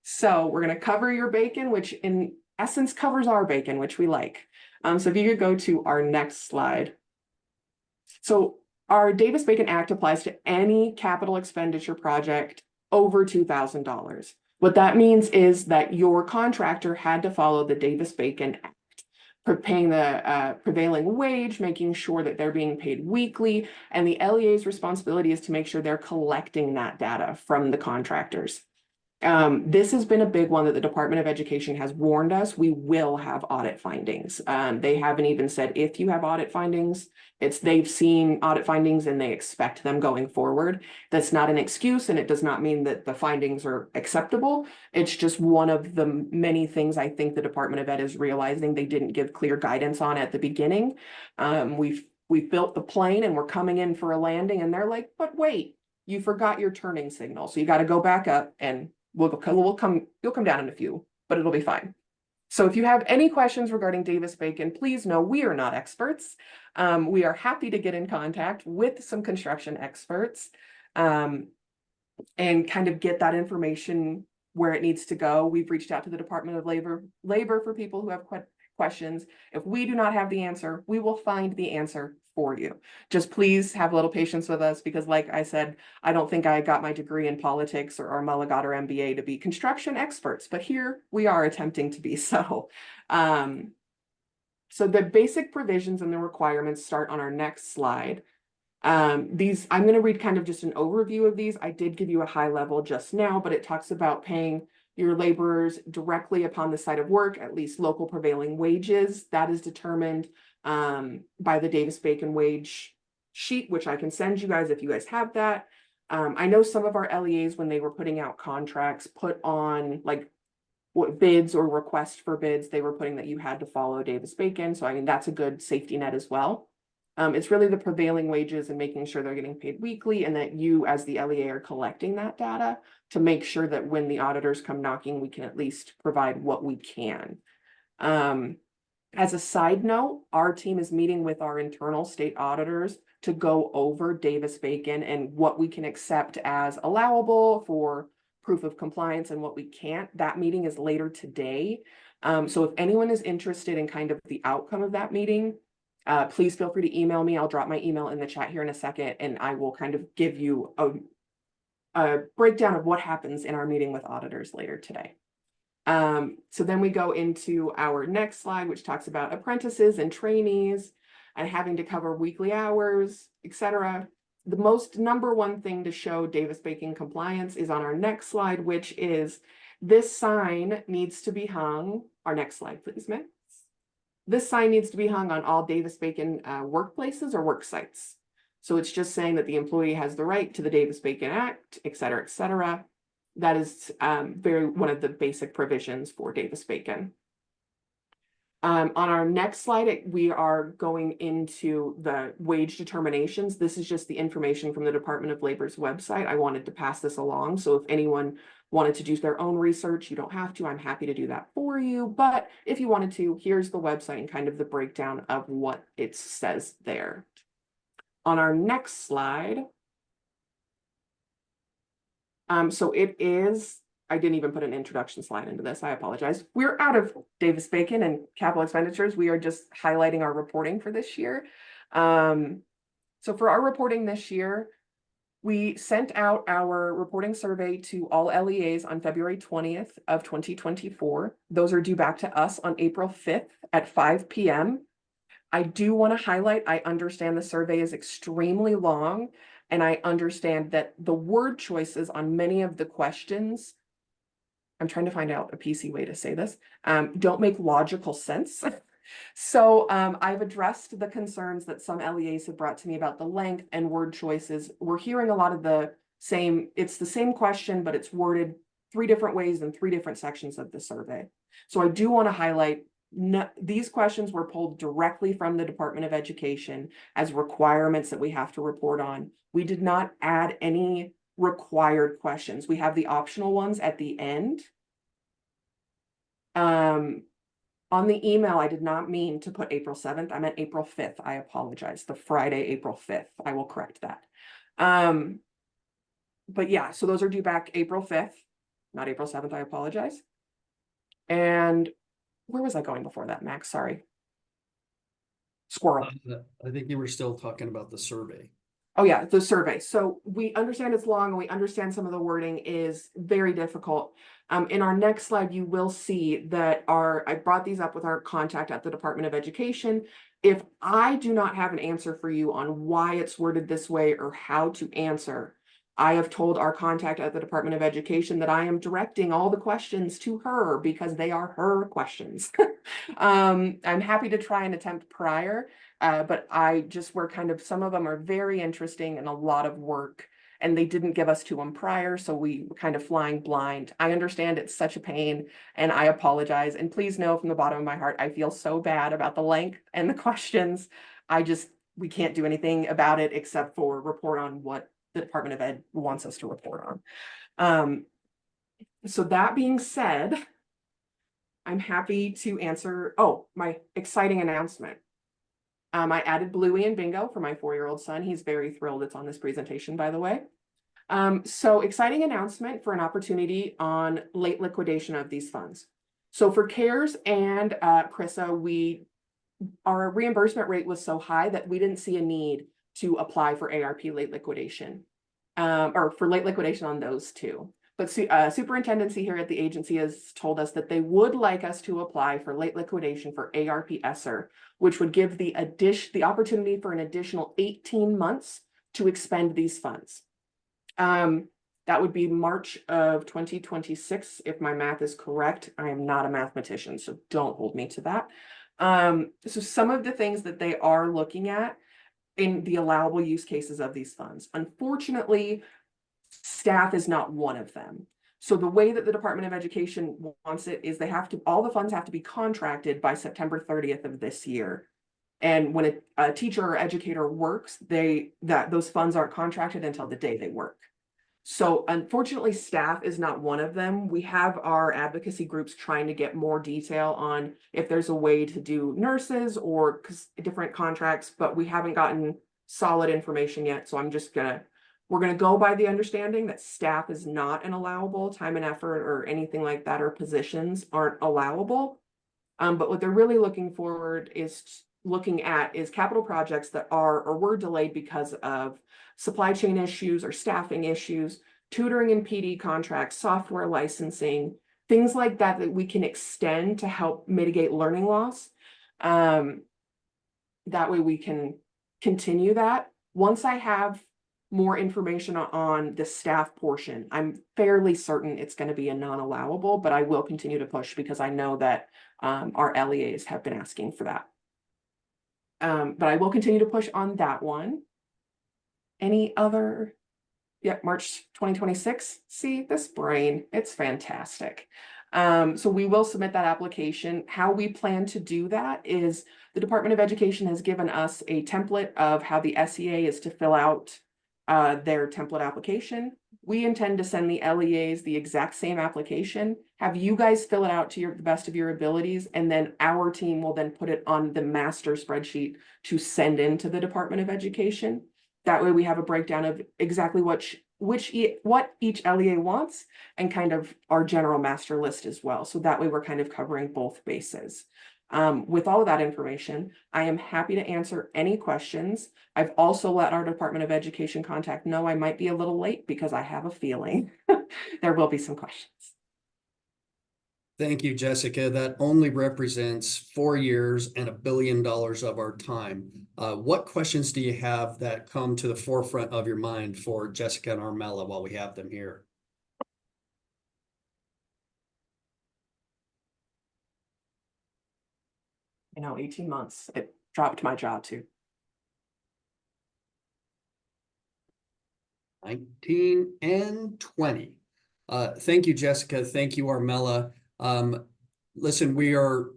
So we're going to cover your bacon, which in essence covers our bacon, which we like. So if you could go to our next slide. So our Davis-Bacon Act applies to any capital expenditure project over $2,000. What that means is that your contractor had to follow the Davis-Bacon Act. paying the prevailing wage, making sure that they're being paid weekly, and the LEA's responsibility is to make sure they're collecting that data from the contractors. This has been a big one that the Department of Education has warned us, we will have audit findings. They haven't even said if you have audit findings, they've seen audit findings and they expect them going forward. That's not an excuse, and it does not mean that the findings are acceptable. It's just one of the many things I think the Department of Ed is realizing they didn't give clear guidance on at the beginning. We've built the plane and we're coming in for a landing, and they're like, but wait, you forgot your turning signal. So you got to go back up, and you'll come down in a few, but it'll be fine. So if you have any questions regarding Davis-Bacon, please know we are not experts. We are happy to get in contact with some construction experts and kind of get that information where it needs to go. We've reached out to the Department of Labor for people who have questions. If we do not have the answer, we will find the answer for you. Just please have a little patience with us, because like I said, I don't think I got my degree in politics or Mulligat or MBA to be construction experts, but here we are attempting to be so. So the basic provisions and the requirements start on our next slide. I'm going to read kind of just an overview of these. I did give you a high level just now, but it talks about paying your laborers directly upon the site of work, at least local prevailing wages. That is determined by the Davis-Bacon wage sheet, which I can send you guys if you guys have that. I know some of our LEAs, when they were putting out contracts, put on like what bids or requests for bids, they were putting that you had to follow Davis-Bacon. So I mean, that's a good safety net as well. It's really the prevailing wages and making sure they're getting paid weekly, and that you as the LEA are collecting that data to make sure that when the auditors come knocking, we can at least provide what we can. As a side note, our team is meeting with our internal state auditors to go over Davis-Bacon and what we can accept as allowable for proof of compliance and what we can't. That meeting is later today. So if anyone is interested in kind of the outcome of that meeting, please feel free to email me. I'll drop my email in the chat here in a second, and I will kind of give you a breakdown of what happens in our meeting with auditors later today. So then we go into our next slide, which talks about apprentices and trainees and having to cover weekly hours, etc. The most number one thing to show Davis-Bacon compliance is on our next slide, which is this sign needs to be hung. Our next slide, please, Max. This sign needs to be hung on all Davis-Bacon workplaces or work sites. So it's just saying that the employee has the right to the Davis-Bacon Act, et cetera, et cetera. That is one of the basic provisions for Davis-Bacon. On our next slide, we are going into the wage determinations. This is just the information from the Department of Labor's website. I wanted to pass this along. So if anyone wanted to do their own research, you don't have to. I'm happy to do that for you. But if you wanted to, here's the website and kind of the breakdown of what it says there. On our next slide, so it is, I didn't even put an introduction slide into this. I apologize. We're out of Davis-Bacon and capital expenditures. We are just highlighting our reporting for this year. So for our reporting this year, we sent out our reporting survey to all LEAs on February 20th of 2024. Those are due back to us on April 5th at 5 p.m. I do want to highlight, I understand the survey is extremely long, and I understand that the word choices on many of the questions, I'm trying to find out a PC way to say this, don't make logical sense. So I've addressed the concerns that some LEAs have brought to me about the length and word choices. We're hearing a lot of the same, it's the same question, but it's worded 3 different ways in 3 different sections of the survey. So I do want to highlight, these questions were pulled directly from the Department of Education as requirements that we have to report on. We did not add any required questions. We have the optional ones at the end. On the email, I did not mean to put April 7th. I meant April 5th. I apologize. The Friday, April 5th. I will correct that. But yeah, so those are due back April 5th, not April 7th. I apologize. And where was I going before that, Max? Sorry. Squirrel. I think you were still talking about the survey. Oh yeah, the survey. So we understand it's long and we understand some of the wording is very difficult. In our next slide, you will see that I brought these up with our contact at the Department of Education. If I do not have an answer for you on why it's worded this way or how to answer, I have told our contact at the Department of Education that I am directing all the questions to her because they are her questions. I'm happy to try and attempt prior, but some of them are very interesting and a lot of work, and they didn't give us to them prior, so we were kind of flying blind. I understand it's such a pain, and I apologize. And please know from the bottom of my heart, I feel so bad about the length and the questions. We can't do anything about it except for report on what the Department of Ed wants us to report on. So that being said, I'm happy to answer, my exciting announcement. I added Bluey and Bingo for my 4-year-old son. He's very thrilled it's on this presentation, by the way. So exciting announcement for an opportunity on late liquidation of these funds. So for CARES and CRISA, our reimbursement rate was so high that we didn't see a need to apply for ARP late liquidation, or for late liquidation on those two. But superintendency here at the agency has told us that they would like us to apply for late liquidation for ARP ESSER, which would give the opportunity for an additional 18 months to expend these funds. That would be March of 2026, if my math is correct. I am not a mathematician, so don't hold me to that. So some of the things that they are looking at in the allowable use cases of these funds. Unfortunately, staff is not one of them. So the way that the Department of Education wants it is all the funds have to be contracted by September 30th of this year. And when a teacher or educator works, those funds aren't contracted until the day they work. So unfortunately, staff is not one of them. We have our advocacy groups trying to get more detail on if there's a way to do nurses or different contracts, but we haven't gotten solid information yet. So we're gonna go by the understanding that staff is not an allowable, time and effort or anything like that, or positions aren't allowable. But what they're really looking at is capital projects that are or were delayed because of supply chain issues or staffing issues, tutoring and PD contracts, software licensing, things like that we can extend to help mitigate learning loss. That way we can continue that. Once I have more information on the staff portion, I'm fairly certain it's going to be a non-allowable, but I will continue to push because I know that our LEAs have been asking for that. But I will continue to push on that one. Any other? Yeah, March 2026. See, this brain, it's fantastic. So we will submit that application. How we plan to do that is the Department of Education has given us a template of how the SEA is to fill out their template application. We intend to send the LEAs the exact same application, have you guys fill it out to the best of your abilities, and then our team will then put it on the master spreadsheet to send into the Department of Education. That way we have a breakdown of exactly what each LEA wants and kind of our general master list as well. So that way we're kind of covering both bases. With all of that information, I am happy to answer any questions. I've also let our Department of Education contact know I might be a little late because I have a feeling there will be some questions. Thank you, Jessica. That only represents 4 years and $1 billion of our time. What questions do you have that come to the forefront of your mind for Jessica and Armella while we have them here? 18 months, it dropped my jaw too. 19 and 20. Thank you, Jessica. Thank you, Armella. Listen, we are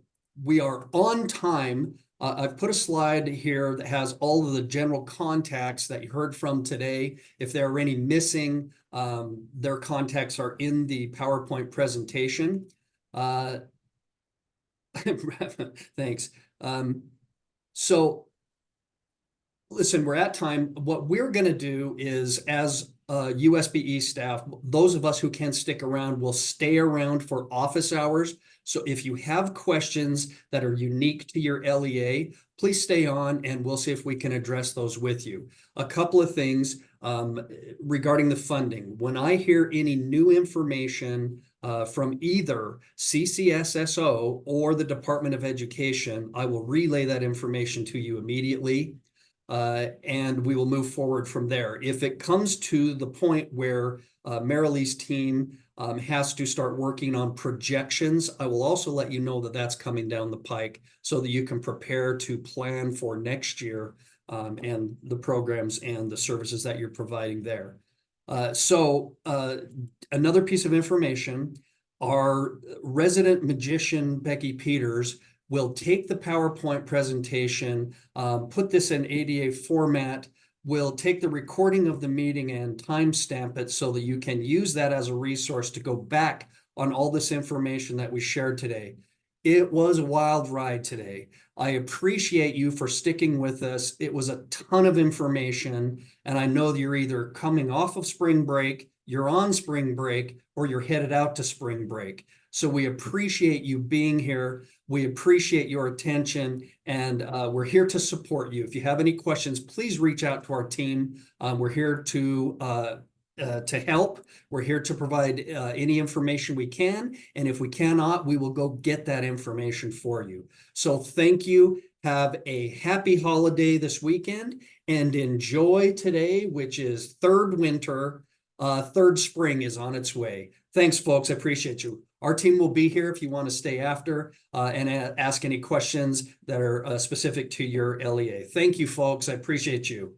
on time. I've put a slide here that has all of the general contacts that you heard from today. If there are any missing, their contacts are in the PowerPoint presentation. Thanks. So listen, we're at time. What we're going to do is, as USBE staff, those of us who can stick around will stay around for office hours. So if you have questions that are unique to your LEA, please stay on and we'll see if we can address those with you. A couple of things regarding the funding. When I hear any new information from either CCSSO or the Department of Education, I will relay that information to you immediately. And we will move forward from there. If it comes to the point where Marilee's team has to start working on projections, I will also let you know that that's coming down the pike so that you can prepare to plan for next year and the programs and the services that you're providing there. Another piece of information, our resident magician, Becky Peters, will take the PowerPoint presentation, put this in ADA format, will take the recording of the meeting and timestamp it so that you can use that as a resource to go back on all this information that we shared today. It was a wild ride today. I appreciate you for sticking with us. It was a ton of information, and I know that you're either coming off of spring break, you're on spring break, or you're headed out to spring break. So we appreciate you being here. We appreciate your attention, and we're here to support you. If you have any questions, please reach out to our team. We're here to help. We're here to provide any information we can, and if we cannot, we will go get that information for you. So thank you. Have a happy holiday this weekend, and enjoy today, which is third winter. Third spring is on its way. Thanks, folks. I appreciate you. Our team will be here if you want to stay after and ask any questions that are specific to your LEA. Thank you, folks. I appreciate you.